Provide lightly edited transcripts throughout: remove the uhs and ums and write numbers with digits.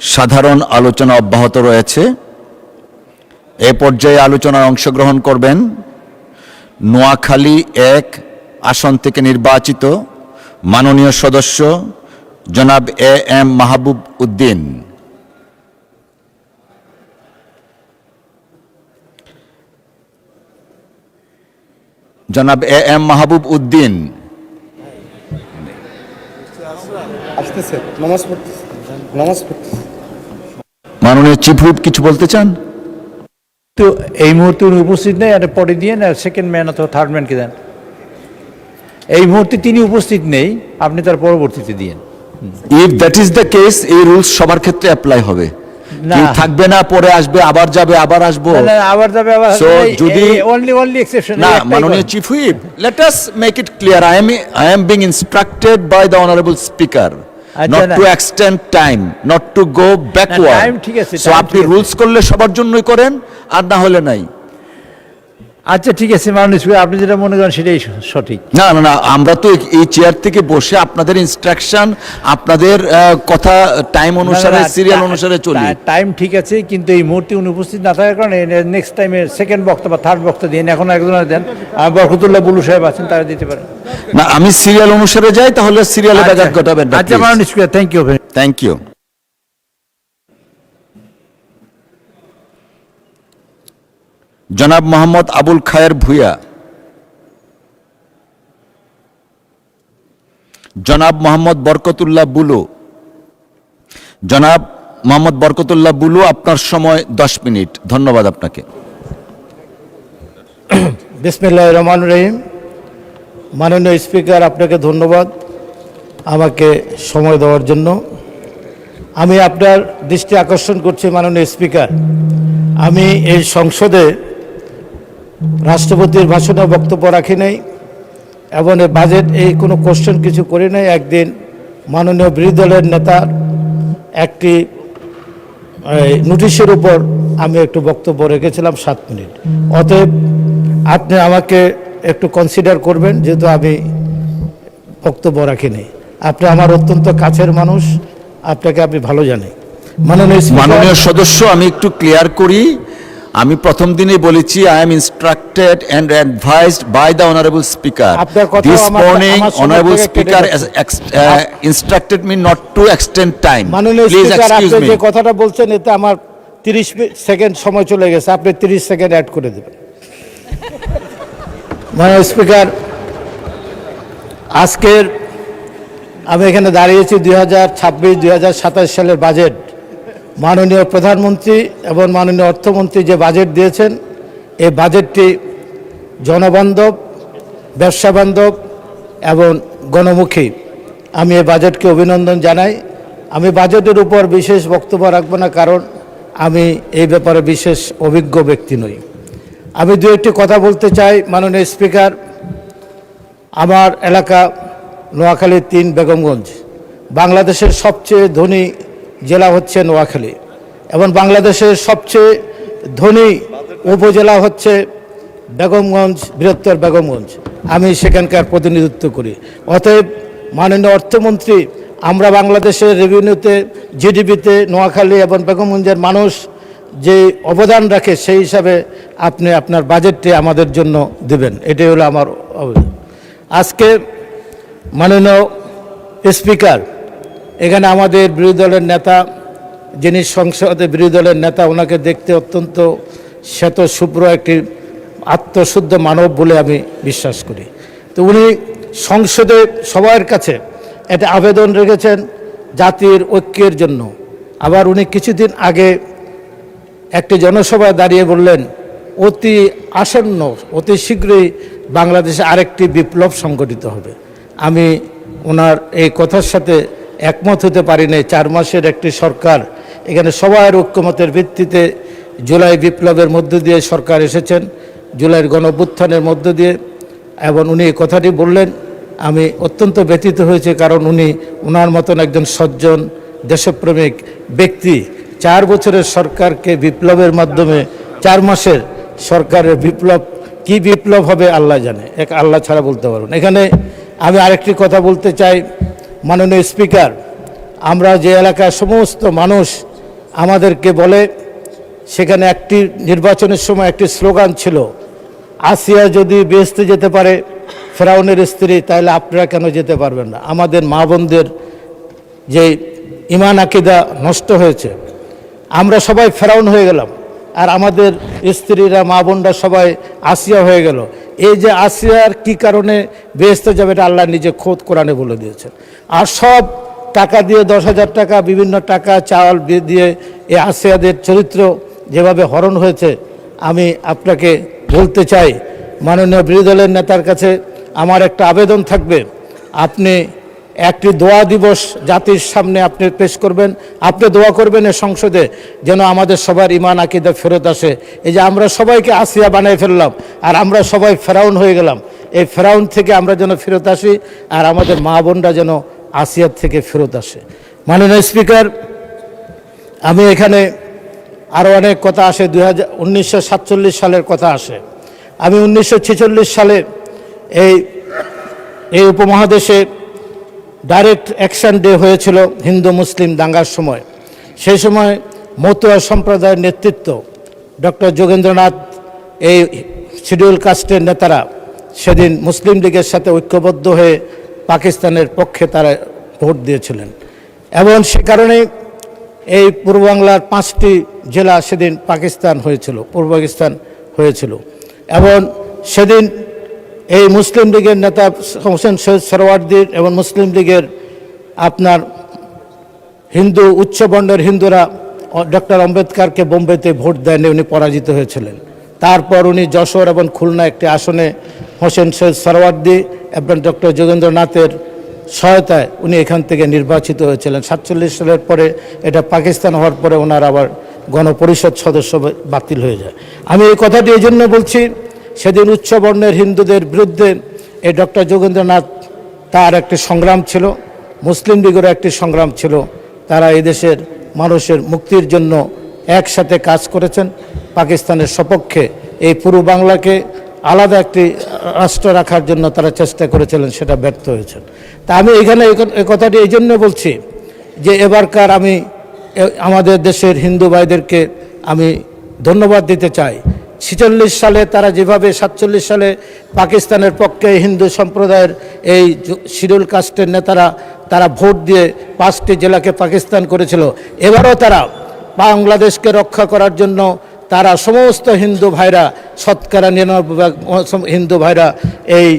সাধারণ আলোচনা অব্যাহত রয়েছে। এ পর্যায়ে আলোচনায় অংশগ্রহণ করবেন নোয়াখালী 1 আসন থেকে নির্বাচিত মাননীয় সদস্য জনাব এ এম মাহবুব উদ্দিন। জনাব এ এম মাহবুব উদ্দিন। মাননীয় চিফ হুইপ কিছু বলতে চান? তো এই মুহূর্তে উনি উপস্থিত নেই, আর পরে দিয়ে না সেকেন্ড ম্যান অথবা থার্ড ম্যানকে দেন। এই মুহূর্তে তিনি উপস্থিত নেই, আপনি তার পরবর্তীতে দিয়েন। If that is the case, এই রুলস সবার ক্ষেত্রে অ্যাপ্লাই হবে। কেউ থাকবে না, পরে আসবে, আবার যাবে, আবার আসবো, আবার যাবে, আবার। সো যদি only exception না, মাননীয় chief whip, let us make it clear, I am being instructed by the honorable speaker not to extend time, not to go backward. Time ঠিক আছে, সো আপনি রুলস করলে সবার জন্যই করেন, আর না হলে নাই। আচ্ছা ঠিক আছে মাননীয় স্পিকার, আপনি যেটা মনে করেন সেটাই সঠিক। না না না, আমরা তো এই চেয়ার থেকে বসে আপনাদের ইনস্ট্রাকশন, আপনাদের কথা টাইম অনুসারে, সিরিয়াল অনুসারে চলি। টাইম ঠিক আছে, কিন্তু এই মুহূর্তে উনি উপস্থিত না থাকার কারণে নেক্সট টাইমে সেকেন্ড বক্তা বা থার্ড বক্তা দিন। এখন একজনের দেন, বরকতুল্লাহ বুলু সাহেব আছেন, তারা দিতে পারেন। না, আমি সিরিয়াল অনুসারে যাই, তাহলে সিরিয়ালে ব্যাঘাত ঘটাবেন না। আচ্ছা মাননীয় speaker, thank you. Thank you. জনাব মোহাম্মদ আবুল খায়ের ভূঁইয়া। জনাব মোহাম্মদ বরকতুল্লাহ বুলু। জনাব মোহাম্মদ বরকতুল্লাহ বুলু, আপনার সময় 10 মিনিট। ধন্যবাদ আপনাকে। বিসমিল্লাহির রহমানির রহিম। মাননীয় স্পিকার, আপনাকে ধন্যবাদ আমাকে সময় দেওয়ার জন্য। আমি আপনার দৃষ্টি আকর্ষণ করছি মাননীয় স্পিকার, আমি এই সংসদে রাষ্ট্রপতির ভাষণে বক্তব্য রাখি নাই এবং বাজেট এই কোনো কোশ্চেন কিছু করি নাই। একদিন মাননীয় বিরোধী দলের নেতার একটি নোটিশের উপর আমি একটু বক্তব্য রেখেছিলাম 7 মিনিট। অতএব আপনি আমাকে একটু কনসিডার করবেন, যেহেতু আমি বক্তব্য রাখিনি। আপনি আমার অত্যন্ত কাছের মানুষ, আপনাকে আমি ভালো জানি। মাননীয় সদস্য, আমি একটু ক্লিয়ার করি, আমি প্রথম দিনেই বলেছি I am instructed and advised by the honorable speaker. This morning honorable speaker instructed me not to extend time. Please excuse me. যে কথাটা বলছেন এতে আমার 30 সেকেন্ড সময় চলে গেছে, আপনি 30 সেকেন্ড অ্যাড করে দেবেন। মাননীয় স্পিকার, আজকের আমি এখানে দাঁড়িয়েছি 2026-2027 সালের বাজেট। মাননীয় প্রধানমন্ত্রী এবং মাননীয় অর্থমন্ত্রী যে বাজেট দিয়েছেন, এই বাজেটটি জনবান্ধব, ব্যবসা বান্ধব এবং গণমুখী। আমি এই বাজেটকে অভিনন্দন জানাই। আমি বাজেটের উপর বিশেষ বক্তব্য রাখব না, কারণ আমি এই ব্যাপারে বিশেষ অভিজ্ঞ ব্যক্তি নই। আমি দু একটি কথা বলতে চাই মাননীয় স্পিকার। আমার এলাকা নোয়াখালী 3 বেগমগঞ্জ। বাংলাদেশের সবচেয়ে ধনী জেলা হচ্ছে নোয়াখালী এবং বাংলাদেশের সবচেয়ে ধনী উপজেলা হচ্ছে বেগমগঞ্জ, বৃহত্তর বেগমগঞ্জ। আমি সেখানকার প্রতিনিধিত্ব করি। অতএব মাননীয় অর্থমন্ত্রী, আমরা বাংলাদেশের রেভিনিউতে, জিডিপিতে নোয়াখালী এবং বেগমগঞ্জের মানুষ যে অবদান রাখে, সেই হিসাবে আপনি আপনার বাজেটটি আমাদের জন্য দেবেন, এটাই হলো আমার অবদান। আজকে মাননীয় স্পিকার, এখানে আমাদের বিরোধী দলের নেতা, যিনি সংসদে বিরোধী দলের নেতা, ওনাকে দেখতে অত্যন্ত শ্বেত শুভ্র একটি আত্মশুদ্ধ মানব বলে আমি বিশ্বাস করি। তো উনি সংসদে সবার কাছে একটা আবেদন রেখেছেন জাতির ঐক্যের জন্য। আবার উনি কিছুদিন আগে একটি জনসভায় দাঁড়িয়ে বললেন, অতি আসন্ন, অতি শীঘ্রই বাংলাদেশে আরেকটি বিপ্লব সংগঠিত হবে। আমি ওনার এই কথার সাথে একমত হতে পারি নাই। 4 মাসের একটি সরকার, এখানে সবার ঐক্যমতের ভিত্তিতে জুলাই বিপ্লবের মধ্য দিয়ে সরকার এসেছেন, জুলাইয়ের গণঅভ্যুত্থানের মধ্য দিয়ে, এবং উনি এই কথাটি বললেন। আমি অত্যন্ত ব্যথিত হয়েছে, কারণ উনি ওনার মতন একজন সজ্জন দেশপ্রেমিক ব্যক্তি 4 বছরের সরকারকে বিপ্লবের মাধ্যমে 4 মাসের সরকারের বিপ্লব, কি বিপ্লব হবে আল্লাহ জানে, এক আল্লাহ ছাড়া বলতে পারবেন। এখানে আমি আরেকটি কথা বলতে চাই মাননীয় স্পিকার, আমরা যে এলাকার সমস্ত মানুষ আমাদেরকে বলে, সেখানে একটি নির্বাচনের সময় একটি স্লোগান ছিল, আসিয়া যদি বেহেশতে যেতে পারে ফেরাউনের স্ত্রী, তাহলে আপনারা কেন যেতে পারবেন না? আমাদের মা বোনদের যে ইমান আকিদা নষ্ট হয়েছে, আমরা সবাই ফেরাউন হয়ে গেলাম, আর আমাদের স্ত্রীরা মা বোনরা সবাই আসিয়া হয়ে গেল। এই যে আসিয়ার কি কারণে বেহেশতে যাবে, এটা আল্লাহ নিজে খোদ কোরআনে বলে দিয়েছেন। আর সব টাকা দিয়ে 10,000 টাকা, বিভিন্ন টাকা চাল দিয়ে এই আসিয়াদের চরিত্র যেভাবে হরণ হয়েছে, আমি আপনাকে বলতে চাই, মাননীয় বিরোধী দলের নেতার কাছে আমার একটা আবেদন থাকবে, আপনি একটি দোয়া দিবস জাতির সামনে আপনি পেশ করবেন, আপনি দোয়া করবেন এই সংসদে যেন আমাদের সবার ইমান আকিদা ফেরত আসে। এই যে আমরা সবাইকে আসিয়া বানিয়ে ফেললাম আর আমরা সবাই ফেরাউন হয়ে গেলাম, এই ফেরাউন থেকে আমরা যেন ফেরত আসি আর আমাদের মা বোনরা যেন আসিয়ার থেকে ফেরত আসে। মাননীয় স্পিকার, আমি এখানে আরও অনেক কথা আসে, 1947 সালের কথা আসে। আমি 1946 সালে এই উপমহাদেশে ডাইরেক্ট অ্যাকশন ডে হয়েছিল হিন্দু মুসলিম দাঙ্গার সময়। সেই সময় মতুয়া সম্প্রদায়ের নেতৃত্ব ডক্টর যোগেন্দ্রনাথ, এই শিডিউল কাস্টের নেতারা সেদিন মুসলিম লীগের সাথে ঐক্যবদ্ধ হয়ে পাকিস্তানের পক্ষে তারা ভোট দিয়েছিলেন, এবং সে কারণে এই পূর্ব বাংলার 5টি জেলা সেদিন পাকিস্তান হয়েছিল, পূর্ব পাকিস্তান হয়েছিল। এবং সেদিন এই মুসলিম লীগের নেতা হোসেন সৈয়দ সরওয়ার্দী এবং মুসলিম লীগের আপনার হিন্দু উচ্চবর্ণের হিন্দুরা ডক্টর আম্বেদকরকে বোম্বেতে ভোট দেয়নি, উনি পরাজিত হয়েছিলেন। তারপর উনি যশোর এবং খুলনা একটি আসনে হোসেন সৈয়দ সরওয়ার্দী এবং ডক্টর যোগেন্দ্রনাথের সহায়তায় উনি এখান থেকে নির্বাচিত হয়েছিলেন। 47 সালের পরে এটা পাকিস্তান হওয়ার পরে ওনার আবার গণপরিষদ সদস্য বাতিল হয়ে যায়। আমি এই কথাটি এই জন্য বলছি, সেদিন উচ্চবর্ণের হিন্দুদের বিরুদ্ধে এই ডক্টর যোগেন্দ্রনাথ, তার একটি সংগ্রাম ছিল, মুসলিম লীগেরও একটি সংগ্রাম ছিল। তারা এই দেশের মানুষের মুক্তির জন্য একসাথে কাজ করেছেন, পাকিস্তানের সপক্ষে এই পূর্ব বাংলাকে আলাদা একটি রাষ্ট্র রাখার জন্য তারা চেষ্টা করেছিলেন, সেটা ব্যর্থ হয়েছেন। তা আমি এখানে এই কথাটি এই জন্য বলছি যে এবারকার আমি আমাদের দেশের হিন্দু ভাইদেরকে আমি ধন্যবাদ দিতে চাই। 46 সালে তারা যেভাবে 47 সালে পাকিস্তানের পক্ষে হিন্দু সম্প্রদায়ের এই শিডিউল কাস্টের নেতারা তারা ভোট দিয়ে 5টি জেলাকে পাকিস্তান করেছিল, এবারও তারা বাংলাদেশকে রক্ষা করার জন্য তারা সমস্ত হিন্দু ভাইরা, শতকরা 99% হিন্দু ভাইরা এই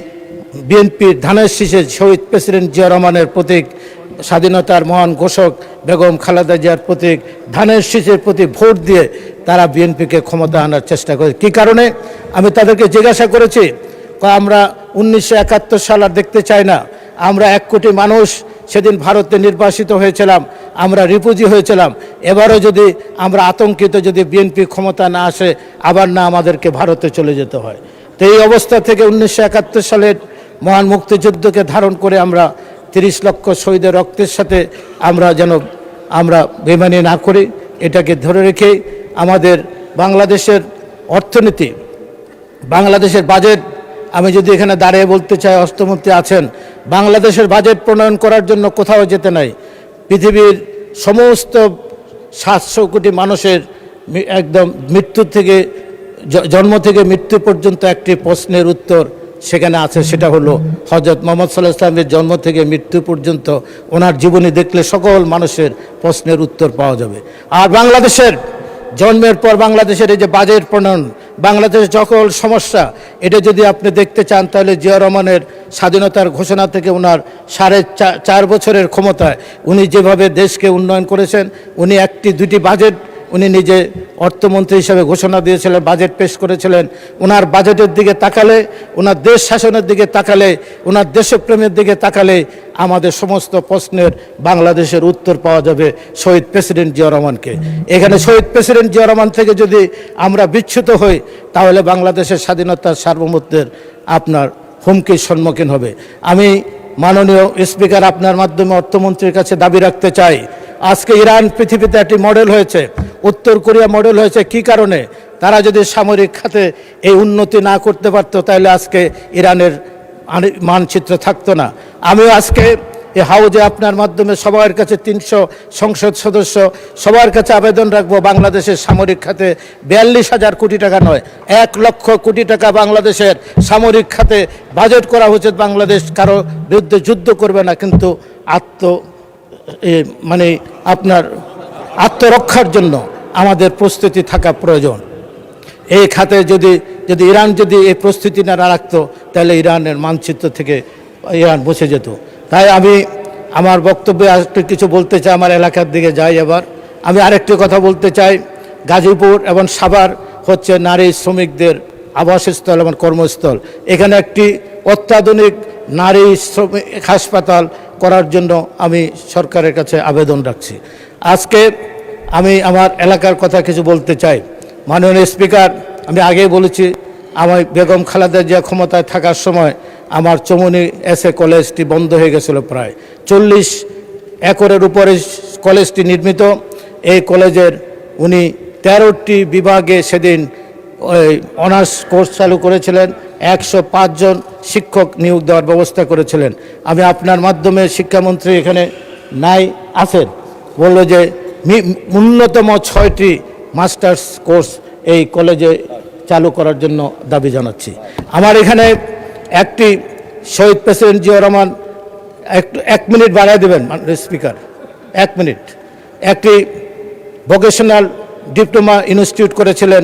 বিএনপির ধানের শীষে শহীদ প্রেসিডেন্ট জিয়া রহমানের প্রতীক, স্বাধীনতার মহান ঘোষক বেগম খালেদা জিয়ার প্রতীক ধানের শীষের প্রতি ভোট দিয়ে তারা বিএনপিকে ক্ষমতা আনার চেষ্টা করে। কী কারণে আমি তাদেরকে জিজ্ঞাসা করেছি, আমরা 1971 সাল আর দেখতে চাই না, আমরা 1 কোটি মানুষ সেদিন ভারতে নির্বাসিত হয়েছিলাম, আমরা রিফিউজি হয়েছিলাম, এবারও যদি আমরা আতঙ্কিত, যদি বিএনপি ক্ষমতা না আসে আবার না আমাদেরকে ভারতে চলে যেতে হয়। তো এই অবস্থা থেকে 1971 সালের মহান মুক্তিযুদ্ধকে ধারণ করে আমরা 30 লক্ষ শহীদের রক্তের সাথে আমরা যেন আমরা বেমানি না করি, এটাকে ধরে রেখে আমাদের বাংলাদেশের অর্থনীতি, বাংলাদেশের বাজেট, আমি যদি এখানে দাঁড়িয়ে বলতে চাই, অর্থমন্ত্রী আছেন, বাংলাদেশের বাজেট প্রণয়ন করার জন্য কোথাও যেতে নাই। পৃথিবীর সমস্ত 700 কোটি মানুষের একদম মৃত্যু থেকে জন্ম থেকে মৃত্যু পর্যন্ত একটি প্রশ্নের উত্তর সেখানে আছে, সেটা হলো হযরত মুহাম্মদ সাল্লাল্লাহু আলাইহি ওয়াসাল্লামের জন্ম থেকে মৃত্যু পর্যন্ত ওনার জীবনী দেখলে সকল মানুষের প্রশ্নের উত্তর পাওয়া যাবে। আর বাংলাদেশের জন্মের পর বাংলাদেশের এই যে বাজেট প্রণয়ন, বাংলাদেশের সকল সমস্যা, এটা যদি আপনি দেখতে চান তাহলে জিয়া রহমানের স্বাধীনতার ঘোষণা থেকে ওনার 4.5 বছরের ক্ষমতায় উনি যেভাবে দেশকে উন্নয়ন করেছেন, উনি 1-2টি বাজেট উনি নিজে অর্থমন্ত্রী হিসেবে ঘোষণা দিয়েছিলেন, বাজেট পেশ করেছিলেন। ওনার বাজেটের দিকে তাকালে, ওনার দেশ শাসনের দিকে তাকালে, ওনার দেশপ্রেমের দিকে তাকালে আমাদের সমস্ত প্রশ্নের বাংলাদেশের উত্তর পাওয়া যাবে শহীদ প্রেসিডেন্ট জিয়া রহমানকে। এখানে শহীদ প্রেসিডেন্ট জিয়া রহমান থেকে যদি আমরা বিচ্যুত হই তাহলে বাংলাদেশের স্বাধীনতার সার্বভৌমত্বের আপনার হুমকির সম্মুখীন হবে। আমি মাননীয় স্পিকার আপনার মাধ্যমে অর্থমন্ত্রীর কাছে দাবি রাখতে চাই, আজকে ইরান পৃথিবীতে একটি মডেল হয়েছে, উত্তর কোরিয়া মডেল হয়েছে। কি কারণে? তারা যদি সামরিক খাতে এই উন্নতি না করতে পারতো তাহলে আজকে ইরানের মানচিত্র থাকতো না। আমিও আজকে এই হাউজে আপনার মাধ্যমে সবার কাছে 300 সংসদ সদস্য সবার কাছে আবেদন রাখবো, বাংলাদেশের সামরিক খাতে 42,000 কোটি টাকা নয়, 1 লক্ষ কোটি টাকা বাংলাদেশের সামরিক খাতে বাজেট করা হয়েছে। বাংলাদেশ কারো বিরুদ্ধে যুদ্ধ করবে না, কিন্তু মানে আপনার আত্মরক্ষার জন্য আমাদের প্রস্তুতি থাকা প্রয়োজন। এই খাতে যদি ইরান যদি এই প্রস্তুতি না রাখতো, তাহলে ইরানের মানচিত্র থেকে ইরান বসে যেত। তাই আমি আমার বক্তব্যে আরেকটু কিছু বলতে চাই, আমার এলাকার দিকে যাই। এবার আমি আরেকটি কথা বলতে চাই, গাজীপুর এবং সাভার হচ্ছে নারী শ্রমিকদের আবাসস্থল এবং কর্মস্থল। এখানে একটি অত্যাধুনিক নারী শ্রমিক হাসপাতাল করার জন্য আমি সরকারের কাছে আবেদন রাখছি। আজকে আমি আমার এলাকার কথা কিছু বলতে চাই। মাননীয় স্পিকার, আমি আগেই বলেছি, আমার বেগম খালেদা জিয়া ক্ষমতায় থাকার সময় আমার চমুনি এসএ কলেজটি বন্ধ হয়ে গেছিল। প্রায় 40 একরের উপরে কলেজটি নির্মিত। এই কলেজের উনি 13টি বিভাগে সেদিন অনার্স কোর্স চালু করেছিলেন, 105 জন শিক্ষক নিয়োগ দেওয়ার ব্যবস্থা করেছিলেন। আমি আপনার মাধ্যমে শিক্ষামন্ত্রী এখানে নাই আছেন, বলল যে ন্যূনতম 6টি মাস্টার্স কোর্স এই কলেজে চালু করার জন্য দাবি জানাচ্ছি। আমার এখানে একটি শহীদ প্রেসিডেন্ট জিয়াউর রহমান, একটু 1 মিনিট বাড়ায় দেবেন স্পিকার, 1 মিনিট। একটি ভোকেশনাল ডিপ্লোমা ইনস্টিটিউট করেছিলেন,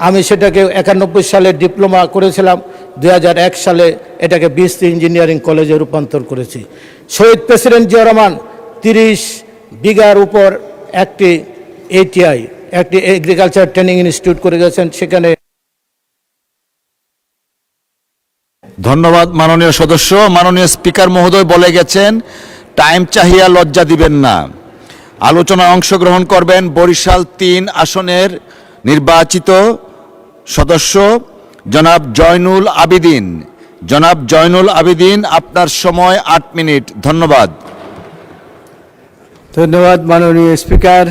আমি সেটাকে 91 সালে ডিপ্লোমা করেছিলাম, 2001 সালে এটাকে বিএসসি ইঞ্জিনিয়ারিং কলেজে রূপান্তর করেছি। শহীদ প্রেসিডেন্ট জিয়াউর রহমান 30 বিঘার উপর একটি ATI, একটি এগ্রিকালচার ট্রেনিং ইনস্টিটিউট করে গেছেন। সেখানে ধন্যবাদ মাননীয় সদস্য। মাননীয় স্পিকার মহোদয় বলে গেছেন, টাইম চাহিয়া লজ্জা দিবেন না। আলোচনায় অংশগ্রহণ করবেন বরিশাল 3 আসনের নির্বাচিত সদস্য জনাব জয়নুল আবিদিন। জনাব জয়নুল আবিদিন, আপনার সময় 8 মিনিট। ধন্যবাদ। ধন্যবাদ মাননীয় স্পিকার।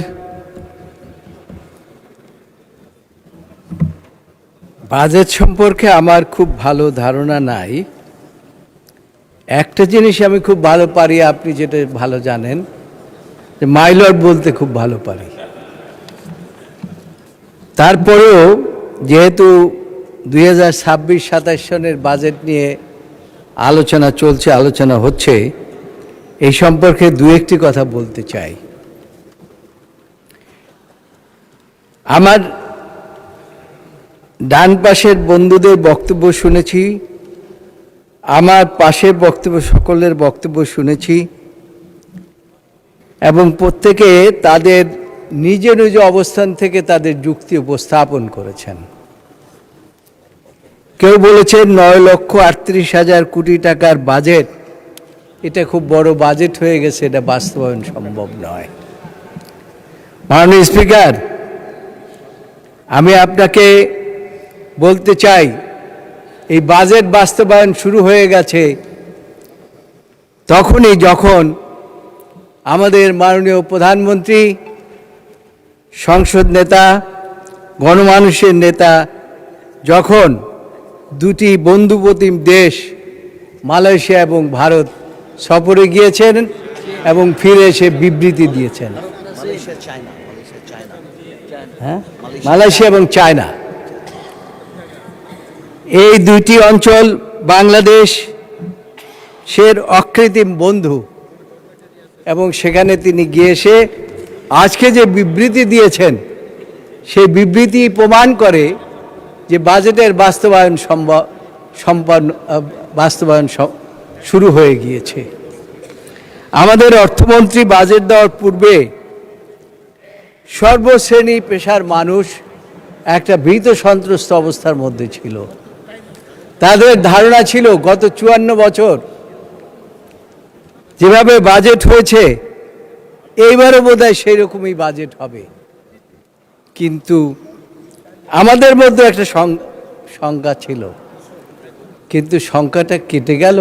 বাজেট সম্পর্কে আমার খুব ভালো ধারণা নাই। একটা জিনিস আমি খুব ভালো পারি, আপনি যেটা ভালো জানেন, যে মাইলর বলতে খুব ভালো পারি। তারপরেও যেহেতু 2026-27 সনের বাজেট নিয়ে আলোচনা চলছে, আলোচনা হচ্ছে, এই সম্পর্কে 2-1টি কথা বলতে চাই। আমার ডান পাশের বন্ধুদের বক্তব্য শুনেছি, আমার পাশের বক্তব্য, সকলের বক্তব্য শুনেছি, এবং প্রত্যেকে তাদের নিজ নিজ অবস্থান থেকে তাদের যুক্তি উপস্থাপন করেছেন। কেউ বলেছেন 9,38,000 কোটি টাকার বাজেট, এটা খুব বড় বাজেট হয়ে গেছে, এটা বাস্তবায়ন সম্ভব নয়। মাননীয় স্পিকার, আমি আপনাকে বলতে চাই, এই বাজেট বাস্তবায়ন শুরু হয়ে গেছে তখনই যখন আমাদের মাননীয় প্রধানমন্ত্রী, সংসদ নেতা, গণমানুষের নেতা যখন 2টি বন্ধুপ্রতিম দেশ মালয়েশিয়া এবং ভারত সফরে গিয়েছেন এবং ফিরে এসে বিবৃতি দিয়েছেন। হ্যাঁ, মালয়েশিয়া এবং চায়না, এই 2টি অঞ্চল বাংলাদেশের অকৃত্রিম বন্ধু, এবং সেখানে তিনি গিয়ে এসে আজকে যে বিবৃতি দিয়েছেন, সেই বিবৃতি প্রমাণ করে যে বাজেটের বাস্তবায়ন শুরু হয়ে গিয়েছে। আমাদের অর্থমন্ত্রী বাজেট দেওয়ার পূর্বে সর্বশ্রেণী পেশার মানুষ একটা ভীত সন্ত্রস্ত অবস্থার মধ্যে ছিল। তাদের ধারণা ছিল গত 54 বছর যেভাবে বাজেট হয়েছে, এইবারও বোধহয় সেই রকমই বাজেট হবে। কিন্তু আমাদের মধ্যে একটা শঙ্কা ছিল, কিন্তু শঙ্কাটা কেটে গেল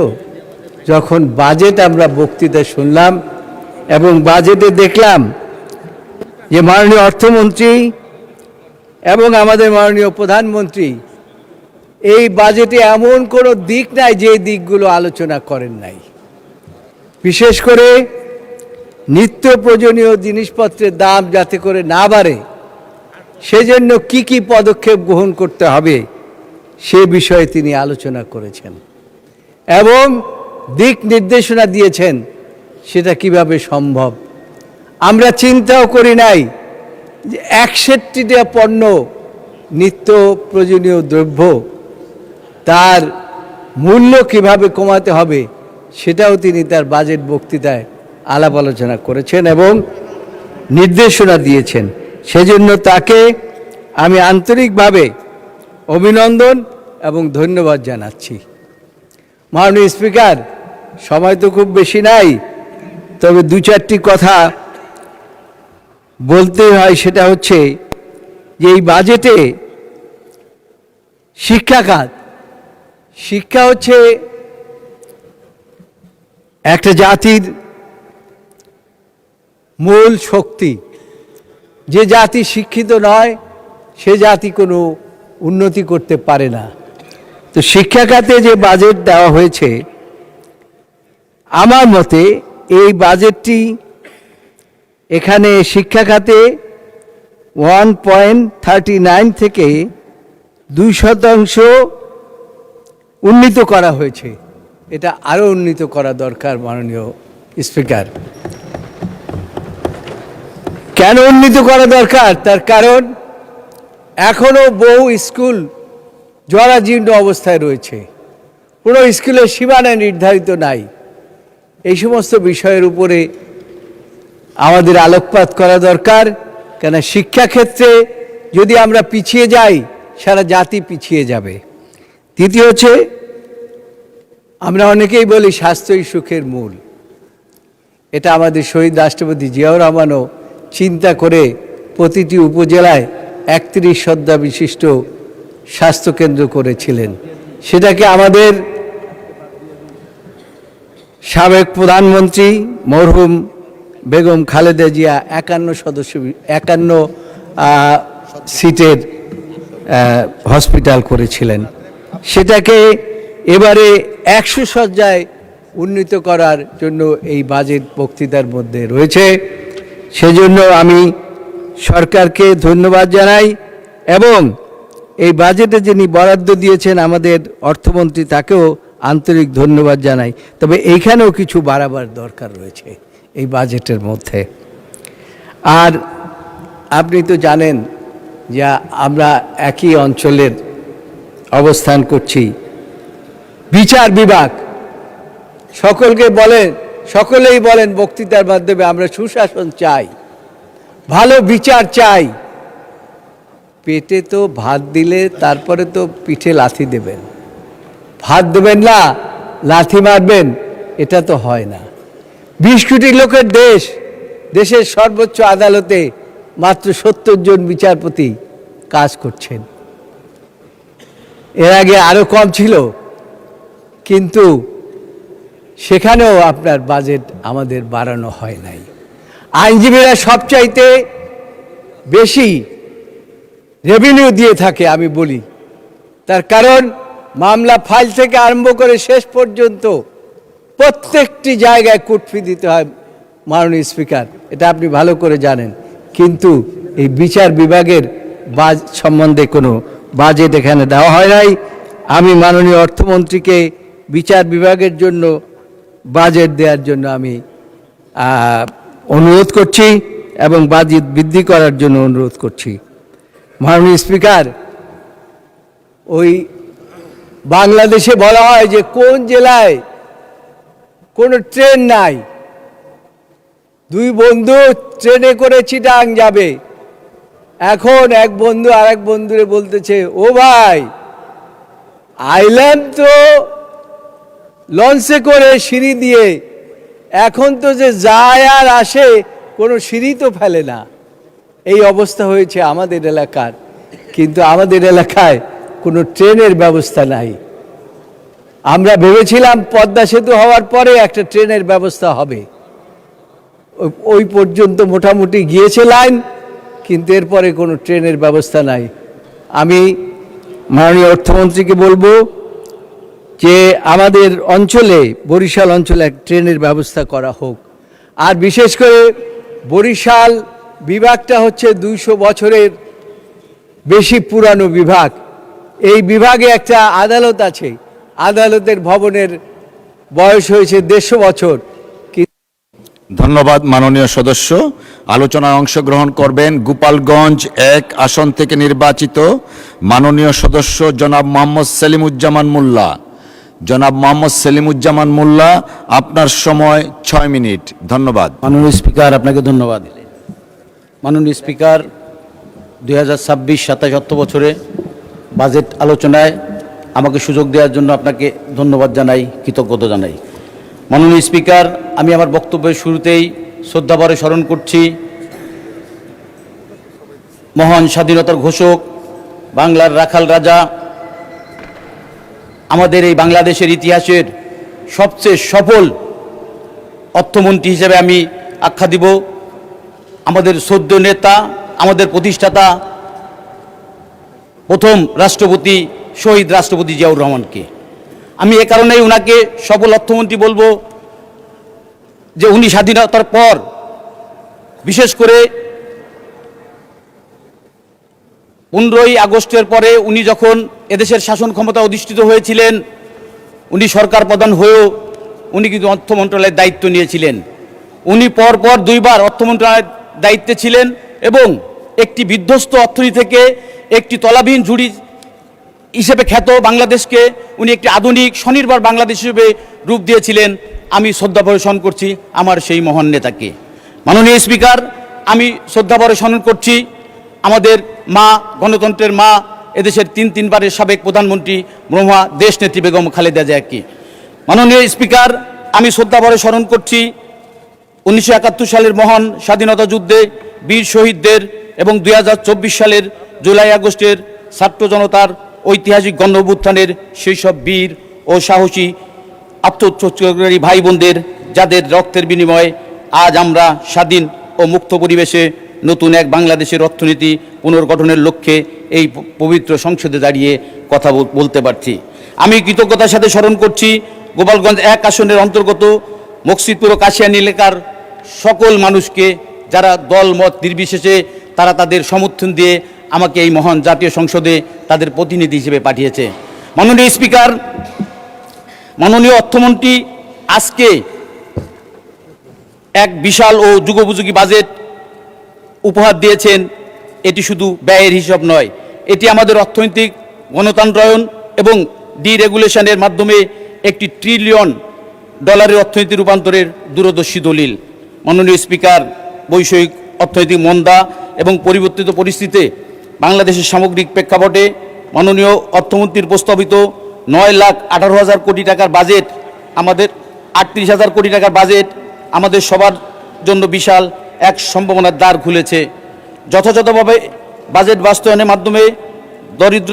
যখন বাজেট আমরা বক্তৃতা শুনলাম এবং বাজেটে দেখলাম যে মাননীয় অর্থমন্ত্রী এবং আমাদের মাননীয় প্রধানমন্ত্রী এই বাজেটে এমন কোনো দিক নাই যে দিকগুলো আলোচনা করেন নাই। বিশেষ করে নিত্য প্রয়োজনীয় জিনিসপত্রের দাম যাতে করে না বাড়ে সেজন্য কি কি পদক্ষেপ গ্রহণ করতে হবে সে বিষয়ে তিনি আলোচনা করেছেন এবং দিক নির্দেশনা দিয়েছেন সেটা কিভাবে সম্ভব। আমরা চিন্তাও করি নাই যে 61টা পণ্য নিত্য প্রয়োজনীয় দ্রব্য তার মূল্য কিভাবে কমাতে হবে সেটাও তিনি তার বাজেট বক্তৃতায় আলাপ আলোচনা করেছেন এবং নির্দেশনা দিয়েছেন। সেজন্য তাকে আমি আন্তরিকভাবে অভিনন্দন এবং ধন্যবাদ জানাচ্ছি। মাননীয় স্পিকার, সময় তো খুব বেশি নাই, তবে দু চারটি কথা বলতে হয়। সেটা হচ্ছে যে এই বাজেটে শিক্ষা হচ্ছে একটা জাতির মূল শক্তি। যে জাতি শিক্ষিত নয় সে জাতি কোনো উন্নতি করতে পারে না। তো শিক্ষা খাতে যে বাজেট দেওয়া হয়েছে, আমার মতে এই বাজেটটি এখানে শিক্ষা খাতে 1.39 থেকে 2% উন্নীত করা হয়েছে। এটা আরও উন্নীত করা দরকার মাননীয় স্পিকার। কেন উন্নীত করা দরকার? তার কারণ এখনও বহু স্কুল জরাজীর্ণ অবস্থায় রয়েছে, কোনো স্কুলের সীমানা নির্ধারিত নাই। এই সমস্ত বিষয়ের উপরে আমাদের আলোকপাত করা দরকার, কেন শিক্ষাক্ষেত্রে যদি আমরা পিছিয়ে যাই সারা জাতি পিছিয়ে যাবে। দ্বিতীয় হচ্ছে, আমরা অনেকেই বলি স্বাস্থ্যই সুখের মূল। এটা আমাদের শহীদ রাষ্ট্রপতি জিয়াউর রহমানও চিন্তা করে প্রতিটি উপজেলায় 31 শয্যা বিশিষ্ট স্বাস্থ্যকেন্দ্র করেছিলেন। সেটাকে আমাদের সাবেক প্রধানমন্ত্রী মরহুম বেগম খালেদা জিয়া 51 সিটের হসপিটাল করেছিলেন। সেটাকে এবারে 100 শয্যায় উন্নীত করার জন্য এই বাজেট বক্তৃতার মধ্যে রয়েছে। সেজন্য আমি সরকারকে ধন্যবাদ জানাই এবং এই বাজেটে যিনি বরাদ্দ দিয়েছেন আমাদের অর্থমন্ত্রী, তাকেও আন্তরিক ধন্যবাদ জানাই। তবে এইখানেও কিছু বাড়াবার দরকার রয়েছে এই বাজেটের মধ্যে। আর আপনি তো জানেন যে আমরা একই অঞ্চলের অবস্থান করছি। বিচার বিভাগ সকলেই বলেন বক্তৃতার মাধ্যমে আমরা সুশাসন চাই, ভালো বিচার চাই। পেটে তো ভাত দিলে তারপরে তো পিঠে লাথি দেবেন, ভাত দেবেন না লাথি মারবেন, এটা তো হয় না। 20 কোটি লোকের দেশ, দেশের সর্বোচ্চ আদালতে মাত্র 70 জন বিচারপতি কাজ করছেন। এর আগে আরো কম ছিল, কিন্তু সেখানেও আপনার বাজেট আমাদের বাড়ানো হয় নাই। আইনজীবীরা সবচাইতে বেশি রেভিনিউ দিয়ে থাকে আমি বলি, তার কারণ মামলা ফাইল থেকে আরম্ভ করে শেষ পর্যন্ত প্রত্যেকটি জায়গায় কোর্ট ফি দিতে হয় মাননীয় স্পিকার, এটা আপনি ভালো করে জানেন। কিন্তু এই বিচার বিভাগের সম্বন্ধে কোনো বাজেট এখানে দেওয়া হয় নাই। আমি মাননীয় অর্থমন্ত্রীকে বিচার বিভাগের জন্য বাজেট দেওয়ার জন্য আমি অনুরোধ করছি এবং বাজেট বৃদ্ধি করার জন্য অনুরোধ করছি। মাননীয় স্পিকার, ওই বাংলাদেশে বলা হয় যে কোন জেলায় কোনো ট্রেন নাই, দুই বন্ধু ট্রেনে করে চিটাং যাবে। এখন এক বন্ধু আরেক বন্ধুরে বলতেছে, ও ভাই আইলাম তো লঞ্চে করে সিঁড়ি দিয়ে, এখন তো যে যায় আর আসে কোনো সিঁড়ি তো ফেলে না। এই অবস্থা হয়েছে আমাদের এলাকার, কিন্তু আমাদের এলাকায় কোনো ট্রেনের ব্যবস্থা নাই। আমরা ভেবেছিলাম পদ্মা সেতু হওয়ার পরে একটা ট্রেনের ব্যবস্থা হবে, ওই পর্যন্ত মোটামুটি গিয়েছে লাইন, কিন্তু এরপরে কোনো ট্রেনের ব্যবস্থা নাই। আমি মাননীয় অর্থমন্ত্রীকে বলবো যে আমাদের অঞ্চলে বরিশাল অঞ্চলে এক ট্রেনের ব্যবস্থা করা হোক। আর বিশেষ করে বরিশাল বিভাগটা হচ্ছে 200 বছরের বেশি পুরানো বিভাগ। এই বিভাগে একটা আদালত আছে, আদালতের ভবনের বয়স হয়েছে 150 বছর। ধন্যবাদ মাননীয় সদস্য। আলোচনায় অংশগ্রহণ করবেন গোপালগঞ্জ 1 আসন থেকে নির্বাচিত মাননীয় সদস্য জনাব মোহাম্মদ সেলিমুজ্জামান মোল্লা। জনাব মোহাম্মদ সেলিমুজ্জামান মোল্লা, আপনার সময় 6 মিনিট। ধন্যবাদ। মাননীয় স্পিকার, আপনাকে ধন্যবাদ। মাননীয় স্পিকার, 2026-27 অর্থ বছরে বাজেট আলোচনায় আমাকে সুযোগ দেওয়ার জন্য আপনাকে ধন্যবাদ জানাই, কৃতজ্ঞতা জানাই। মাননীয় স্পিকার, আমি আমার বক্তব্যের শুরুতেই শ্রদ্ধাভরে স্মরণ করছি মহান স্বাধীনতার ঘোষক, বাংলার রাখাল রাজা, আমাদের এই বাংলাদেশের ইতিহাসের সবচেয়ে সফল অর্থমন্ত্রী হিসেবে আমি আখ্যা দিব আমাদের সদ্য নেতা, আমাদের প্রতিষ্ঠাতা, প্রথম রাষ্ট্রপতি শহীদ রাষ্ট্রপতি জিয়াউর রহমানকে। আমি এ কারণেই ওনাকে সফল অর্থমন্ত্রী বলবো যে উনি স্বাধীনতার পর বিশেষ করে 15ই আগস্টের পরে উনি যখন এদেশের শাসন ক্ষমতা অধিষ্ঠিত হয়েছিলেন, উনি সরকার প্রধান হয়েও উনি কিন্তু অর্থ মন্ত্রণালয়ের দায়িত্ব নিয়েছিলেন। উনি পরপর 2 বার অর্থ মন্ত্রণালয়ের দায়িত্বে ছিলেন এবং একটি বিধ্বস্ত অর্থনীতি থেকে একটি তলাবিহীন ঝুড়ি হিসেবে খ্যাত বাংলাদেশকে উনি একটি আধুনিক স্বনির্ভর বাংলাদেশ হিসেবে রূপ দিয়েছিলেন। আমি শ্রদ্ধাভরে স্মরণ করছি আমার সেই মহান নেতাকে। মাননীয় স্পিকার, আমি শ্রদ্ধাভরে স্মরণ করছি আমাদের মা, গণতন্ত্রের মা, এদেশের 3 বারের সাবেক প্রধানমন্ত্রী মরহুমা দেশনেত্রী বেগম খালেদা জিয়াকে। মাননীয় স্পিকার, আমি শ্রদ্ধাভরে স্মরণ করছি 1971 সালের মহান স্বাধীনতা যুদ্ধে বীর শহীদদের এবং 2024 সালের জুলাই আগস্টের ছাত্র জনতার ঐতিহাসিক গণ অভ্যুত্থানের সেই সব বীর ও সাহসী আত্মোৎসর্গকারী ভাই বোনদের, যাদের রক্তের বিনিময়ে আজ আমরা স্বাধীন ও মুক্ত পরিবেশে নতুন এক বাংলাদেশের অর্থনীতি পুনর্গঠনের লক্ষ্যে এই পবিত্র সংসদে দাঁড়িয়ে কথা বলতে পারছি। আমি কৃতজ্ঞতার সাথে স্মরণ করছি গোপালগঞ্জ 1 আসনের অন্তর্গত মকসিদপুর ও কাশিয়ানী এলাকার সকল মানুষকে, যারা দল মত নির্বিশেষে তারা তাদের সমর্থন দিয়ে আমাকে এই মহান জাতীয় সংসদে তাদের প্রতিনিধি হিসেবে পাঠিয়েছে। মাননীয় স্পিকার, মাননীয় অর্থমন্ত্রী আজকে এক বিশাল ও যুগোপযোগী বাজেট উপহার দিয়েছেন। এটি শুধু ব্যয়ের হিসাব নয়, এটি আমাদের অর্থনৈতিক গণতন্ত্রায়ন এবং ডিরেগুলেশনের মাধ্যমে একটি $1 ট্রিলিয়ন অর্থনীতি রূপান্তরের দূরদর্শী দলিল। মাননীয় স্পিকার, বৈষয়িক অর্থনৈতিক মন্দা এবং পরিবর্তিত পরিস্থিতিতে বাংলাদেশের সামগ্রিক প্রেক্ষাপটে মাননীয় অর্থমন্ত্রীর প্রস্তাবিত 9,18,000 কোটি টাকার বাজেট, আমাদের 38,000 কোটি টাকার বাজেট আমাদের সবার জন্য বিশাল এক সম্ভাবনার দ্বার খুলেছে। যথাযথভাবে বাজেট বাস্তবায়নের মাধ্যমে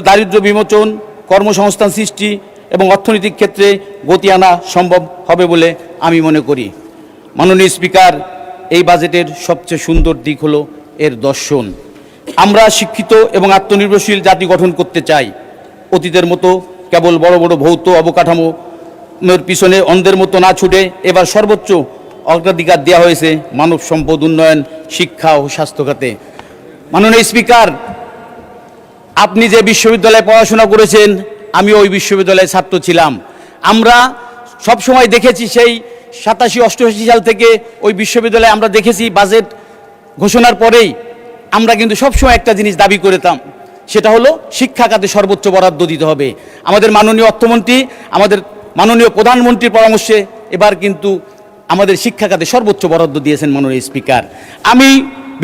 দারিদ্র্য বিমোচন, কর্মসংস্থান সৃষ্টি এবং অর্থনৈতিক ক্ষেত্রে গতি আনা সম্ভব হবে বলে আমি মনে করি। মাননীয় স্পিকার, এই বাজেটের সবচেয়ে সুন্দর দিক হলো এর দর্শন। আমরা শিক্ষিত এবং আত্মনির্ভরশীল জাতি গঠন করতে চাই। অতীতের মতো কেবল বড় বড় ভৌত অবকাঠামোর পিছনে অন্ধের মতো না ছুটে এবার সর্বোচ্চ অগ্রাধিকার দেওয়া হয়েছে মানব সম্পদ উন্নয়ন, শিক্ষা ও স্বাস্থ্য খাতে। মাননীয় স্পিকার, আপনি যে বিশ্ববিদ্যালয়ে পড়াশোনা করেছেন, আমি ওই বিশ্ববিদ্যালয়ের ছাত্র ছিলাম। আমরা সবসময় দেখেছি সেই 87-88 সাল থেকে ওই বিশ্ববিদ্যালয়ে আমরা দেখেছি বাজেট ঘোষণার পরেই আমরা কিন্তু সবসময় একটা জিনিস দাবি করতাম, সেটা হলো শিক্ষা খাতে সর্বোচ্চ বরাদ্দ দিতে হবে। আমাদের মাননীয় অর্থমন্ত্রী, আমাদের মাননীয় প্রধানমন্ত্রীর পরামর্শে এবার কিন্তু আমাদের শিক্ষা খাতে সর্বোচ্চ বরাদ্দ দিয়েছেন মাননীয় স্পিকার। আমি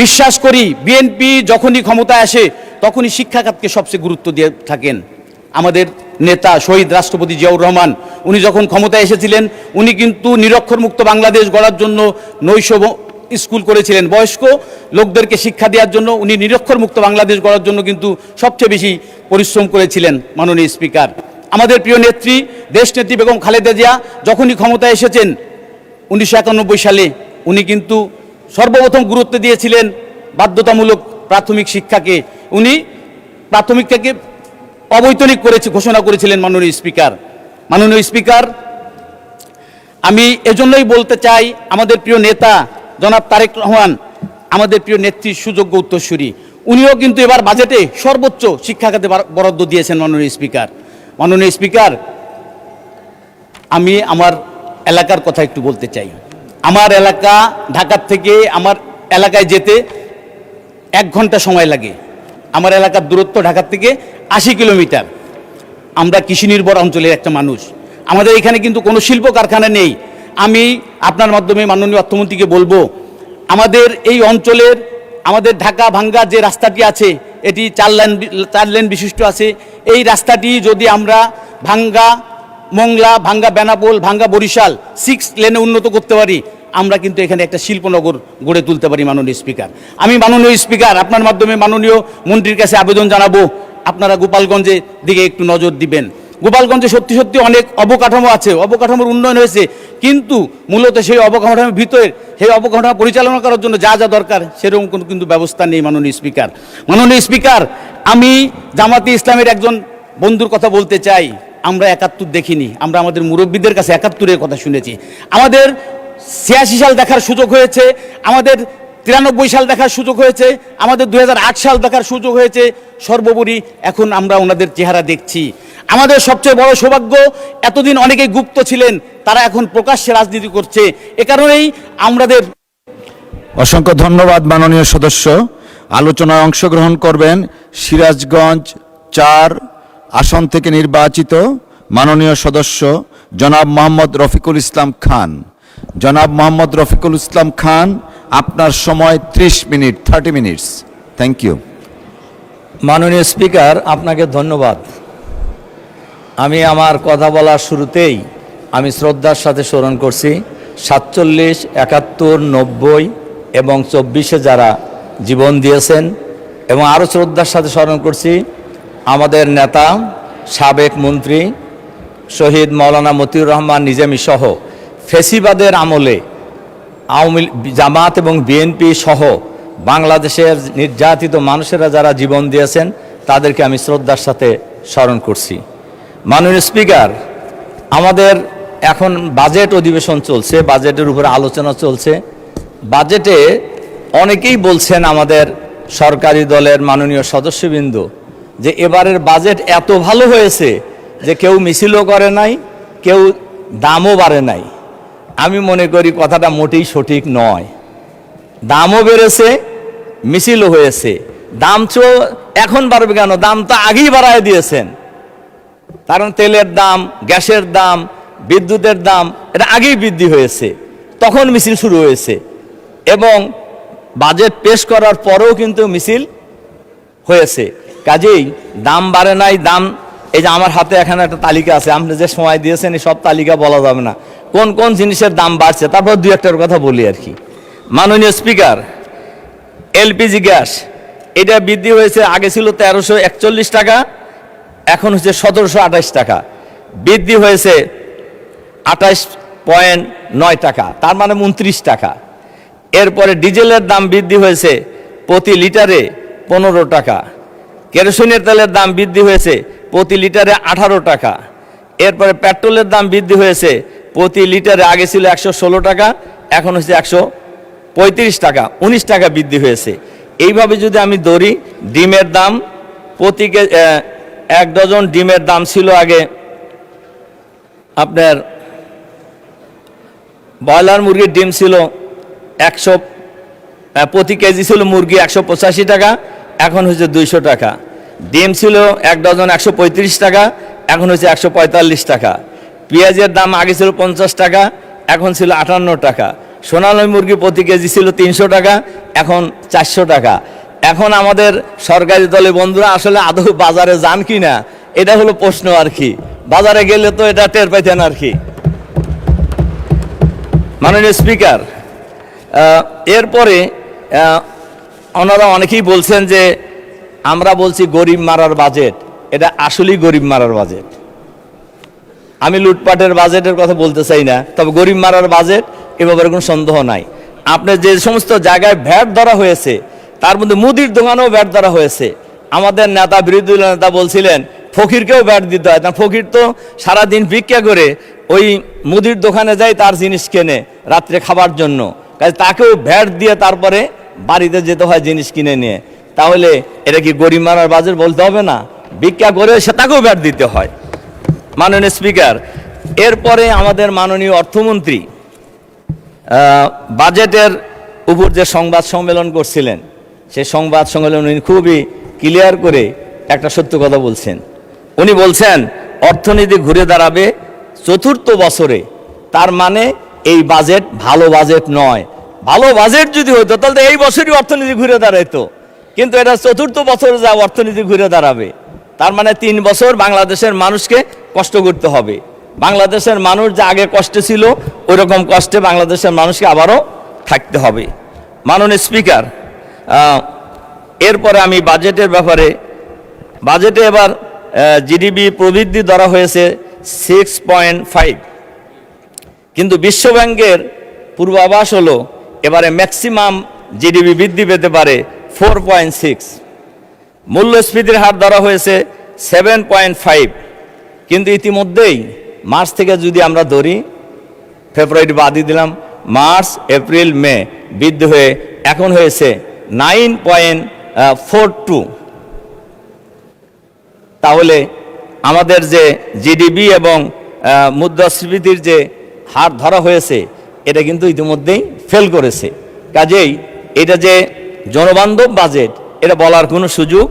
বিশ্বাস করি বিএনপি যখনই ক্ষমতায় আসে তখনই শিক্ষা খাতকে সবচেয়ে গুরুত্ব দিয়ে থাকেন। আমাদের নেতা শহীদ রাষ্ট্রপতি জিয়াউর রহমান, উনি যখন ক্ষমতায় এসেছিলেন উনি কিন্তু নিরক্ষরমুক্ত বাংলাদেশ গড়ার জন্য নৈশ স্কুল করেছিলেন। বয়স্ক লোকদেরকে শিক্ষা দেওয়ার জন্য উনি নিরক্ষরমুক্ত বাংলাদেশ গড়ার জন্য কিন্তু সবচেয়ে বেশি পরিশ্রম করেছিলেন মাননীয় স্পিকার। আমাদের প্রিয় নেত্রী দেশনেত্রী বেগম খালেদা জিয়া যখনই ক্ষমতায় এসেছেন 1991 সালে উনি কিন্তু সর্বপ্রথম গুরুত্ব দিয়েছিলেন বাধ্যতামূলক প্রাথমিক শিক্ষাকে। উনি প্রাথমিকটাকে অবৈতনিক ঘোষণা করেছিলেন মাননীয় স্পিকার। মাননীয় স্পিকার, আমি এজন্যই বলতে চাই, আমাদের প্রিয় নেতা জনাব তারেক রহমান, আমাদের প্রিয় নেত্রীর সুযোগ্য উত্তরসূরি, উনিও কিন্তু এবার বাজেটে সর্বোচ্চ শিক্ষা খাতে বরাদ্দ দিয়েছেন। মাননীয় স্পিকার, আমি আমার এলাকার কথা একটু বলতে চাই। আমার এলাকা ঢাকার থেকে আমার এলাকায় যেতে 1 ঘন্টা সময় লাগে। আমার এলাকার দূরত্ব ঢাকার থেকে 80 কিলোমিটার। আমরা কৃষি নির্ভর অঞ্চলের একটা মানুষ, আমাদের এখানে কিন্তু কোনো শিল্প কারখানা নেই। আমি আপনার মাধ্যমে মাননীয় অর্থমন্ত্রীকে বলবো, আমাদের এই অঞ্চলের, আমাদের ঢাকা ভাঙ্গা যে রাস্তাটি আছে, এটি 4 লেন বিশিষ্ট আছে। এই রাস্তাটি যদি আমরা ভাঙ্গা মংলা, ভাঙ্গা বেনাপোল, ভাঙ্গা বরিশাল 6 লেনে উন্নত করতে পারি, আমরা কিন্তু এখানে একটা শিল্পনগর গড়ে তুলতে পারি। মাননীয় স্পিকার, আমি মাননীয় স্পিকার আপনার মাধ্যমে মাননীয় মন্ত্রীর কাছে আবেদন জানাবো, আপনারা গোপালগঞ্জের দিকে একটু নজর দিবেন। গোপালগঞ্জে সত্যি সত্যি অনেক অবকাঠামো আছে, অবকাঠামোর উন্নয়ন হয়েছে, কিন্তু মূলত সেই অবকাঠামোর ভিতরে সেই অবকাঠামো পরিচালনা করার জন্য যা যা দরকার সেরকম কোনো কিন্তু ব্যবস্থা নেই। মাননীয় স্পিকার, আমি জামাতে ইসলামের একজন বন্ধুর কথা বলতে চাই। আমরা 71 দেখিনি, আমরা আমাদের মুরব্বীদের কাছে 71-এর কথা শুনেছি। আমাদের 86 সাল দেখার সুযোগ হয়েছে, আমাদের 93 সাল দেখার সুযোগ হয়েছে, আমাদের 2008 সাল দেখার সুযোগ হয়েছে। সর্বোপরি এখন আমরা ওনাদের চেহারা দেখছি। আমাদের সবচেয়ে বড় সৌভাগ্য, এতদিন অনেকেই গুপ্ত ছিলেন, তারা এখন প্রকাশ্যে রাজনীতি করছে। এ কারণেই আমাদের অসংখ্য ধন্যবাদ মাননীয় সদস্য। আলোচনায় অংশগ্রহণ করবেন সিরাজগঞ্জ 4 আসন থেকে নির্বাচিত মাননীয় সদস্য জনাব মোহাম্মদ রফিকুল ইসলাম খান। জনাব মোহাম্মদ রফিকুল ইসলাম খান, আপনার সময় 30 মিনিট, 30 মিনিটস। Thank you. মাননীয় স্পিকার, আপনাকে ধন্যবাদ। আমি আমার কথা বলার শুরুতেই আমি শ্রদ্ধার সাথে স্মরণ করছি 47, 71, 90 এবং 24-এ যারা জীবন দিয়েছেন, এবং আরও শ্রদ্ধার সাথে স্মরণ করছি আমাদের নেতা, সাবেক মন্ত্রী শহীদ মাওলানা মতিউর রহমান নিজামী সহ ফেসিবাদের আমলে আওয়ামী জামাত এবং বিএনপি সহ বাংলাদেশের নির্যাতিত মানুষেরা যারা জীবন দিয়েছেন, তাদেরকে আমি শ্রদ্ধার সাথে স্মরণ করছি। মাননীয় স্পিকার, আমাদের এখন বাজেট অধিবেশন চলছে, বাজেটের উপরে আলোচনা চলছে। বাজেটে অনেকেই বলছেন, আমাদের সরকারি দলের মাননীয় সদস্যবৃন্দ, যে এবারের বাজেট এত ভালো হয়েছে যে কেউ মিছিলও করে নাই, কেউ দামও বাড়ে নাই। আমি মনে করি কথাটা মোটেই সঠিক নয়। দামও বেড়েছে, মিছিলও হয়েছে। দাম তো এখন বাড়বে কেন? দাম তো আগেই বাড়ায় দিয়েছেন। কারণ তেলের দাম, গ্যাসের দাম, বিদ্যুতের দাম এটা আগেই বৃদ্ধি হয়েছে, তখন মিছিল শুরু হয়েছে। এবং বাজেট পেশ করার পরেও কিন্তু মিছিল হয়েছে। কাজেই দাম বাড়ে নাই। দাম, এই যে আমার হাতে এখানে একটা তালিকা আছে, আপনি যে সময় দিয়েছেন এই সব তালিকা বলা যাবে না কোন কোন জিনিসের দাম বাড়ছে, তারপর 2-1টার কথা বলি আর কি। মাননীয় স্পিকার, এলপিজি গ্যাস এটা বৃদ্ধি হয়েছে, আগে ছিল 1341 টাকা, এখন হচ্ছে 1728 টাকা, বৃদ্ধি হয়েছে 28.9 টাকা, তার মানে 29 টাকা। এরপরে ডিজেলের দাম বৃদ্ধি হয়েছে প্রতি লিটারে 15 টাকা। কেরোসিনের তেলের দাম বৃদ্ধি হয়েছে প্রতি লিটারে 18 টাকা। এরপরে পেট্রোলের দাম বৃদ্ধি হয়েছে প্রতি লিটারে, আগে ছিল 116 টাকা, এখন হচ্ছে 135 টাকা, 19 টাকা বৃদ্ধি হয়েছে। এইভাবে যদি আমি ধরি, ডিমের দাম প্রতি 1 ডজন ডিমের দাম ছিল আগে আপনার, ব্রয়লার মুরগির ডিম ছিল 100, প্রতি কেজি ছিল মুরগি 185 টাকা, এখন হচ্ছে 200 টাকা। ডিম ছিল 1 ডজন 135 টাকা, এখন হচ্ছে 145 টাকা। পেঁয়াজের দাম আগে ছিল 50 টাকা, এখন ছিল 58 টাকা। সোনালী মুরগি প্রতি কেজি ছিল 300 টাকা, এখন 400 টাকা। এখন আমাদের সরকারি দলের বন্ধুরা আসলে আদৌ বাজারে যান কি না, এটা হলো প্রশ্ন আর কি। বাজারে গেলে তো এটা টের পাইতেন আর কি। মাননীয় স্পিকার, এরপরে ওনারা অনেকেই বলছেন যে আমরা বলছি গরিব মারার বাজেট, এটা আসলেই গরিব মারার বাজেট। আমি লুটপাটের বাজেটের কথা বলতে চাই না, তবে গরিব মারার বাজেট, এ ব্যাপারে কোনো সন্দেহ নাই। আপনার যে সমস্ত জায়গায় ভ্যাট ধরা হয়েছে, তার মধ্যে মুদির দোকানেও ভ্যাট ধরা হয়েছে। আমাদের নেতা, বিরোধী দলের নেতা বলছিলেন ফকিরকেও ভ্যাট দিতে হয়। কারণ ফকির তো সারাদিন ভিক্ষা করে ওই মুদির দোকানে যায়, তার জিনিস কেনে রাত্রে খাবার জন্য, কাজে তাকেও ভ্যাট দিয়ে তারপরে বাড়িতে যেতে হয় জিনিস কিনে নিয়ে। তাহলে এটা কি গরিব মারার বাজার বলতে হবে না? ভিক্ষা করে সে তাকেও ভ্যাট দিতে হয়। মাননীয় স্পিকার, এরপরে আমাদের মাননীয় অর্থমন্ত্রী বাজেটের উপর যে সংবাদ সম্মেলন করছিলেন, সেই সংবাদ সম্মেলন উনি খুবই ক্লিয়ার করে একটা সত্য কথা বলছেন। উনি বলছেন অর্থনীতি ঘুরে দাঁড়াবে চতুর্থ বছরে। তার মানে এই বাজেট ভালো বাজেট নয়। ভালো বাজেট যদি হতো তাহলে তো এই বছরই অর্থনীতি ঘুরে দাঁড়াইতো, কিন্তু এটা চতুর্থ বছর যা অর্থনীতি ঘুরে দাঁড়াবে। তার মানে 3 বছর বাংলাদেশের মানুষকে কষ্ট করতে হবে। বাংলাদেশের মানুষ যা আগে কষ্টে ছিল ওই রকম কষ্টে বাংলাদেশের মানুষকে আবারও থাকতে হবে। মাননীয় স্পিকার, এরপরে আমি বাজেটের ব্যাপারে, বাজেটে এবার জিডিপি প্রবৃদ্ধি ধরা হয়েছে 6.5, কিন্তু বিশ্বব্যাংকের পূর্বাভাস হলো এবারে ম্যাক্সিমাম জিডিপি বৃদ্ধি পেতে পারে 4.6। মূল্যস্ফীতির হার ধরা হয়েছে 7.5, কিন্তু ইতিমধ্যেই মার্চ থেকে যদি আমরা ধরি, ফেব্রুয়ারি বাদই দিলাম, মার্চ এপ্রিল মে বৃদ্ধি হয়ে এখন হয়েছে 9.42। তাহলে আমাদের যে জিডিপি এবং মুদ্রাস্ফীতির যে হার ধরা হয়েছে এটা কিন্তু ইতিমধ্যেই ফেল করেছে। কাজেই এটা যে জনবান্ধব বাজেট এটা বলার কোনো সুযোগ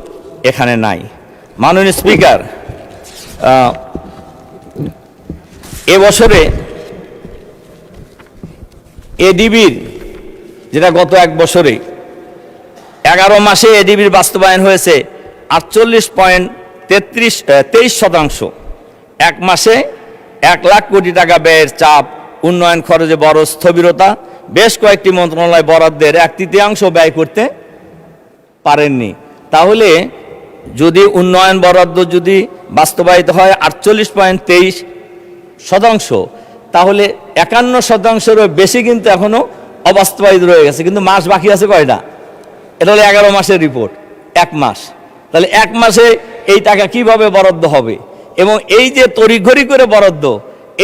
এখানে নাই। মাননীয় স্পিকার, এবছরে এডিবির, যেটা গত 1 বছরে 11 মাসে এডিবির বাস্তবায়ন হয়েছে 48.23%। 1 মাসে 1 লাখ কোটি টাকা ব্যয়ের চাপ, উন্নয়ন খরচে বড় স্থবিরতা, বেশ কয়েকটি মন্ত্রণালয় বরাদ্দের 1/3 ব্যয় করতে পারেননি। তাহলে যদি উন্নয়ন বরাদ্দ যদি বাস্তবায়িত হয় 48.23%, তাহলে 51%-এরও বেশি কিন্তু এখনো অবাস্তবায়িত রয়ে গেছে। কিন্তু মাস বাকি আছে কয়টা? এটা হলো 11 মাসের রিপোর্ট, 1 মাস। তাহলে 1 মাসে এই টাকা কিভাবে বরাদ্দ হবে? এবং এই যে তড়িঘড়ি করে বরাদ্দ,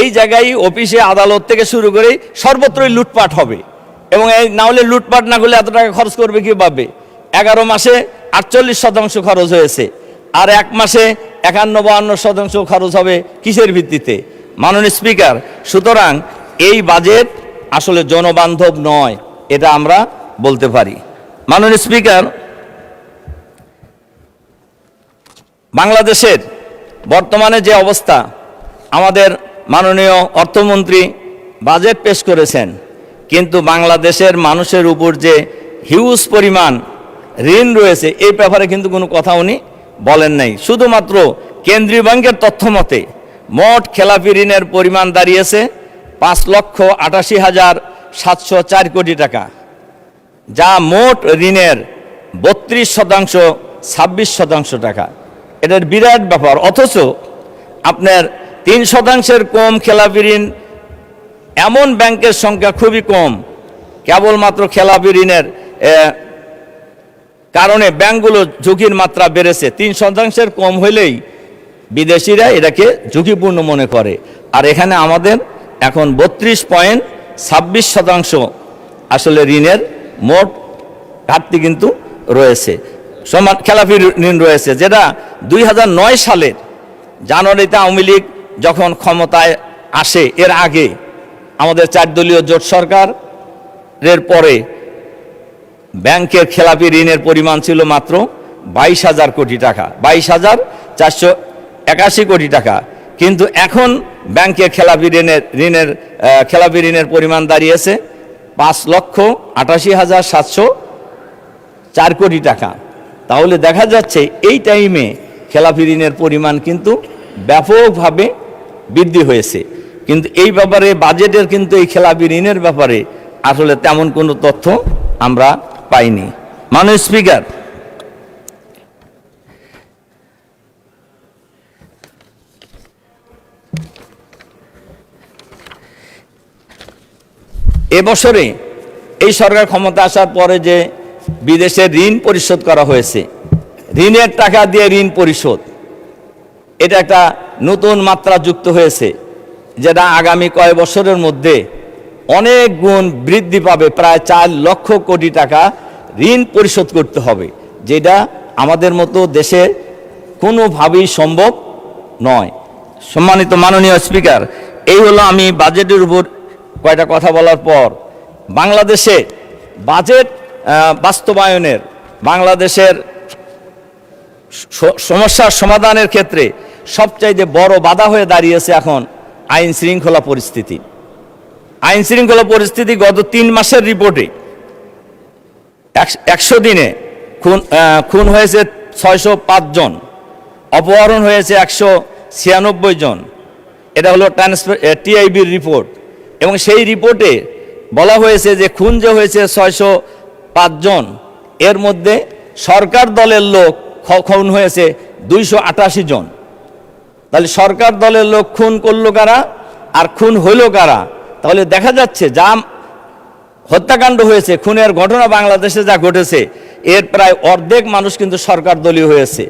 এই জায়গায় অফিসে আদালত থেকে শুরু করে সর্বত্রই লুটপাট হবে। এবং এই না হলে লুটপাট না করলে এত টাকা খরচ করবে কীভাবে? 11 মাসে 48% খরচ হয়েছে, আর 1 মাসে 51-52% খরচ হবে কিসের ভিত্তিতে? মাননীয় স্পিকার, সুতরাং এই বাজেট আসলে জনবান্ধব নয়, এটা আমরা বলতে পারি। মাননীয় স্পিকার, বাংলাদেশের বর্তমানে যে অবস্থা, আমাদের মাননীয় অর্থমন্ত্রী বাজেট পেশ করেছেন, কিন্তু বাংলাদেশের মানুষের উপর যে হিউজ পরিমাণ ঋণ রয়েছে এই ব্যাপারে কিন্তু কোনো কথা উনি বলেন নাই। শুধুমাত্র কেন্দ্রীয় ব্যাংকের তথ্য মতে মোট খেলাপি ঋণের পরিমাণ দাঁড়িয়েছে 5,88,704 কোটি টাকা, যা মোট ঋণের 32%, 26% টাকা। এটার বিরাট ব্যাপার। অথচ আপনার 3%-এর কম খেলাপি ঋণ এমন ব্যাংকের সংখ্যা খুবই কম। কেবলমাত্র খেলাপি ঋণের কারণে ব্যাংকগুলো ঝুঁকির মাত্রা বেড়েছে। 3%-এর কম হইলেই বিদেশিরা এটাকে ঝুঁকিপূর্ণ মনে করে, আর এখানে আমাদের এখন 32.26% আসলে ঋণের মোট ঘাটতি কিন্তু রয়েছে, সমান খেলাপি ঋণ রয়েছে, যেটা 2009 সালের জানুয়ারিতে আওয়ামী লীগ যখন ক্ষমতায় আসে, এর আগে আমাদের 4 দলীয় জোট সরকারের পরে ব্যাংকের খেলাপি ঋণের পরিমাণ ছিল মাত্র 22,000 কোটি টাকা, 22,481 কোটি টাকা। কিন্তু এখন ব্যাংকের খেলাপি ঋণের পরিমাণ দাঁড়িয়েছে 5,88,704 কোটি টাকা। তাহলে দেখা যাচ্ছে এই টাইমে খেলাপি ঋণের পরিমাণ কিন্তু ব্যাপকভাবে বৃদ্ধি হয়েছে। কিন্তু এই ব্যাপারে বাজেটের কিন্তু এই খেলাপি ঋণের ব্যাপারে আসলে তেমন কোনো তথ্য আমরা পাইনি। মাননীয় স্পিকার, এবছরে এই সরকার ক্ষমতা আসার পরে যে বিদেশে ঋণ পরিশোধ করা হয়েছে, ঋণের টাকা দিয়ে ঋণ পরিশোধ, এটা একটা নতুন মাত্রা যুক্ত হয়েছে, যেটা আগামী কয়েক বছরের মধ্যে অনেক গুণ বৃদ্ধি পাবে। প্রায় 4 লক্ষ কোটি টাকা ঋণ পরিশোধ করতে হবে, যেটা আমাদের মতো দেশে কোনোভাবেই সম্ভব নয়। সম্মানিত মাননীয় স্পিকার, এই হলো আমি বাজেটের উপর কয়টা কথা বলার পর বাংলাদেশে বাজেট বাস্তবায়নের, বাংলাদেশের সমস্যার সমাধানের ক্ষেত্রে সবচাইতে বড় বাধা হয়ে দাঁড়িয়েছে এখন আইন শৃঙ্খলা পরিস্থিতি। আইন শৃঙ্খলা পরিস্থিতি গত 3 মাসের রিপোর্টে 100 দিনে খুন হয়েছে 605 জন, অপহরণ হয়েছে 196 জন। এটা হলো টিআইবির রিপোর্ট, এবং সেই রিপোর্টে বলা হয়েছে যে খুন যে হয়েছে 605 জন, এর মধ্যে সরকার দলের লোক খুন হয়েছে 288 জন। তাহলে সরকার দলের লোক খুন করলো কারা আর খুন হইল কারা? তাহলে দেখা যাচ্ছে যা হত্যাকাণ্ড হয়েছে, খুনের ঘটনা বাংলাদেশে যা ঘটেছে, এর প্রায় অর্ধেক মানুষ কিন্তু সরকার দলীয় হয়েছে।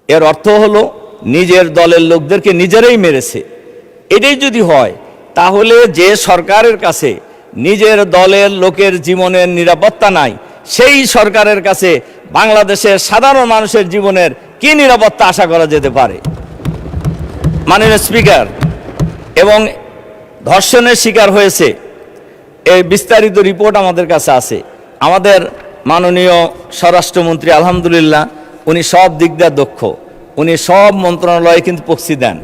এর অর্থ হলো নিজের দলের লোকদেরকে নিজেরাই মেরেছে। এটাই যদি হয়, তাহলে যে সরকারের কাছে নিজের দলের লোকের জীবনের নিরাপত্তা নাই, সেই সরকারের কাছে বাংলাদেশের সাধারণ মানুষের জীবনের কি নিরাপত্তা আশা করা যেতে পারে? মাননীয় স্পিকার, এবং ধর্ষণের শিকার হয়েছে, এই বিস্তারিত রিপোর্ট আমাদের কাছে আছে। আমাদের মাননীয় স্বরাষ্ট্রমন্ত্রী আলহামদুলিল্লাহ উনি সব দিক দিয়ে দক্ষ, উনি সব মন্ত্রণালয়ে কিন্তু প্রক্সি দেন,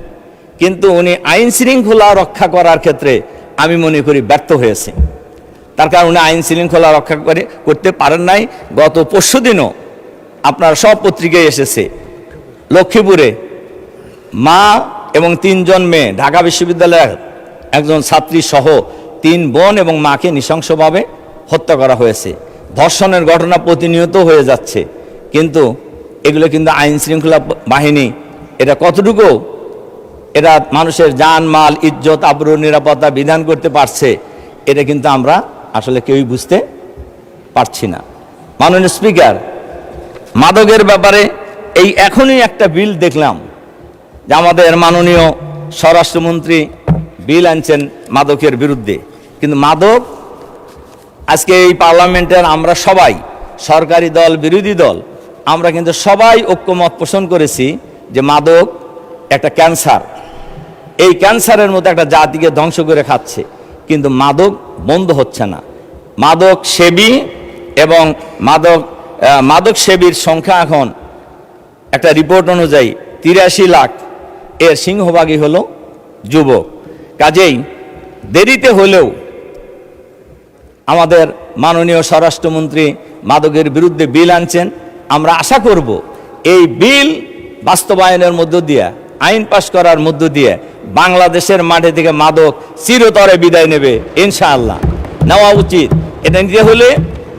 কিন্তু উনি আইন শৃঙ্খলা রক্ষা করার ক্ষেত্রে আমি মনে করি ব্যর্থ হয়েছে। তার কারণ উনি আইন শৃঙ্খলা রক্ষা করতে পারেন নাই। গত পরশুদিনও আপনার সব পত্রিকায় এসেছে, লক্ষ্মীপুরে মা এবং 3 জন মেয়ে, ঢাকা বিশ্ববিদ্যালয়ের একজন ছাত্রী সহ 3 বোন এবং মাকে নৃশংসভাবে হত্যা করা হয়েছে। ধর্ষণের ঘটনা প্রতিনিয়ত হয়ে যাচ্ছে, কিন্তু এগুলো কিন্তু আইন শৃঙ্খলা বাহিনী এটা কতটুকু এটা মানুষের জান মাল ইজ্জত আবরু নিরাপত্তা বিধান করতে পারছে, এটা কিন্তু আমরা আসলে কেউই বুঝতে পারছি না। মাননীয় স্পিকার, মাদকের ব্যাপারে এই এখনই একটা বিল দেখলাম যে আমাদের মাননীয় স্বরাষ্ট্রমন্ত্রী বিল আনছেন মাদকের বিরুদ্ধে, কিন্তু মাদক আজকে এই পার্লামেন্টের আমরা সবাই, সরকারি দল বিরোধী দল, আমরা কিন্তু সবাই ঐক্যমত পোষণ করেছি যে মাদক একটা ক্যান্সার, এই ক্যান্সারের মতো একটা জাতিকে ধ্বংস করে খাচ্ছে, কিন্তু মাদক বন্ধ হচ্ছে না। মাদক সেবী এবং মাদক সেবীর সংখ্যা এখন একটা রিপোর্ট অনুযায়ী 83 লাখ, এর সিংহভাগই হলো যুবক। কাজেই দেরিতে হলেও আমাদের মাননীয় স্বরাষ্ট্রমন্ত্রী মাদকের বিরুদ্ধে বিল আনছেন। আমরা আশা করব এই বিল বাস্তবায়নের মধ্য দিয়ে, আইন পাশ করার মধ্য দিয়ে বাংলাদেশের মাঠে থেকে মাদক চিরতরে বিদায় নেবে ইনশাআল্লাহ, নেওয়া উচিত। এটা নিতে হলে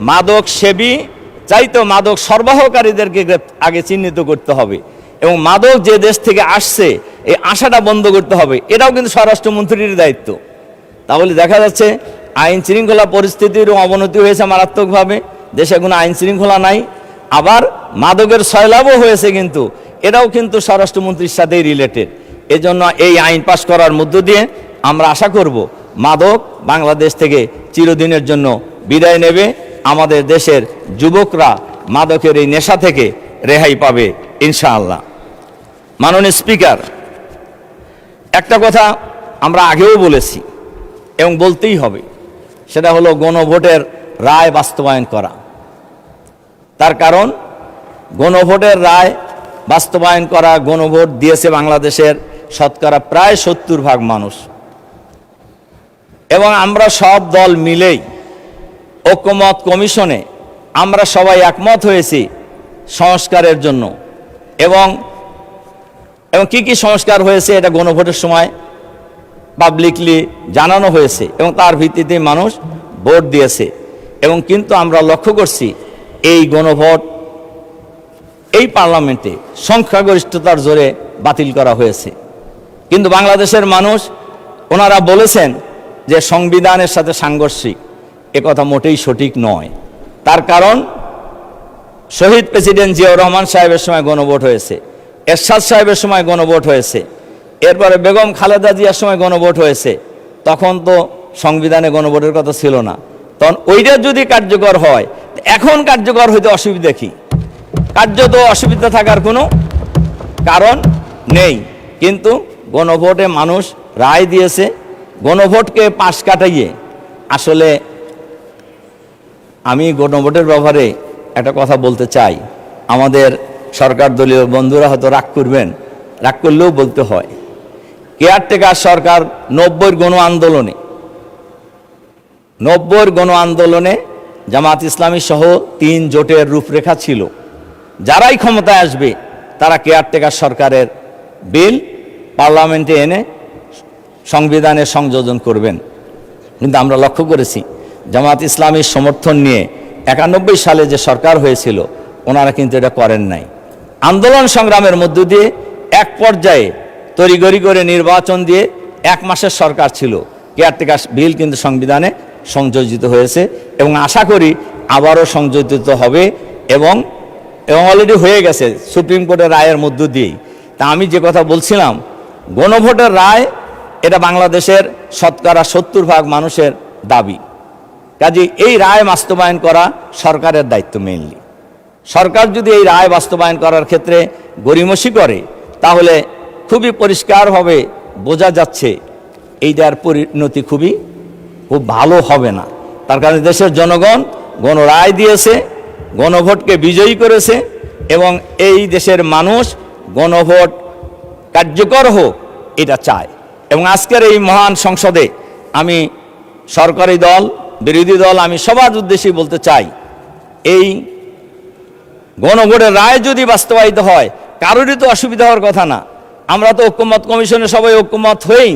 মাদক সেবী চাইতো মাদক সরবরাহকারীদেরকে আগে চিহ্নিত করতে হবে, এবং মাদক যে দেশ থেকে আসছে এই আশাটা বন্ধ করতে হবে, এটাও কিন্তু স্বরাষ্ট্রমন্ত্রীর দায়িত্ব। তাহলে দেখা যাচ্ছে আইন শৃঙ্খলা পরিস্থিতির অবনতি হয়েছে মারাত্মকভাবে, দেশে কোনো আইন শৃঙ্খলা নাই, আবার মাদকের সয়লাভও হয়েছে, কিন্তু এটাও কিন্তু স্বরাষ্ট্রমন্ত্রীর সাথেই রিলেটেড। এজন্য এই আইন পাশ করার মধ্য দিয়ে আমরা আশা করব মাদক বাংলাদেশ থেকে চিরদিনের জন্য বিদায় নেবে, আমাদের দেশের যুবকরা মাদকের এই নেশা থেকে রেহাই পাবে ইনশাআল্লাহ। মাননীয় স্পিকার, একটা কথা আমরা আগেও বলেছি এবং বলতেই হবে, সেটা হলো গণভোটের রায় বাস্তবায়ন করা। তার কারণ গণভোটের রায় বাস্তবায়ন করা, গণভোট দিয়েছে বাংলাদেশের শতকরা প্রায় 70% মানুষ, এবং আমরা সব দল মিলেই ঐক্যমত কমিশনে আমরা সবাই একমত হয়েছি সংস্কারের জন্য, এবং কি কি সংস্কার হয়েছে এটা গণভোটের সময় পাবলিকলি জানানো হয়েছে, এবং তার ভিত্তিতে মানুষ ভোট দিয়েছে। এবং কিন্তু আমরা লক্ষ্য করছি এই গণভোট এই পার্লামেন্টে সংখ্যাগরিষ্ঠতার জোরে বাতিল করা হয়েছে, কিন্তু বাংলাদেশের মানুষ ওনারা বলেছেন যে সংবিধানের সাথে সাংঘর্ষিক। একথা মোটেই সঠিক নয়। তার কারণ শহীদ প্রেসিডেন্ট জিয়াউর রহমান সাহেবের সময় গণভোট হয়েছে, এরশাদ সাহেবের সময় গণভোট হয়েছে, এরপরে বেগম খালেদা জিয়ার সময় গণভোট হয়েছে। তখন তো সংবিধানে গণভোটের কথা ছিল না। তখন ওইটা যদি কার্যকর হয়, এখন কার্যকর হইতে অসুবিধা কি? কার্যত অসুবিধা থাকার কোনো কারণ নেই। কিন্তু গণভোটে মানুষ রায় দিয়েছে, গণভোটকে পাশ কাটাইয়ে আসলে আমি গণভোটের ব্যাপারে একটা কথা বলতে চাই। আমাদের সরকার দলীয় বন্ধুরা হয়তো রাগ করবেন, রাগ করলেও বলতে হয়। কেয়ারটেকার সরকার 90-র গণ আন্দোলনে জামাত ইসলামী সহ 3 জোটের রূপরেখা ছিল, যারাই ক্ষমতায় আসবে তারা কেয়ারটেকার সরকারের বিল পার্লামেন্টে এনে সংবিধানে সংযোজন করবেন। কিন্তু আমরা লক্ষ্য করেছি জামাত ইসলামীর সমর্থন নিয়ে 91 সালে যে সরকার হয়েছিল, ওনারা কিন্তু এটা করেন নাই। আন্দোলন সংগ্রামের মধ্য দিয়ে এক পর্যায়ে তড়িঘড়ি করে নির্বাচন দিয়ে 1 মাসের সরকার ছিল। কেয়ারটেকার বিল কিন্তু সংবিধানে সংযোজিত হয়েছে এবং আশা করি আবারও সংযোজিত হবে এবং অলরেডি হয়ে গেছে সুপ্রিম কোর্টের রায়ের মধ্য দিয়েই। তা আমি যে কথা বলছিলাম, গণভোটের রায় এটা বাংলাদেশের শতকরা 70% মানুষের দাবি। কাজে এই রায় বাস্তবায়ন করা সরকারের দায়িত্ব মেইনলি। সরকার যদি এই রায় বাস্তবায়ন করার ক্ষেত্রে গড়িমসি করে, তাহলে খুবই পরিষ্কারভাবে বোঝা যাচ্ছে এইটার পরিণতি খুব ভালো হবে না। তার কারণে দেশের জনগণ গণরায় দিয়েছে, গণভোটকে বিজয়ী করেছে এবং এই দেশের মানুষ গণভোট কার্যকর হোক এটা চায়। এবং আজকের এই মহান সংসদে আমি সরকারি দল, বিরোধী দল, আমি সবার উদ্দেশ্যেই বলতে চাই, এই গণভোটের রায় যদি বাস্তবায়িত হয়, কারোরই তো অসুবিধা হওয়ার কথা না। আমরা তো ঐক্যমত কমিশনে সবাই ঐক্যমত হয়েই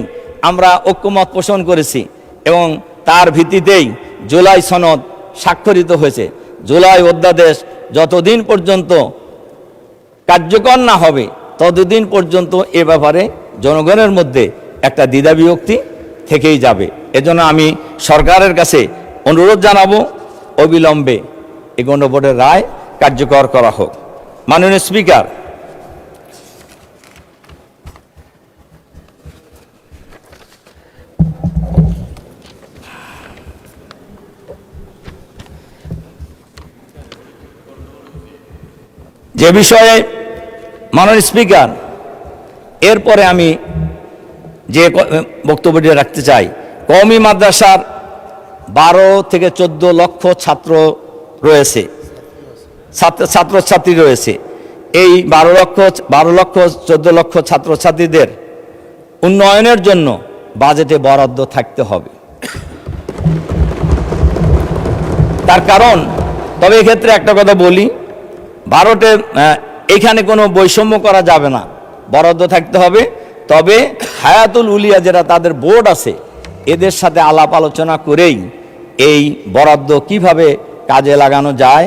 আমরা ঐক্যমত পোষণ করেছি এবং তার ভিত্তিতেই জুলাই সনদ স্বাক্ষরিত হয়েছে। জুলাই অধ্যাদেশ যতদিন পর্যন্ত কার্যকর না হবে, ততদিন পর্যন্ত এ ব্যাপারে জনগণের মধ্যে একটা দ্বিধাবিভক্তি থেকেই যাবে। এজন্য আমি সরকারের কাছে অনুরোধ জানাবো, অবিলম্বে এই গণভোটের রায় কার্যকর করা হোক। মাননীয় স্পিকার, যে বিষয়ে মাননীয় স্পিকার, এরপরে আমি যে বক্তব্যটি রাখতে চাই, কওমি মাদ্রাসার 12 থেকে 14 লক্ষ ছাত্র রয়েছে, ছাত্রছাত্রী রয়েছে। এই 12 লক্ষ 14 লক্ষ ছাত্রছাত্রীদের উন্নয়নের জন্য বাজেটে বরাদ্দ থাকতে হবে। তার কারণ, তবে এক্ষেত্রে একটা কথা বলি, ভারতে এখানে কোনো বৈষম্য করা যাবে না, বরাদ্দ থাকতে হবে। তবে হায়াতুল উলিয়া যারা তাদের বোর্ড আছে, এদের সাথে আলাপ আলোচনা করেই এই বরাদ্দ কিভাবে কাজে লাগানো যায়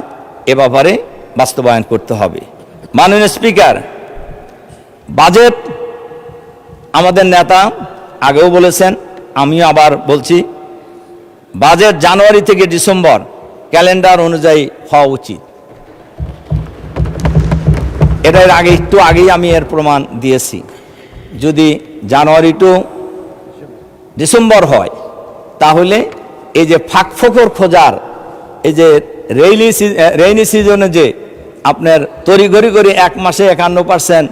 এ ব্যাপারে বাস্তবায়ন করতে হবে। মাননীয় স্পিকার, বাজেট আমাদের নেতা আগেও বলেছেন, আমিও আবার বলছি, বাজেট জানুয়ারি থেকে ডিসেম্বর ক্যালেন্ডার অনুযায়ী হওয়া উচিত। এটার আগে একটু আগেই আমি এর প্রমাণ দিয়েছি। যদি জানুয়ারি টু ডিসেম্বর হয়, তাহলে এই যে ফাঁকফোকর খোঁজার, এই যে রেইনি সিজনে যে আপনার তড়িঘড়ি করে 1 মাসে 51%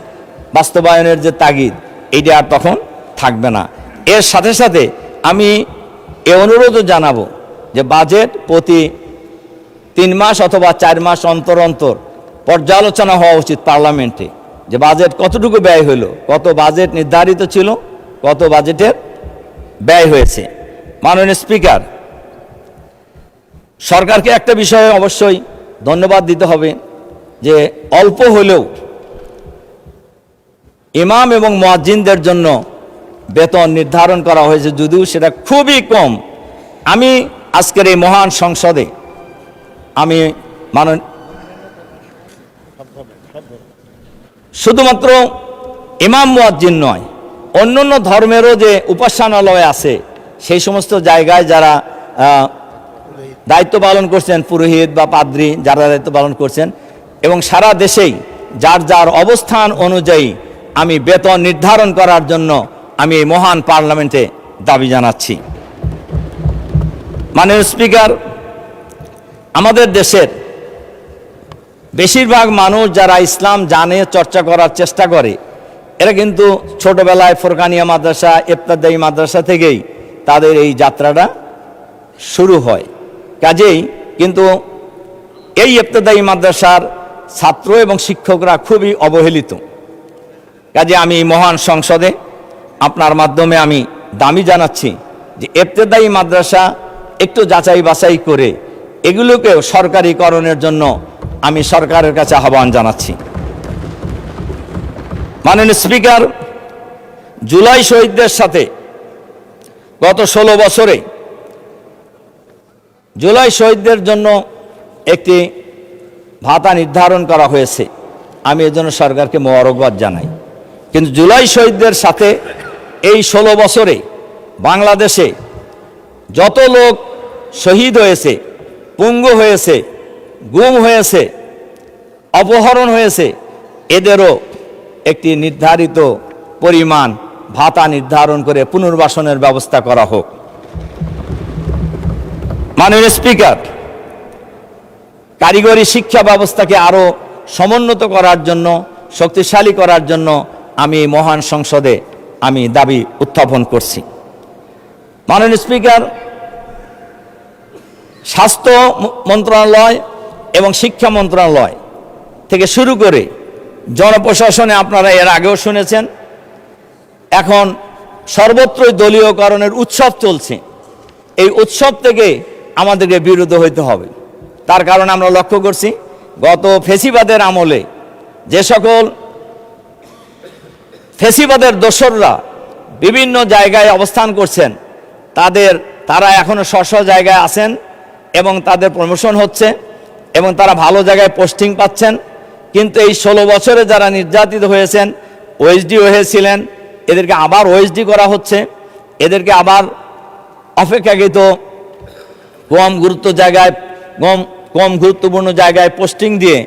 বাস্তবায়নের যে তাগিদ, এইটা আর তখন থাকবে না। এর সাথে সাথে আমি এ অনুরোধও জানাবো যে বাজেট প্রতি 3 মাস অথবা 4 মাস অন্তর অন্তর পর্যালোচনা হওয়া উচিত পার্লামেন্টে, যে বাজেট কতটুকু ব্যয় হলো, কত বাজেট নির্ধারিত ছিল, কত বাজেটের ব্যয় হয়েছে। মাননীয় স্পিকার, সরকারকে একটা বিষয়ে অবশ্যই ধন্যবাদ দিতে হবে, যে অল্প হলেও ইমাম এবং মুয়াজ্জিনদের জন্য বেতন নির্ধারণ করা হয়েছে, যদিও সেটা খুবই কম। আমি আজকের এই মহান সংসদে আমি শুধুমাত্র ইমাম মুয়াজ্জিন নয়, অন্যান্য ধর্মেরও যে উপাসনালয় আছে, সেই সমস্ত জায়গায় যারা দায়িত্ব পালন করছেন, পুরোহিত বা পাদ্রী যারা দায়িত্ব পালন করছেন, এবং সারা দেশেই যার যার অবস্থান অনুযায়ী আমি বেতন নির্ধারণ করার জন্য আমি এই মহান পার্লামেন্টে দাবি জানাচ্ছি। মাননীয় স্পিকার, আমাদের দেশের বেশিরভাগ মানুষ যারা ইসলাম জানে, চর্চা করার চেষ্টা করে, এরা কিন্তু ছোটবেলায় ফোরকানিয়া মাদ্রাসা, ইবতেদায়ী মাদ্রাসা থেকেই তাদের এই যাত্রাটা শুরু হয়। কাজেই কিন্তু এই ইবতেদায়ী মাদ্রাসার ছাত্র এবং শিক্ষকরা খুবই অবহেলিত। কাজে আমি মহান সংসদে আপনার মাধ্যমে আমি দাবি জানাচ্ছি যে ইবতেদায়ী মাদ্রাসা একটু যাচাই বাছাই করে এগুলোকেও সরকারিকরণের জন্য আমি সরকারের কাছে আহ্বান জানাচ্ছি। মাননীয় স্পিকার, জুলাই শহীদদের সাথে গত 16 বছরে জুলাই শহীদদের জন্য একটি ভাতা নির্ধারণ করা হয়েছে। আমি এর জন্য সরকারকে মোবারকবাদ জানাই। কিন্তু জুলাই শহীদদের সাথে এই 16 বছরে বাংলাদেশে যত লোক শহীদ হয়েছে, পঙ্গু হয়েছে, গুম হয়েছে, অপহরণ হয়েছে, এদেরও একটি নির্ধারিত পরিমাণ ভাতা নির্ধারণ করে পুনর্বাসনের ব্যবস্থা করা হোক। মাননীয় স্পিকার, কারিগরি শিক্ষা ব্যবস্থাকে আরও সমুন্নত করার জন্য, শক্তিশালী করার জন্য আমি মহান সংসদে আমি দাবি উত্থাপন করছি। মাননীয় স্পিকার, স্বাস্থ্য মন্ত্রণালয় এবং শিক্ষা মন্ত্রণালয় থেকে শুরু করে জনপ্রশাসনে আপনারা এর আগেও শুনেছেন, এখন সর্বত্রই দলীয়করণের উৎসব চলছে। এই উৎসব থেকে আমাদেরকে বিরত হইতে হবে। তার কারণ আমরা লক্ষ্য করছি গত ফেসিবাদের আমলে যে সকল ফেসিবাদের দোসররা বিভিন্ন জায়গায় অবস্থান করছেন, তারা এখনো স্ব জায়গায় আছেন এবং তাদের প্রমোশন হচ্ছে এবং তারা ভালো জায়গায় পোস্টিং পাচ্ছেন। কিন্তু এই 16 বছরে যারা নির্যাতিত হয়েছেন, ওএসডি হয়েছিলেন, এদেরকে আবার ওএসডি করা হচ্ছে, এদেরকে আবার অপেক্ষাকৃত কম গুরুত্বপূর্ণ জায়গায় পোস্টিং দিয়ে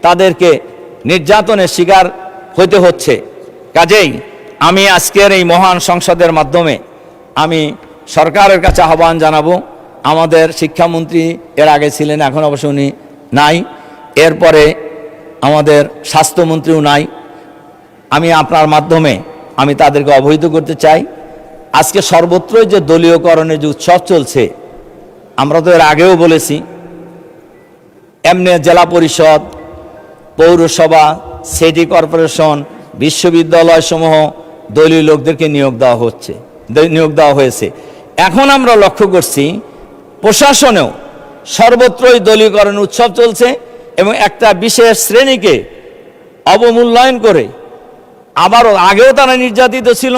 তাদেরকে নির্যাতনের শিকার হতে হচ্ছে। কাজেই আমি আজকের এই মহান সংসদের মাধ্যমে আমি সরকারের কাছে আহ্বান জানাবো। আমাদের শিক্ষামন্ত্রী এর আগে ছিলেন, এখন অবশ্য উনি নাই, এরপরে আমাদের স্বাস্থ্যমন্ত্রীও নাই। আমি আপনার মাধ্যমে আমি তাদেরকে অবহিত করতে চাই, আজকে সর্বত্রই যে দলীয়করণের যে উৎসব চলছে, আমরা তো এর আগেও বলেছি, এমনি জেলা পরিষদ, পৌরসভা, সিটি কর্পোরেশন, বিশ্ববিদ্যালয় সমূহ দলীয় লোকদেরকে নিয়োগ দেওয়া হয়েছে। এখন আমরা লক্ষ্য করছি প্রশাসনেও সর্বত্রই দলীয়করণ উৎসব চলছে এবং একটা বিশেষ শ্রেণীকে অবমূল্যায়ন করে আবারও আগেও তারা নির্যাতিত ছিল,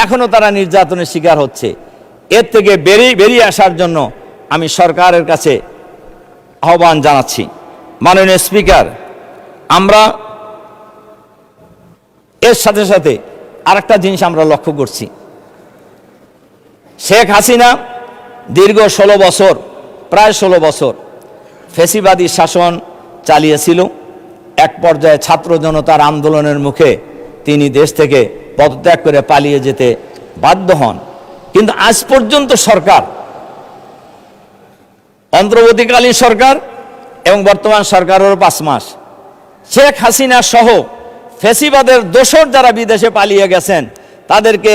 এখনও তারা নির্যাতনের শিকার হচ্ছে। এর থেকে বেরিয়ে আসার জন্য আমি সরকারের কাছে আহ্বান জানাচ্ছি। মাননীয় স্পিকার, আমরা এর সাথে সাথে আরেকটা জিনিস আমরা লক্ষ্য করছি, শেখ হাসিনা দীর্ঘ 16 বছর, প্রায় 16 বছর ফ্যাসিবাদী শাসন চালিয়েছিল। এক পর্যায়ে ছাত্র জনতার আন্দোলনের মুখে তিনি দেশ থেকে পদত্যাগ করে পালিয়ে যেতে বাধ্য হন। কিন্তু আজ পর্যন্ত সরকার, অন্তর্বর্তীকালীন সরকার এবং বর্তমান সরকারেরও 5 মাস, শেখ হাসিনা সহ ফ্যাসিবাদের দোসর যারা বিদেশে পালিয়ে গেছেন তাদেরকে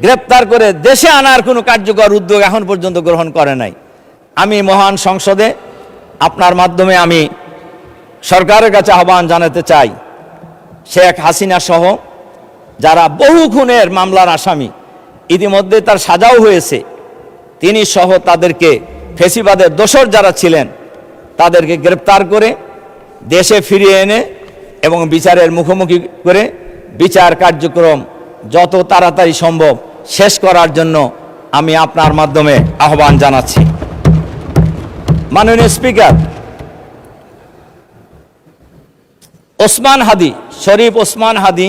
গ্রেপ্তার করে দেশে আনার কোনো কার্যকর উদ্যোগ এখন পর্যন্ত গ্রহণ করে নাই। আমি মহান সংসদে আপনার মাধ্যমে আমি সরকারের কাছে আহ্বান জানাতে চাই, শেখ হাসিনা সহ যারা বহু খুনের মামলার আসামি, ইতিমধ্যে তার সাজাও হয়েছে, তিনি সহ তাদেরকে ফ্যাসিবাদের দোসর যারা ছিলেন তাদেরকে গ্রেপ্তার করে দেশে ফিরিয়ে এনে এবং বিচারের মুখোমুখি করে বিচার কার্যক্রম যত তাড়াতাড়ি সম্ভব শেষ করার জন্য আমি আপনার মাধ্যমে আহ্বান জানাচ্ছি। মাননীয় স্পিকার, শরীফ ওসমান হাদি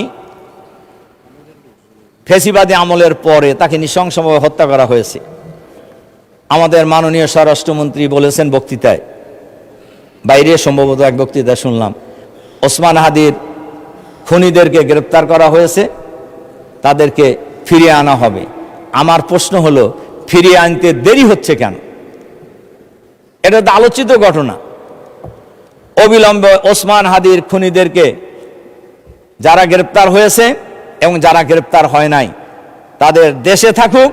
ফ্যাসিবাদী আমলের পরে তাকে নৃশংসভাবে হত্যা করা হয়েছে। আমাদের মাননীয় স্বরাষ্ট্রমন্ত্রী বলেছেন বক্তৃতায়, বাইরে সম্ভবত এক বক্তৃতা শুনলাম, ওসমান হাদির খুনিদেরকে গ্রেপ্তার করা হয়েছে, তাদেরকে ফিরিয়ে আনা হবে। আমার প্রশ্ন হলো, ফিরিয়ে আনতে দেরি হচ্ছে কেন? এটা তো আলোচিত ঘটনা। অবিলম্বে ওসমান হাদির খুনিদেরকে, যারা গ্রেপ্তার হয়েছে এবং যারা গ্রেপ্তার হয় নাই, তাদের দেশে থাকুক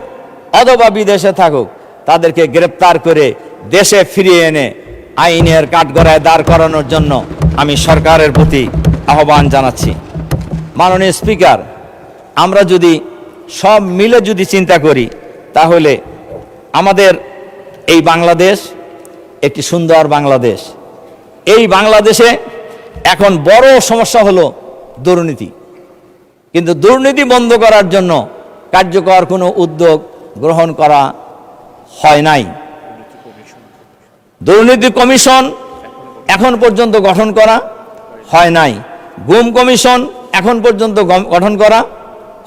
অথবা বিদেশে থাকুক, তাদেরকে গ্রেপ্তার করে দেশে ফিরিয়ে এনে আইনের কাঠগড়ায় দাঁড় করানোর জন্য আমি সরকারের প্রতি আহ্বান জানাচ্ছি। মাননীয় স্পিকার, আমরা যদি সব মিলে যদি চিন্তা করি, তাহলে আমাদের এই বাংলাদেশ একটি সুন্দর বাংলাদেশ। এই বাংলাদেশে এখন বড় সমস্যা হলো দুর্নীতি, কিন্তু দুর্নীতি বন্ধ করার জন্য কার্যকর কোনো উদ্যোগ গ্রহণ করা হয় নাই। দুর্নীতি কমিশন এখন পর্যন্ত গঠন করা হয় নাই, গুম কমিশন এখন পর্যন্ত গঠন করা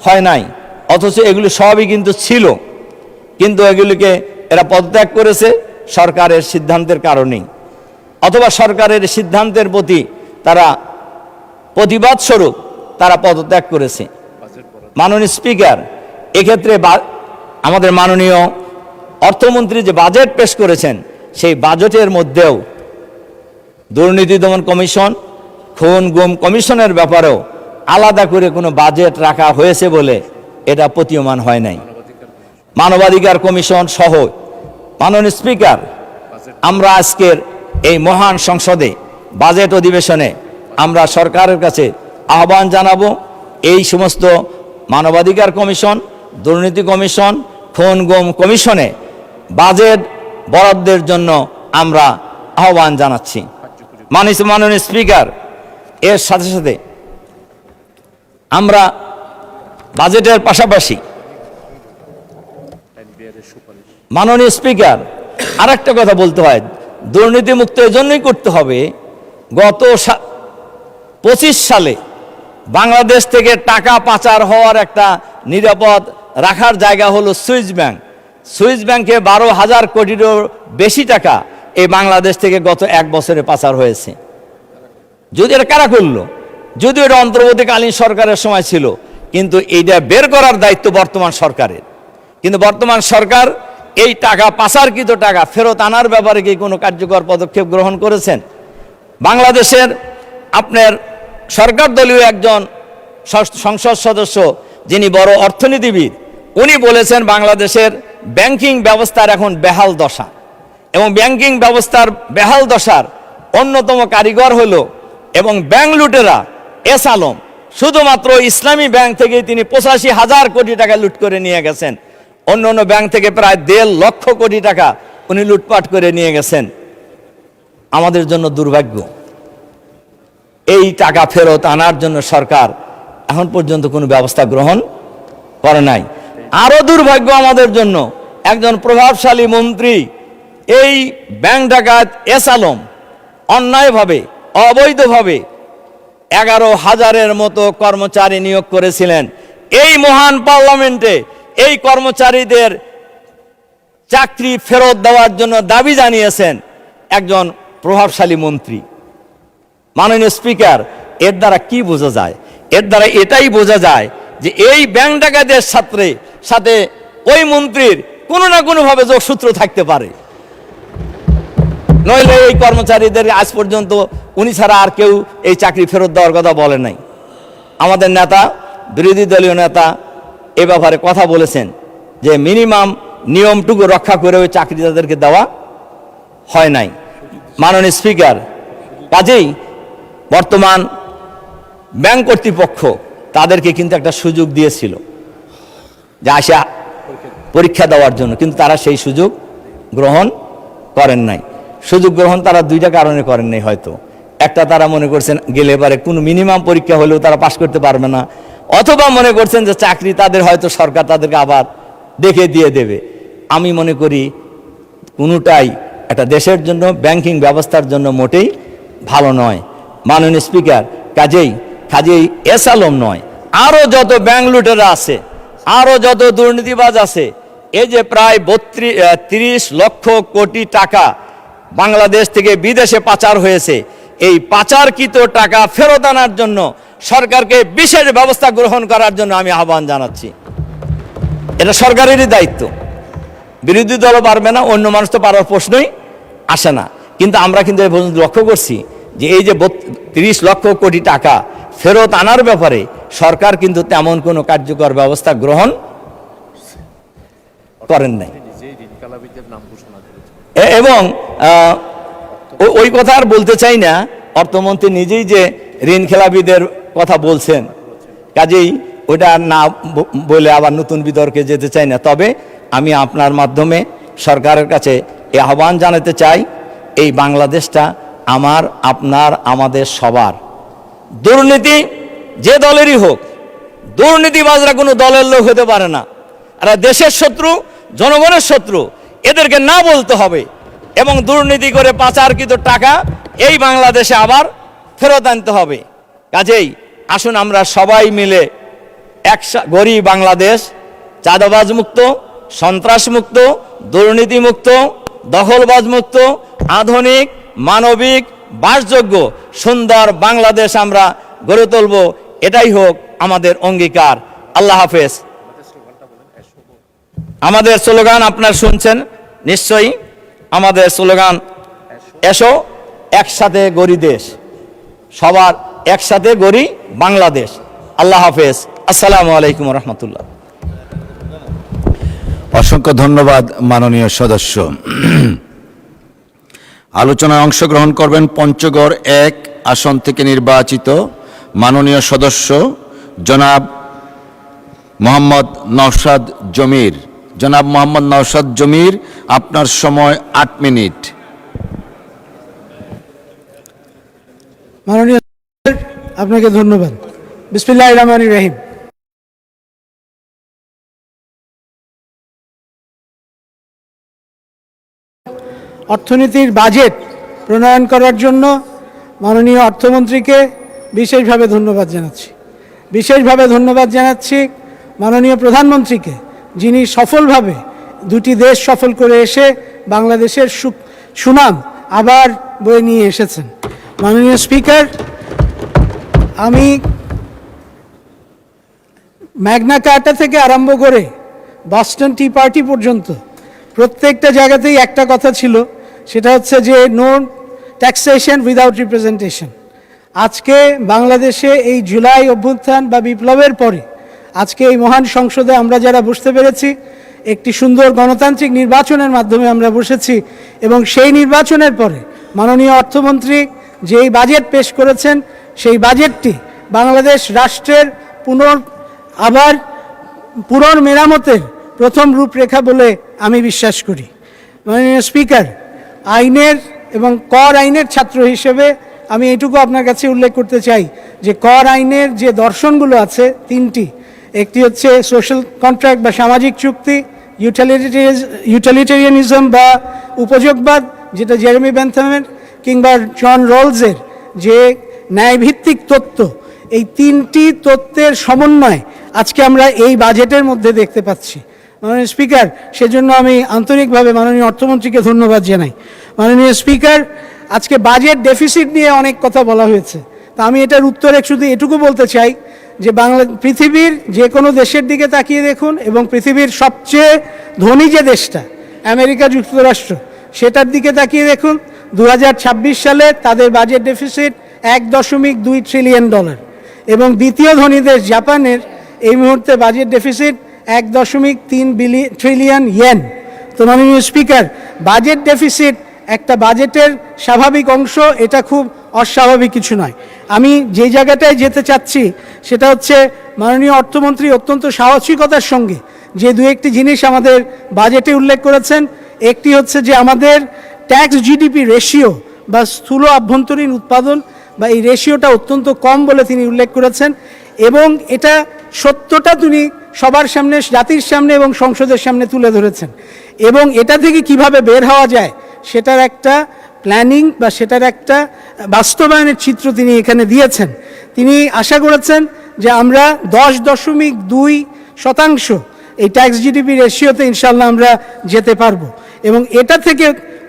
হয় নাই, অথচ এগুলি সবই কিন্তু ছিল, কিন্তু এগুলিকে এরা পদত্যাগ করেছে সরকারের সিদ্ধান্তের কারণেই, অথবা সরকারের সিদ্ধান্তের প্রতি তারা প্রতিবাদ স্বরূপ তারা পদত্যাগ করেছে। মাননীয় স্পিকার, এক্ষেত্রে আমাদের মাননীয় অর্থমন্ত্রী যে বাজেট পেশ করেছেন, সেই বাজেটের মধ্যেও দুর্নীতি দমন কমিশন, খুন গুম কমিশনের ব্যাপারেও আলাদা করে কোনো বাজেট রাখা হয়েছে বলে এটা প্রতীয়মান হয় নাই। মানবাধিকার কমিশন সহ, মাননীয় স্পিকার, আমরা আজকের এই মহান সংসদে বাজেট অধিবেশনে আমরা সরকারের কাছে আহ্বান জানাবো, এই সমস্ত মানবাধিকার কমিশন, দুর্নীতি কমিশন, খুন গুম কমিশনে বাজেট বরাদ্দের জন্য আমরা আহ্বান জানাচ্ছি। মাননীয় স্পিকার, এর সাথে সাথে আমরা বাজেটের পাশাপাশি মাননীয় স্পিকার আরেকটা কথা বলতে হয়, দুর্নীতি মুক্ত এজন্যই করতে হবে, গত 25 সালে বাংলাদেশ থেকে টাকা পাচার হওয়ার একটা নিরাপদ রাখার জায়গা হলো সুইস ব্যাংক। সুইস ব্যাংকে 12,000 কোটিরও বেশি টাকা এই বাংলাদেশ থেকে গত 1 বছরে পাচার হয়েছে। যদি এটা কারা করলো? যদিও এটা অন্তর্বর্তীকালীন সরকারের সময় ছিল, কিন্তু এইটা বের করার দায়িত্ব বর্তমান সরকারের। কিন্তু বর্তমান সরকার এই টাকা, পাচারকৃত টাকা ফেরত আনার ব্যাপারে কি কোনো কার্যকর পদক্ষেপ গ্রহণ করেছেন? বাংলাদেশের আপনার সরকার দলীয় একজন সংসদ সদস্য, যিনি বড় অর্থনীতিবিদ, উনি বলেছেন বাংলাদেশের ব্যাংকিং ব্যবস্থার এখন বেহাল দশা, এবং ব্যাংকিং ব্যবস্থার বেহাল দশার অন্যতম কারিগর হলো এবং ব্যাংক লুটেরা এস আলম। শুধুমাত্র ইসলামী ব্যাংক থেকে তিনি 85,000 কোটি টাকা লুট করে নিয়ে গেছেন, অন্য অন্য ব্যাংক থেকে প্রায় 1.5 লক্ষ কোটি টাকা উনি লুটপাট করে নিয়ে গেছেন। আমাদের জন্য দুর্ভাগ্য, এই টাকা ফেরত আনার জন্য সরকার এখন পর্যন্ত কোনো ব্যবস্থা গ্রহণ করে নাই। আরো দুর্ভাগ্য আমাদের জন্য, একজন প্রভাবশালী মন্ত্রী এই ব্যাংক ডাকাত এস আলম অন্যায়ভাবে, অবৈধভাবে 11,000-এর মতো কর্মচারী নিয়োগ করেছিলেন। এই মহান পার্লামেন্টে এই কর্মচারীদের চাকরি ফেরত দেওয়ার জন্য দাবি জানিয়েছেন একজন প্রভাবশালী মন্ত্রী। মাননীয় স্পিকার, এর দ্বারা কি বোঝা যায়? এর দ্বারা এটাই বোঝা যায় যে এই ব্যাংক ডাকাতের সাথে ওই মন্ত্রীর কোনো না কোনোভাবে যোগসূত্র থাকতে পারে, নইলে এই কর্মচারীদের আজ পর্যন্ত উনি ছাড়া আর কেউ এই চাকরি ফেরত দেওয়ার কথা বলে নাই। আমাদের নেতা, বিরোধী দলীয় নেতা এ ব্যাপারে কথা বলেছেন যে মিনিমাম নিয়মটুকু রক্ষা করে ওই চাকরি তাদেরকে দেওয়া হয় নাই। মাননীয় স্পিকার, কাজেই বর্তমান ব্যাংক কর্তৃপক্ষ তাদেরকে কিন্তু একটা সুযোগ দিয়েছিল যে আসা পরীক্ষা দেওয়ার জন্য, কিন্তু তারা সেই সুযোগ গ্রহণ করেন নাই। সুযোগ গ্রহণ তারা 2টা কারণে করেন নাই। হয়তো একটা, তারা মনে করছেন গেলে এবারে কোনো মিনিমাম পরীক্ষা হলেও তারা পাশ করতে পারবে না, অথবা মনে করছেন যে চাকরি তাদের হয়তো সরকার তাদেরকে আবার দেখে দিয়ে দেবে। আমি মনে করি কোনোটাই একটা দেশের জন্য, ব্যাংকিং ব্যবস্থার জন্য মোটেই ভালো নয়। মাননীয় স্পিকার, কাজেই এস আলম নয়, আরও যত ব্যাংক লুটেরা আছে, আরও যত দুর্নীতিবাজ আছে, এই যে প্রায় 30 লক্ষ কোটি টাকা বাংলাদেশ থেকে বিদেশে পাচার হয়েছে, এই পাচারকৃত টাকা ফেরত আনার জন্য সরকারকে বিশেষ ব্যবস্থা গ্রহণ করার জন্য আমি আহ্বান জানাচ্ছি। এটা সরকারেরই দায়িত্ব, বিরোধী দলও পারবে না, অন্য মানুষ তো পারার প্রশ্নই আসে না। কিন্তু আমরা কিন্তু এই পর্যন্ত লক্ষ্য করছি যে এই যে 30 লক্ষ কোটি টাকা ফেরত আনার ব্যাপারে সরকার কিন্তু তেমন কোনো কার্যকর ব্যবস্থা গ্রহণ করেন নাই। এবং ওই কথা আর বলতে চাই না, অর্থমন্ত্রী নিজেই যে ঋণ খেলাপিদের কথা বলছেন, কাজেই ওইটা না বলে আবার নতুন বিতর্কে যেতে চাই না। তবে আমি আপনার মাধ্যমে সরকারের কাছে এই আহ্বান জানাতে চাই, এই বাংলাদেশটা আমার, আপনার, আমাদের সবার। দুর্নীতি যে দলেরই হোক, দুর্নীতিবাজরা কোনো দলের লোক হতে পারে না। এরা দেশের শত্রু, জনগণের শত্রু, এদেরকে না বলতে হবে এবং দুর্নীতি করে পাচারকৃত টাকা এই বাংলাদেশে আবার ফেরত আনতে হবে। কাজেই আসুন আমরা সবাই মিলে গড়ি বাংলাদেশ, চাঁদাবাজ মুক্ত, সন্ত্রাস মুক্ত, দুর্নীতি মুক্ত, দখলবাজ মুক্ত, আধুনিক, মানবিক, বাসযোগ্য সুন্দর বাংলাদেশ আমরা গড়ে তুলব। এটাই হোক আমাদের অঙ্গীকার। আল্লাহ হাফেজ। আমাদের স্লোগান আপনারা শুনছেন নিশ্চয়ই, আমাদের স্লোগান এসো একসাথে গড়ি দেশ, সবার একসাথে গড়ি বাংলাদেশ। আল্লাহ হাফেজ। আসসালামু আলাইকুম রহমতুল্লাহ। অসংখ্য ধন্যবাদ মাননীয় সদস্য। আলোচনায় অংশগ্রহণ করবেন পঞ্চগড় 1 আসন থেকে নির্বাচিত মাননীয় সদস্য জনাব মোহাম্মদ নওশাদ জমির। জনাব মোহাম্মদ নওশাদ জমির, আপনার সময় 8 মিনিট। মাননীয় আপনাকে ধন্যবাদ। বিসমিল্লাহির রহমানির রহিম। অর্থনীতির বাজেট প্রণয়ন করার জন্য মাননীয় অর্থমন্ত্রীকে বিশেষভাবে ধন্যবাদ জানাচ্ছি। বিশেষভাবে ধন্যবাদ জানাচ্ছি মাননীয় প্রধানমন্ত্রীকে, যিনি সফলভাবে দুটি দেশ সফল করে এসে বাংলাদেশের সুনাম আবার বয়ে নিয়ে এসেছেন। মাননীয় স্পিকার, আমি ম্যাগনা কার্টা থেকে আরম্ভ করে বস্টন টি পার্টি পর্যন্ত প্রত্যেকটা জায়গাতেই একটা কথা ছিল, সেটা হচ্ছে যে নো ট্যাক্সেশন উইদাউট রিপ্রেজেন্টেশন। আজকে বাংলাদেশে এই জুলাই অভ্যুত্থান বা বিপ্লবের পরে আজকে এই মহান সংসদে আমরা যারা বসতে পেরেছি, একটি সুন্দর গণতান্ত্রিক নির্বাচনের মাধ্যমে আমরা বসেছি এবং সেই নির্বাচনের পরে মাননীয় অর্থমন্ত্রী যেই বাজেট পেশ করেছেন, সেই বাজেটটি বাংলাদেশ রাষ্ট্রের পুনর্মেরামতের প্রথম রূপরেখা বলে আমি বিশ্বাস করি। মাননীয় স্পিকার, আইনের এবং কর আইনের ছাত্র হিসেবে আমি এটুকু আপনার কাছে উল্লেখ করতে চাই যে কর আইনের যে দর্শনগুলো আছে তিনটি, একটি হচ্ছে সোশ্যাল কন্ট্রাক্ট বা সামাজিক চুক্তি, ইউটিলিটেরিয়ানিজম বা উপযোগবাদ যেটা জেরেমি বেন্থামের কিংবা জন রোলসের যে ন্যায়ভিত্তিক তত্ত্ব, এই তিনটি তত্ত্বের সমন্বয় আজকে আমরা এই বাজেটের মধ্যে দেখতে পাচ্ছি। মাননীয় স্পিকার, সেজন্য আমি আন্তরিকভাবে মাননীয় অর্থমন্ত্রীকে ধন্যবাদ জানাই। মাননীয় স্পিকার, আজকে বাজেট ডেফিসিট নিয়ে অনেক কথা বলা হয়েছে, তা আমি এটার উত্তরে শুধু এটুকু বলতে চাই যে পৃথিবীর যে কোনো দেশের দিকে তাকিয়ে দেখুন এবং পৃথিবীর সবচেয়ে ধনী যে দেশটা আমেরিকা যুক্তরাষ্ট্র, সেটার দিকে তাকিয়ে দেখুন। 2026 সালে তাদের বাজেট ডেফিসিট $1.2 ট্রিলিয়ন এবং দ্বিতীয় ধনী দেশ জাপানের এই মুহূর্তে বাজেট ডেফিসিট 1.3 ট্রিলিয়ন ইয়েন। তো মাননীয় স্পিকার, বাজেট ডেফিসিট একটা বাজেটের স্বাভাবিক অংশ, এটা খুব অস্বাভাবিক কিছু নয়। আমি যে জায়গাটায় যেতে চাচ্ছি সেটা হচ্ছে মাননীয় অর্থমন্ত্রী অত্যন্ত সাহসিকতার সঙ্গে যে দু একটি জিনিস আমাদের বাজেটে উল্লেখ করেছেন। একটি হচ্ছে যে আমাদের ট্যাক্স জিডিপি রেশিও বা স্থূল আভ্যন্তরীণ উৎপাদন বা এই রেশিওটা অত্যন্ত কম বলে তিনি উল্লেখ করেছেন এবং এটা সত্যটা তিনি সবার সামনে, জাতির সামনে এবং সংসদের সামনে তুলে ধরেছেন এবং এটা থেকে কিভাবে বের হওয়া যায় সেটার একটা প্ল্যানিং বা সেটার একটা বাস্তবায়নের চিত্র তিনি এখানে দিয়েছেন। তিনি আশা করেছেন যে আমরা 10.2% এই ট্যাক্স জিডিপি রেশিওতে ইনশাল্লাহ আমরা যেতে পারবো এবং এটা থেকে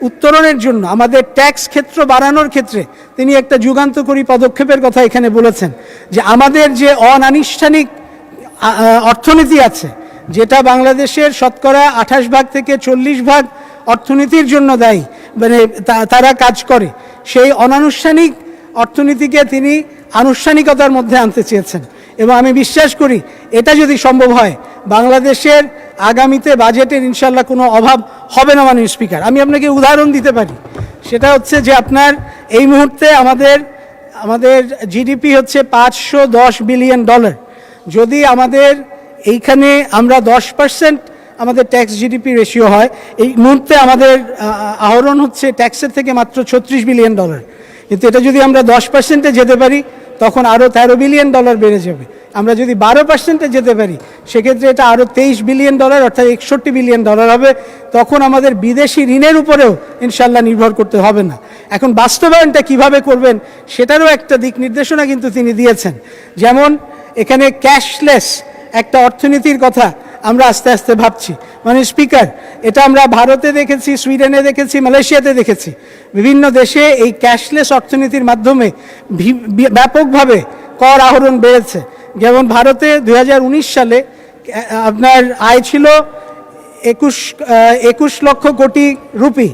উত্তরণের জন্য, আমাদের ট্যাক্স ক্ষেত্র বাড়ানোর ক্ষেত্রে তিনি একটা যুগান্তকারী পদক্ষেপের কথা এখানে বলেছেন, যে আমাদের যে অনানুষ্ঠানিক অর্থনীতি আছে, যেটা বাংলাদেশের শতকরা 28% থেকে 40% অর্থনীতির জন্য দায়ী, মানে তারা কাজ করে, সেই অনানুষ্ঠানিক অর্থনীতিকে তিনি আনুষ্ঠানিকতার মধ্যে আনতে চেয়েছেন। এবং আমি বিশ্বাস করি এটা যদি সম্ভব হয়, বাংলাদেশের আগামীতে বাজেটের ইনশাল্লাহ কোনো অভাব হবে না। মাননীয় স্পিকার, আমি আপনাকে উদাহরণ দিতে পারি, সেটা হচ্ছে যে আপনার এই মুহূর্তে আমাদের জিডিপি হচ্ছে $510 বিলিয়ন। যদি আমাদের এইখানে আমরা 10% আমাদের ট্যাক্স জিডিপি রেশিও হয়, এই মুহূর্তে আমাদের আহরণ হচ্ছে ট্যাক্সের থেকে মাত্র $36 বিলিয়ন। কিন্তু এটা যদি আমরা 10%-এ যেতে পারি তখন আরও $13 বিলিয়ন বেড়ে যাবে। আমরা যদি 12%-এ যেতে পারি সেক্ষেত্রে এটা আরও $23 বিলিয়ন, অর্থাৎ $61 বিলিয়ন হবে। তখন আমাদের বিদেশি ঋণের উপরেও ইনশাল্লাহ নির্ভর করতে হবে না। এখন বাস্তবায়নটা কিভাবে করবেন সেটারও একটা দিক নির্দেশনা কিন্তু তিনি দিয়েছেন। যেমন এখানে ক্যাশলেস একটা অর্থনীতির কথা আমরা আস্তে আস্তে ভাবছি। মানে স্পিকার, এটা আমরা ভারতে দেখেছি, সুইডেনে দেখেছি, মালয়েশিয়াতে দেখেছি, বিভিন্ন দেশে এই ক্যাশলেস অর্থনীতির মাধ্যমে ব্যাপকভাবে কর আহরণ বেড়েছে। যেমন ভারতে 2019 সালে আপনার আয় ছিল 21 লক্ষ কোটি রুপি।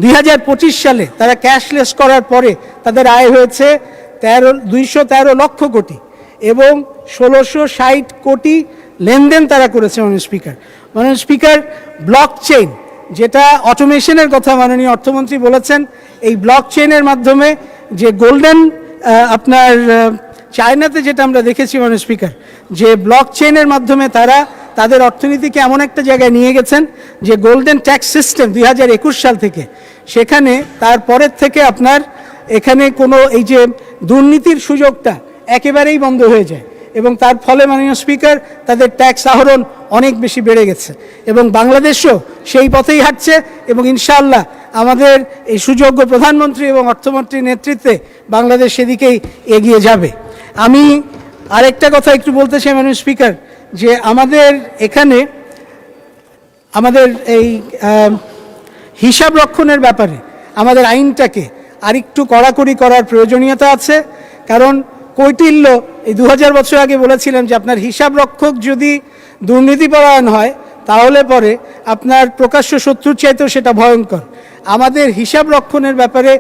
2025 সালে তারা ক্যাশলেস করার পরে তাদের আয় হয়েছে 213 লক্ষ কোটি এবং 1660 কোটি লেনদেন তারা করেছে। মাননীয় স্পিকার, ব্লক চেইন, যেটা অটোমেশনের কথা মাননীয় অর্থমন্ত্রী বলেছেন, এই ব্লক চেইনের মাধ্যমে যে গোল্ডেন আপনার চায়নাতে যেটা আমরা দেখেছি মাননীয় স্পিকার, যে ব্লক চেইনের মাধ্যমে তারা তাদের অর্থনীতিকে এমন একটা জায়গায় নিয়ে গেছেন যে গোল্ডেন ট্যাক্স সিস্টেম 2021 সাল থেকে, সেখানে তারপরের থেকে আপনার এখানে কোনো এই যে দুর্নীতির সুযোগটা একেবারেই বন্ধ হয়ে যায় এবং তার ফলে মাননীয় স্পিকার তাদের ট্যাক্স আহরণ অনেক বেশি বেড়ে গেছে এবং বাংলাদেশও সেই পথেই হাঁটছে এবং ইনশাআল্লাহ আমাদের এই সুযোগ্য প্রধানমন্ত্রী এবং অর্থমন্ত্রীর নেতৃত্বে বাংলাদেশ সেদিকেই এগিয়ে যাবে। আমি আরেকটা কথা একটু বলতে চাই মাননীয় স্পিকার, যে আমাদের এখানে আমাদের এই হিসাব রক্ষণের ব্যাপারে আমাদের আইনটাকে আরেকটু কড়াকড়ি করার প্রয়োজনীয়তা আছে। কারণ কৌটিল্য এই 2000 বছর আগে বলেছিলেন যে আপনার হিসাব রক্ষক যদি দুর্নীতিপরায়ণ হয় তাহলে পরে আপনার প্রকাশ্য শত্রুর চাইতেও সেটা ভয়ঙ্কর। আমাদের হিসাব রক্ষণের ব্যাপারে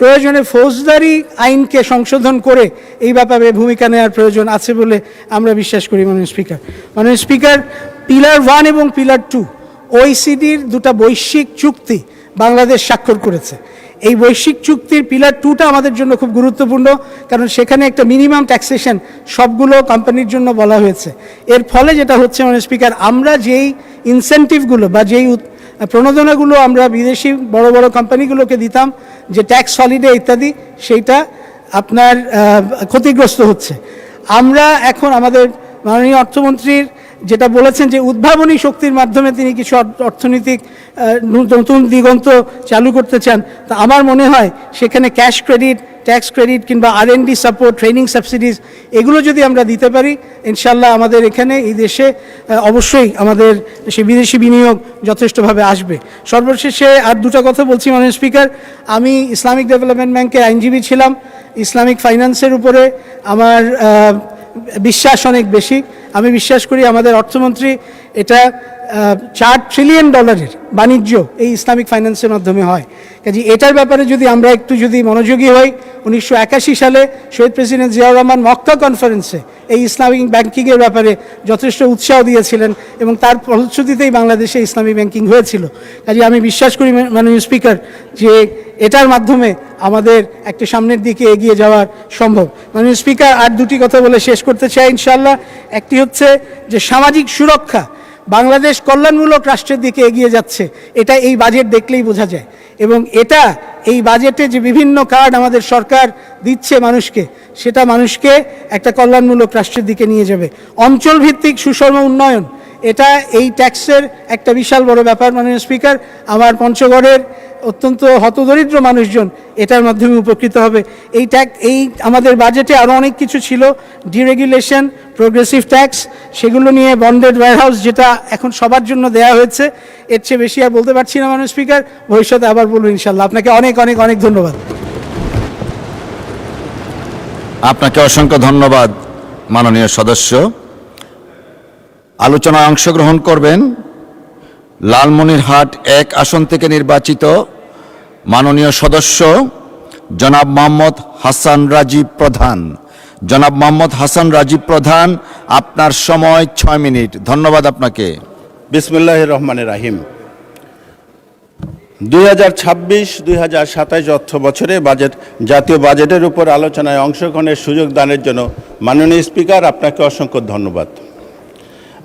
প্রয়োজনে ফৌজদারি আইনকে সংশোধন করে এই ব্যাপারে ভূমিকা নেওয়ার প্রয়োজন আছে বলে আমরা বিশ্বাস করি। মাননীয় স্পিকার, পিলার 1 এবং পিলার 2 ওইসিডির দুটা বৈশ্বিক চুক্তি বাংলাদেশ স্বাক্ষর করেছে। এই বৈশ্বিক চুক্তির পিলার 2টা আমাদের জন্য খুব গুরুত্বপূর্ণ, কারণ সেখানে একটা মিনিমাম ট্যাক্সেশন সবগুলো কোম্পানির জন্য বলা হয়েছে। এর ফলে যেটা হচ্ছে মাননীয় স্পিকার, আমরা যেই ইনসেন্টিভগুলো বা যেই প্রণোদনাগুলো আমরা বিদেশি বড় বড় কোম্পানিগুলোকে দিতাম, যে ট্যাক্স হলিডে ইত্যাদি, সেইটা আপনার ক্ষতিগ্রস্ত হচ্ছে। আমরা এখন আমাদের মাননীয় অর্থমন্ত্রীর যেটা বলেছেন যে উদ্ভাবনী শক্তির মাধ্যমে তিনি কিছু অর্থনৈতিক নতুন দিগন্ত চালু করতে চান, তা আমার মনে হয় সেখানে ক্যাশ ক্রেডিট, ট্যাক্স ক্রেডিট কিংবা R&D সাপোর্ট, ট্রেনিং সাবসিডিজ, এগুলো যদি আমরা দিতে পারি ইনশাল্লাহ আমাদের এখানে এই দেশে অবশ্যই আমাদের সে বিদেশি বিনিয়োগ যথেষ্টভাবে আসবে। সর্বশেষে আর দুটো কথা বলছি মাননীয় স্পিকার, আমি ইসলামিক ডেভেলপমেন্ট ব্যাংকের আইনজীবী ছিলাম। ইসলামিক ফাইন্যান্সের উপরে আমার বিশ্বাস অনেক বেশি। আমি বিশ্বাস করি আমাদের অর্থমন্ত্রী এটা $4 ট্রিলিয়ন বাণিজ্য এই ইসলামিক ফাইন্যান্সের মাধ্যমে হয়। কাজে এটার ব্যাপারে যদি আমরা একটু যদি মনোযোগী হই, 1981 সালে শহীদ প্রেসিডেন্ট জিয়াউর রহমান মক্কা কনফারেন্সে এই ইসলামিক ব্যাংকিংয়ের ব্যাপারে যথেষ্ট উৎসাহ দিয়েছিলেন এবং তার ফলশ্রুতিতেই বাংলাদেশে ইসলামিক ব্যাংকিং হয়েছিল। কাজে আমি বিশ্বাস করি মাননীয় স্পিকার যে এটার মাধ্যমে আমাদের একটা সামনের দিকে এগিয়ে যাওয়া সম্ভব। মাননীয় স্পিকার, আর দুটি কথা বলে শেষ করতে চাই ইনশাআল্লাহ। একটি হচ্ছে যে সামাজিক সুরক্ষা, বাংলাদেশ কল্যাণমূলক রাষ্ট্রের দিকে এগিয়ে যাচ্ছে, এটা এই বাজেট দেখলেই বোঝা যায় এবং এটা এই বাজেটে যে বিভিন্ন কার্ড আমাদের সরকার দিচ্ছে মানুষকে, সেটা মানুষকে একটা কল্যাণমূলক রাষ্ট্রের দিকে নিয়ে যাবে। অঞ্চলভিত্তিক সুষম উন্নয়ন, এটা এই ট্যাক্সের একটা বিশাল বড় ব্যাপার মাননীয় স্পিকার। আমার পঞ্চগড়ের অত্যন্ত হতদরিদ্র মানুষজন এটার মাধ্যমে উপকৃত হবে। এই আমাদের বাজেটে আরও অনেক কিছু ছিল, ডিরেগুলেশন, প্রোগ্রেসিভ ট্যাক্স, সেগুলো নিয়ে বন্ডেড ওয়্যারহাউস যেটা এখন সবার জন্য দেয়া হয়েছে, এর চেয়ে বেশি আর বলতে পারছি না মাননীয় স্পিকার, ভবিষ্যতে আবার বলবো ইনশাল্লাহ। আপনাকে অনেক অনেক অনেক ধন্যবাদ। আপনাকে অসংখ্য ধন্যবাদ মাননীয় সদস্য। আলোচনায় অংশগ্রহণ করবেন লালমনিরহাট 1 আসন থেকে নির্বাচিত মাননীয় সদস্য জনাব মোহাম্মদ হাসান রাজীব প্রধান। জনাব মোহাম্মদ হাসান রাজীব প্রধান, আপনার সময় 6 মিনিট। ধন্যবাদ আপনাকে। বিসমিল্লাহির রহমানির রাহিম। 2026-2027 অর্থ বছরে জাতীয় বাজেটের উপর আলোচনায় অংশগ্রহণের সুযোগ দানের জন্য মাননীয় স্পিকার আপনাকে অসংখ্য ধন্যবাদ।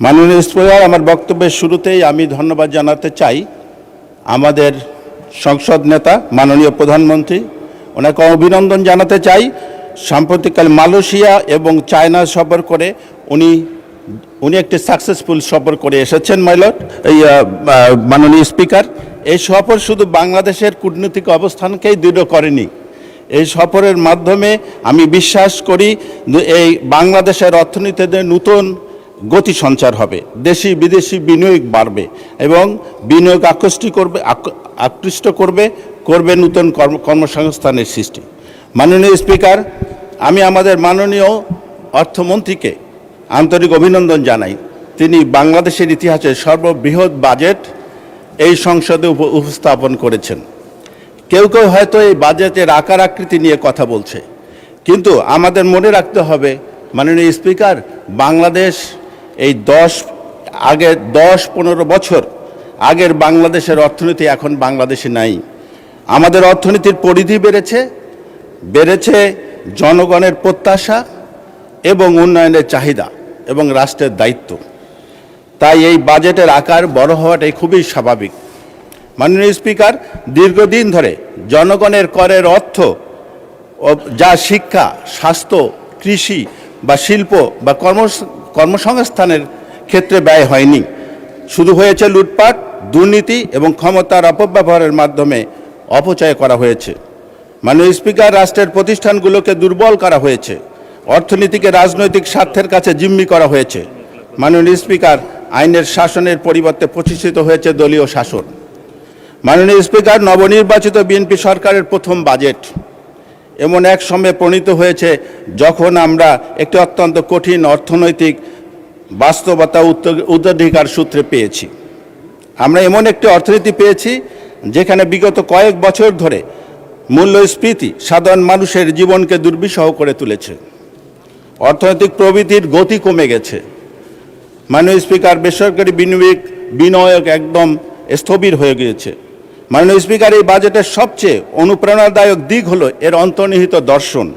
মাননীয় স্পিকার, আমার বক্তব্যের শুরুতেই আমি ধন্যবাদ জানাতে চাই আমাদের সংসদ নেতা মাননীয় প্রধানমন্ত্রী, ওনাকে অভিনন্দন জানাতে চাই। সাম্প্রতিককালে মালয়েশিয়া এবং চায়না সফর করে উনি একটি সাকসেসফুল সফর করে এসেছেন মাননীয় স্পিকার। এই সফর শুধু বাংলাদেশের কূটনৈতিক অবস্থানকেই দৃঢ় করেনি, এই সফরের মাধ্যমে আমি বিশ্বাস করি এই বাংলাদেশের অর্থনীতিতে নতুন গতি সঞ্চার হবে, দেশি বিদেশি বিনিয়োগ বাড়বে এবং বিনিয়োগ আকৃষ্ট করবে নতুন কর্মসংস্থানের সৃষ্টি। মাননীয় স্পিকার, আমি আমাদের মাননীয় অর্থমন্ত্রীকে আন্তরিক অভিনন্দন জানাই। তিনি বাংলাদেশের ইতিহাসে সর্ববৃহৎ বাজেট এই সংসদে উপস্থাপন করেছেন। কেউ কেউ হয়তো এই বাজেটের আকার আকৃতি নিয়ে কথা বলছে, কিন্তু আমাদের মনে রাখতে হবে মাননীয় স্পিকার, বাংলাদেশ এই 10-15 বছর আগের বাংলাদেশের অর্থনীতি এখন বাংলাদেশে নাই। আমাদের অর্থনীতির পরিধি বেড়েছে জনগণের প্রত্যাশা এবং উন্নয়নের চাহিদা এবং রাষ্ট্রের দায়িত্ব। তাই এই বাজেটের আকার বড় হওয়াটাই খুবই স্বাভাবিক। মাননীয় স্পিকার, দীর্ঘদিন ধরে জনগণের করের অর্থ যা শিক্ষা, স্বাস্থ্য, কৃষি বা শিল্প বা কর্মসংস্থানের ক্ষেত্রে ব্যয় হয়নি, শুধু হয়েছে লুটপাট, দুর্নীতি এবং ক্ষমতার অপব্যবহারের মাধ্যমে অপচয় করা হয়েছে। মাননীয় স্পিকার, রাষ্ট্রের প্রতিষ্ঠানগুলোকে দুর্বল করা হয়েছে, অর্থনীতিকে রাজনৈতিক স্বার্থের কাছে জিম্মি করা হয়েছে। মাননীয় স্পিকার, আইনের শাসনের পরিবর্তে প্রতিষ্ঠিত হয়েছে দলীয় শাসন। মাননীয় স্পিকার, নবনির্বাচিত বিএনপি সরকারের প্রথম বাজেট এমন এক সময়ে প্রণীত হয়েছে যখন আমরা একটি অত্যন্ত কঠিন অর্থনৈতিক বাস্তবতা উত্তরাধিকার সূত্রে পেয়েছি। আমরা এমন একটি অর্থনীতি পেয়েছি যেখানে বিগত কয়েক বছর ধরে মূল্যস্ফীতি সাধারণ মানুষের জীবনকে দুর্বিষহ করে তুলেছে। অর্থনৈতিক প্রবৃদ্ধির গতি কমে গেছে। মাননীয় স্পিকার, বেসরকারি বিনিয়োগ একদম স্থবির হয়ে গিয়েছে। মাননীয় স্পিকার, এই বাজেটের সবচেয়ে অনুপ্রেরণাদায়ক দিক হলো এর অন্তর্নিহিত দর্শন।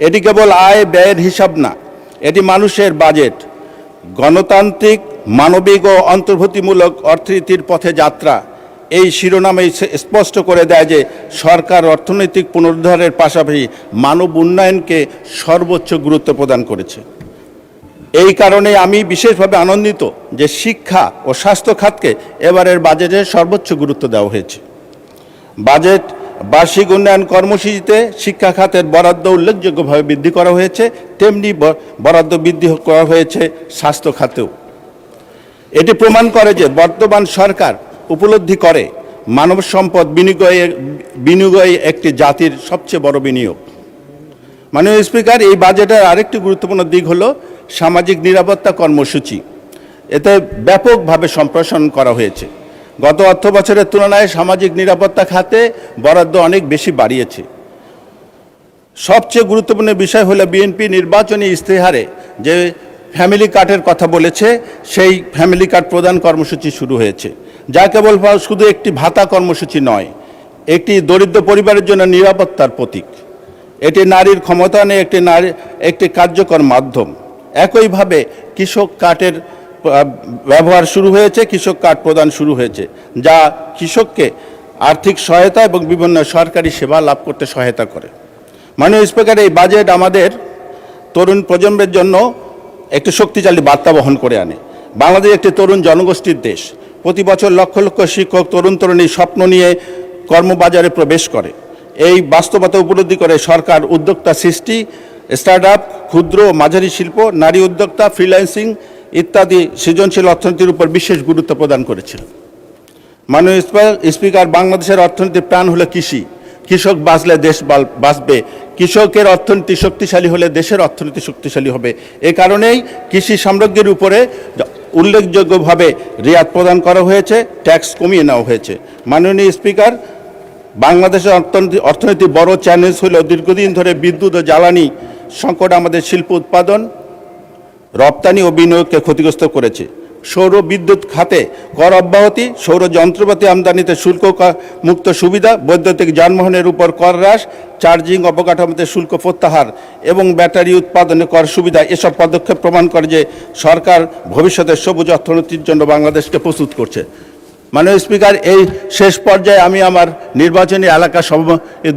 এটি কেবল আয় ব্যয়ের হিসাব না, এটি মানুষের বাজেট। গণতান্ত্রিক, মানবিক ও অন্তর্ভুক্তিমূলক অর্থনীতির পথে যাত্রা, এই শিরোনামেই স্পষ্ট করে দেয় যে সরকার অর্থনৈতিক পুনরুদ্ধারের পাশাপাশি মানব উন্নয়নকে সর্বোচ্চ গুরুত্ব প্রদান করেছে। এই কারণে আমি বিশেষভাবে আনন্দিত যে শিক্ষা ও স্বাস্থ্য খাতকে এবারের বাজেটে সর্বোচ্চ গুরুত্ব দেওয়া হয়েছে। বার্ষিক উন্নয়ন কর্মসূচিতে শিক্ষা খাতের বরাদ্দ উল্লেখযোগ্যভাবে বৃদ্ধি করা হয়েছে, তেমনি বরাদ্দ বৃদ্ধি করা হয়েছে স্বাস্থ্য খাতেও। এটি প্রমাণ করে যে বর্তমান সরকার উপলব্ধি করে মানব সম্পদ বিনিয়োগে একটি জাতির সবচেয়ে বড় বিনিয়োগ। মাননীয় স্পিকার, এই বাজেটের আরেকটি গুরুত্বপূর্ণ দিক হলো সামাজিক নিরাপত্তা কর্মসূচি। এতে ব্যাপকভাবে সম্প্রসারণ করা হয়েছে। গত অর্থ বছরের তুলনায় সামাজিক নিরাপত্তা খাতে বরাদ্দ অনেক বেশি বাড়িয়েছে। সবচেয়ে গুরুত্বপূর্ণ বিষয় হলো বিএনপি নির্বাচনী ইশতেহারে যে ফ্যামিলি কার্ডের কথা বলেছে, সেই ফ্যামিলি কার্ড প্রদান কর্মসূচি শুরু হয়েছে, যা কেবল শুধু একটি ভাতা কর্মসূচি নয়, একটি দরিদ্র পরিবারের জন্য নিরাপত্তার প্রতীক। এটি নারীর ক্ষমতায়নে একটি কার্যকর মাধ্যম। একইভাবে কৃষক কার্ডের ব্যবহার শুরু হয়েছে, কৃষক কার্ড প্রদান শুরু হয়েছে, যা কৃষককে আর্থিক সহায়তা এবং বিভিন্ন সরকারি সেবা লাভ করতে সহায়তা করে। মাননীয় স্পিকার, এই বাজেট আমাদের তরুণ প্রজন্মের জন্য একটি শক্তিশালী বার্তা বহন করে আনে। বাংলাদেশ একটি তরুণ জনগোষ্ঠীর দেশ। প্রতি বছর লক্ষ লক্ষ শিক্ষক তরুণ তরুণী স্বপ্ন নিয়ে কর্মবাজারে প্রবেশ করে। এই বাস্তবতা উপলব্ধি করে সরকার উদ্যোক্তা সৃষ্টি, স্টার্টআপ, ক্ষুদ্র ও মাঝারি শিল্প, নারী উদ্যোক্তা, ফ্রিল্যান্সিং ইত্যাদি সৃজনশীল অর্থনীতির উপর বিশেষ গুরুত্ব প্রদান করেছিল। মাননীয় স্পিকার, বাংলাদেশের অর্থনীতির প্রাণ হলো কৃষি। কৃষক বাঁচলে দেশ বাঁচবে। কৃষকের অর্থনীতি শক্তিশালী হলে দেশের অর্থনীতি শক্তিশালী হবে। এ কারণেই কৃষি সামগ্রীর উপরে উল্লেখযোগ্যভাবে রিয়াত প্রদান করা হয়েছে, ট্যাক্স কমিয়ে নেওয়া হয়েছে। মাননীয় স্পিকার, বাংলাদেশের অর্থনীতি বড় চ্যালেঞ্জ হল দীর্ঘদিন ধরে বিদ্যুৎ ও জ্বালানি সংকট আমাদের শিল্প উৎপাদন, রপ্তানি ও বিনিয়োগকে ক্ষতিগ্রস্ত করেছে। সৌর বিদ্যুৎ খাতে কর অব্যাহতি, সৌর যন্ত্রপাতি আমদানিতে শুল্ক মুক্ত সুবিধা, বৈদ্যুতিক যানবাহনের উপর কর হ্রাস, চার্জিং অবকাঠামোতে শুল্ক প্রত্যাহার এবং ব্যাটারি উৎপাদনে কর সুবিধা, এসব পদক্ষেপ প্রমাণ করে যে সরকার ভবিষ্যতের সবুজ অর্থনীতির জন্য বাংলাদেশকে প্রস্তুত করছে। মাননীয় স্পিকার, এই শেষ পর্যায়ে আমি আমার নির্বাচনী এলাকা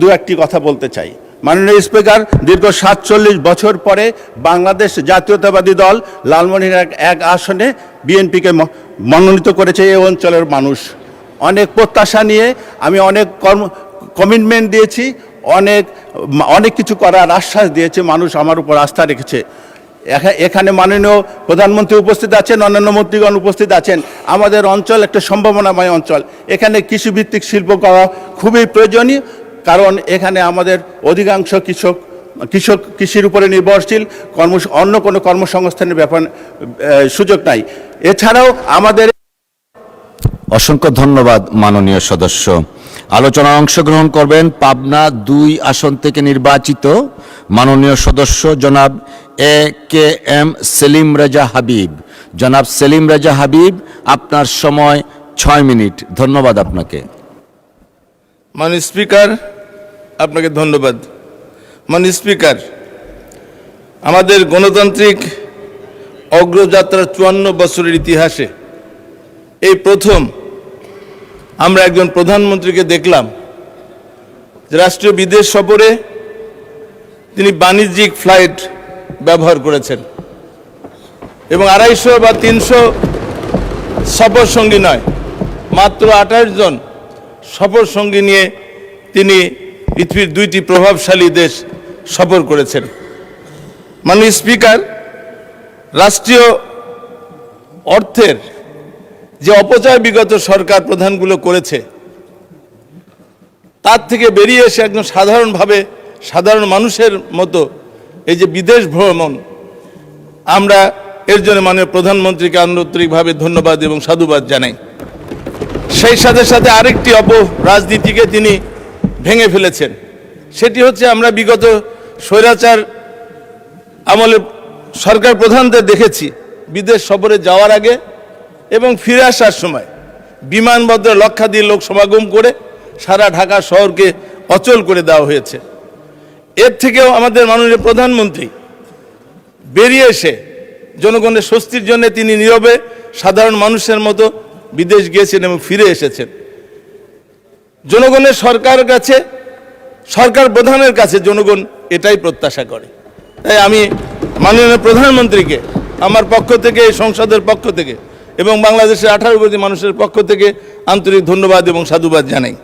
দু একটি কথা বলতে চাই। মাননীয় স্পিকার, দীর্ঘ 47 বছর পরে বাংলাদেশ জাতীয়তাবাদী দল লালমনিরহাট এক আসনে বিএনপিকে মনোনীত করেছে। এই অঞ্চলের মানুষ অনেক প্রত্যাশা নিয়ে, আমি অনেক কমিটমেন্ট দিয়েছি, অনেক কিছু করার আশ্বাস দিয়েছে। মানুষ আমার উপর আস্থা রেখেছে। এখানে মাননীয় প্রধানমন্ত্রী উপস্থিত আছেন, অন্যান্য মন্ত্রীগণ উপস্থিত আছেন। আমাদের অঞ্চল একটা সম্ভাবনাময় অঞ্চল। এখানে কৃষিভিত্তিক শিল্প করা খুবই প্রয়োজনীয়, কারণ এখানে আমাদের অধিকাংশ কৃষক কৃষির উপরে নির্ভরশীল, অন্য কোনো কর্মসংস্থানের সুযোগ নাই। এছাড়াও আমাদের অসংখ্য ধন্যবাদ মাননীয় সদস্য। আলোচনায় অংশগ্রহণ করবেন পাবনা 2 আসন থেকে নির্বাচিত মাননীয় সদস্য জনাব AKM সেলিম রেজা হাবিব। জনাব সেলিম রেজা হাবিব, আপনার সময় 6 মিনিট। ধন্যবাদ আপনাকে। মাননীয় স্পিকার, আপনাকে ধন্যবাদ। মাননীয় স্পিকার, আমাদের গণতান্ত্রিক অগ্রযাত্রার 54 বছরের ইতিহাসে এই প্রথম আমরা একজন প্রধানমন্ত্রীকে দেখলাম যে রাষ্ট্রীয় বিদেশ সফরে তিনি বাণিজ্যিক ফ্লাইট ব্যবহার করেছেন এবং 250 বা 300 সফর সঙ্গী নয়, মাত্র 28 জন সফর সঙ্গী নিয়ে তিনি পৃথিবীর 2টি প্রভাবশালী দেশ সফর করেছেন। মাননীয় স্পিকার, রাষ্ট্রীয় অর্থের যে অপচয় বিগত সরকার প্রধানগুলো করেছে, তার থেকে বেরিয়ে এসে একজন সাধারণ মানুষের মতো এই যে বিদেশ ভ্রমণ, আমরা এর জন্য মাননীয় প্রধানমন্ত্রীকে আন্তরিকভাবে ধন্যবাদ এবং সাধুবাদ জানাই। সেই সাথে সাথে আরেকটি রাজনীতিকে তিনি ভেঙে ফেলেছেন, সেটি হচ্ছে আমরা বিগত স্বৈরাচার আমলে সরকার প্রধানদের দেখেছি বিদেশ সফরে যাওয়ার আগে এবং ফিরে আসার সময় বিমানবন্দরে লক্ষাধিক লোক সমাগম করে সারা ঢাকা শহরকে অচল করে দেওয়া হয়েছে। এর থেকেও আমাদের মাননীয় প্রধানমন্ত্রী বেরিয়ে এসে জনগণের স্বস্তির জন্য তিনি নীরবে সাধারণ মানুষের মতো বিদেশ গিয়েছেন এবং ফিরে এসেছেন। জনগণের সরকার প্রধানের কাছে জনগণ এটাই প্রত্যাশা করে। তাই আমি মাননীয় প্রধানমন্ত্রীকে আমার পক্ষ থেকে, এই সংসদের পক্ষ থেকে এবং বাংলাদেশের 18 কোটি মানুষের পক্ষ থেকে আন্তরিক ধন্যবাদ এবং সাধুবাদ জানাই।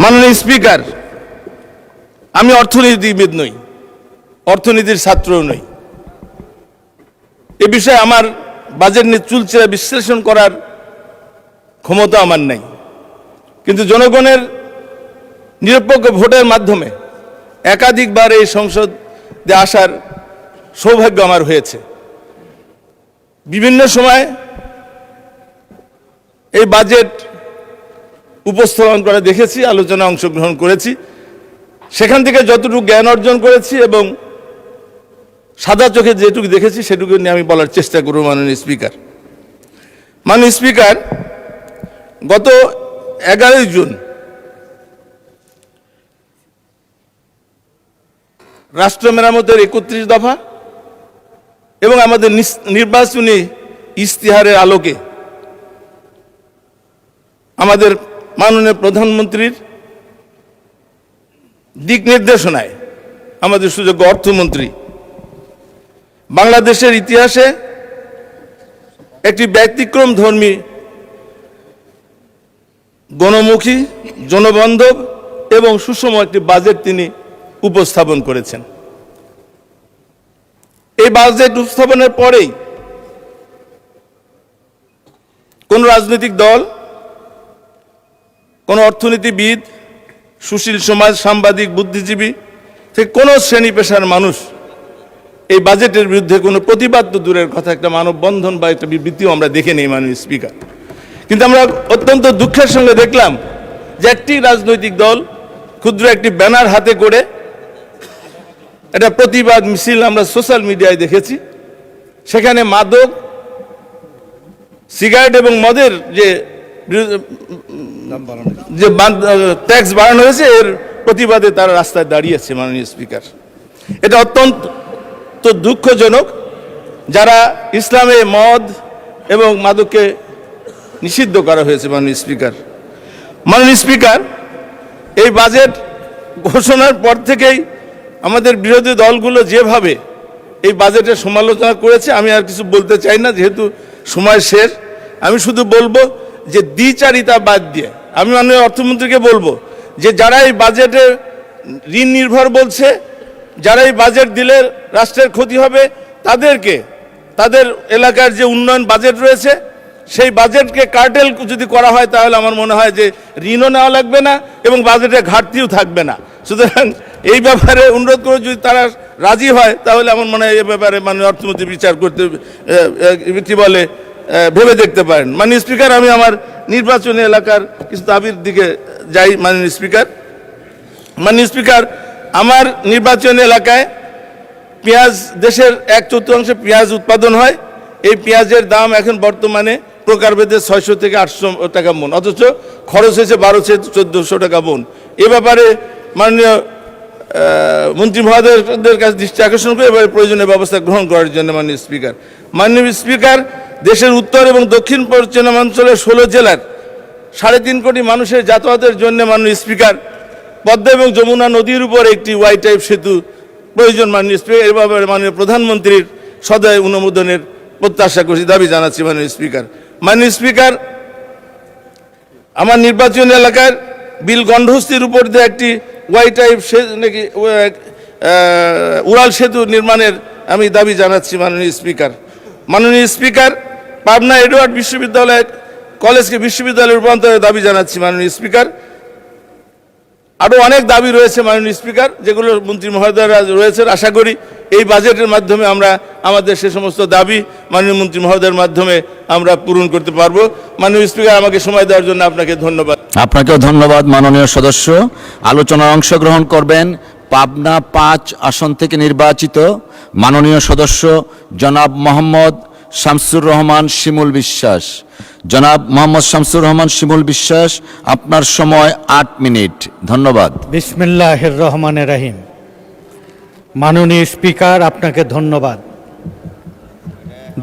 মাননীয় স্পিকার, আমি অর্থনীতিবিদ নই, অর্থনীতির ছাত্রও নই। এ বিষয়ে আমার বাজেট নিয়ে চুলচেরা বিশ্লেষণ করার ক্ষমতা আমার নেই, কিন্তু জনগণের নিরপেক্ষ ভোটের মাধ্যমে একাধিকবার এই সংসদে আসার সৌভাগ্য আমার হয়েছে। বিভিন্ন সময় এই বাজেট উপস্থাপন করে দেখেছি, আলোচনায় অংশগ্রহণ করেছি, সেখান থেকে যতটুকু জ্ঞান অর্জন করেছি এবং সাদা চোখে যেটুকু দেখেছি সেটুকু নিয়ে আমি বলার চেষ্টা করব। মাননীয় স্পিকার, গত 11 জুন রাষ্ট্র মেরামতের 31 দফা এবং আমাদের নির্বাচনী ইশতেহারের আলোকে আমাদের মাননীয় প্রধানমন্ত্রীর দিক নির্দেশনায় আমাদের সুযোগ্য অর্থমন্ত্রী বাংলাদেশের ইতিহাসে একটি ব্যতিক্রম ধর্মী, গণমুখী, জনবান্ধব এবং সুষম একটি বাজেট তিনি উপস্থাপন করেছেন। এই বাজেট উপস্থাপনের পরেই কোন রাজনৈতিক দল, কোন অর্থনীতিবিদ, সুশীল সমাজ, সাংবাদিক, বুদ্ধিজীবী থেকে কোনো শ্রেণী পেশার মানুষ এই বাজেটের বিরুদ্ধে কোনো প্রতিবাদ তো দূরের কথা, একটা মানববন্ধন বা একটা বিবৃতিও আমরা দেখে নেই মাননীয় স্পিকার। কিন্তু আমরা অত্যন্ত দুঃখের সঙ্গে দেখলাম যে একটি রাজনৈতিক দল ক্ষুদ্র একটি ব্যানার হাতে করে একটা প্রতিবাদ মিছিল আমরা সোশ্যাল মিডিয়ায় দেখেছি। সেখানে মাদক, সিগারেট এবং মদের যে ট্যাক্স বাড়ানো হয়েছে এর প্রতিবাদে তারা রাস্তায় দাঁড়িয়েছে মাননীয় স্পিকার। এটা অত্যন্ত দুঃখজনক। যারা ইসলামে মদ এবং মাদককে নিষিদ্ধ করা হয়েছে মাননীয় স্পিকার। মাননীয় স্পিকার, এই বাজেট ঘোষণার পর থেকেই আমাদের বিরোধী দলগুলো যেভাবে এই বাজেটের সমালোচনা করেছে, আমি আর কিছু বলতে চাই না যেহেতু সময় শেষ। আমি শুধু বলবো যে দ্বিচারিতা বাদ দিয়ে আমি মাননীয় অর্থমন্ত্রীকে বলবো যে যারা এই বাজেটে ঋণ নির্ভর বলছে, যারা এই বাজেট দিলে রাষ্ট্রের ক্ষতি হবে, তাদেরকে তাদের এলাকার যে উন্নয়ন বাজেট রয়েছে সেই বাজেটকে কার্টেল যদি করা হয় তাহলে আমার মনে হয় যে ঋণও নেওয়া লাগবে না এবং বাজেটে ঘাটতিও থাকবে না। সুতরাং এই ব্যাপারে অনুরোধ করে যদি তারা রাজি হয় তাহলে আমার মনে হয় এই ব্যাপারে মাননীয় অর্থমন্ত্রী বিচার করতে কি বলে ভেবে দেখতে পারেন। মাননীয় স্পিকার, আমি আমার নির্বাচনী এলাকার কিছু দাবির দিকে যাই। মাননীয় মাননীয় স্পিকার, আমার নির্বাচনী এলাকায় পেঁয়াজ, দেশের 1/4 পেঁয়াজ উৎপাদন হয়। এই পেঁয়াজের দাম এখন বর্তমানে প্রকারভেদে 600 থেকে 800 টাকা মন, অথচ খরচ হয়েছে 1200-1400 টাকা মন। এ ব্যাপারে মাননীয় মন্ত্রী মহোদয়দের কাছে দৃষ্টি আকর্ষণ করে এবারে প্রয়োজনীয় ব্যবস্থা গ্রহণ করার জন্য মাননীয় স্পিকার, দেশের উত্তর এবং দক্ষিণ পশ্চিমাঞ্চলের 16 জেলার 3.5 কোটি মানুষের যাতায়াতের জন্য মাননীয় স্পিকার পদ্মা এবং যমুনা নদীর উপর একটি ওয়াই টাইপ সেতু প্রয়োজন। মাননীয় স্পিকার, এর ব্যাপারে মাননীয় প্রধানমন্ত্রীর সদয় অনুমোদনের প্রত্যাশা করছি, দাবি জানাচ্ছি মাননীয় স্পিকার। আমার নির্বাচনী এলাকার বিল গন্ডহস্তির উপর দিয়ে একটি ওয়াই টাইপ নাকি উড়াল সেতু নির্মাণের আমি দাবি জানাচ্ছি মাননীয় স্পিকার। পাবনা এডওয়ার্ড বিশ্ববিদ্যালয় কলেজকে বিশ্ববিদ্যালয়ে রূপান্তরের দাবি জানাচ্ছি মাননীয় স্পিকার। আরও অনেক দাবি রয়েছে মাননীয় স্পিকার, যেগুলো মন্ত্রী মহোদয়রা রয়েছেন। আশা করি এই বাজেটের মাধ্যমে আমরা আমাদের সে সমস্ত দাবি মাননীয় মন্ত্রী মহোদয়ের মাধ্যমে আমরা পূরণ করতে পারবো। মাননীয় স্পিকার, আমাকে সময় দেওয়ার জন্য আপনাকে ধন্যবাদ। আপনাকেও ধন্যবাদ মাননীয় সদস্য। আলোচনায় অংশগ্রহণ করবেন পাবনা 5 আসন থেকে নির্বাচিত মাননীয় সদস্য জনাব মোহাম্মদ শামসুর রহমান শিমুল বিশ্বাস। জনাব মোহাম্মদ শামসুর রহমান শিমুল বিশ্বাস, আপনার সময় 8 মিনিট। ধন্যবাদ। বিসমিল্লাহির রহমানির রহিম। মাননীয় স্পিকার, আপনাকে ধন্যবাদ।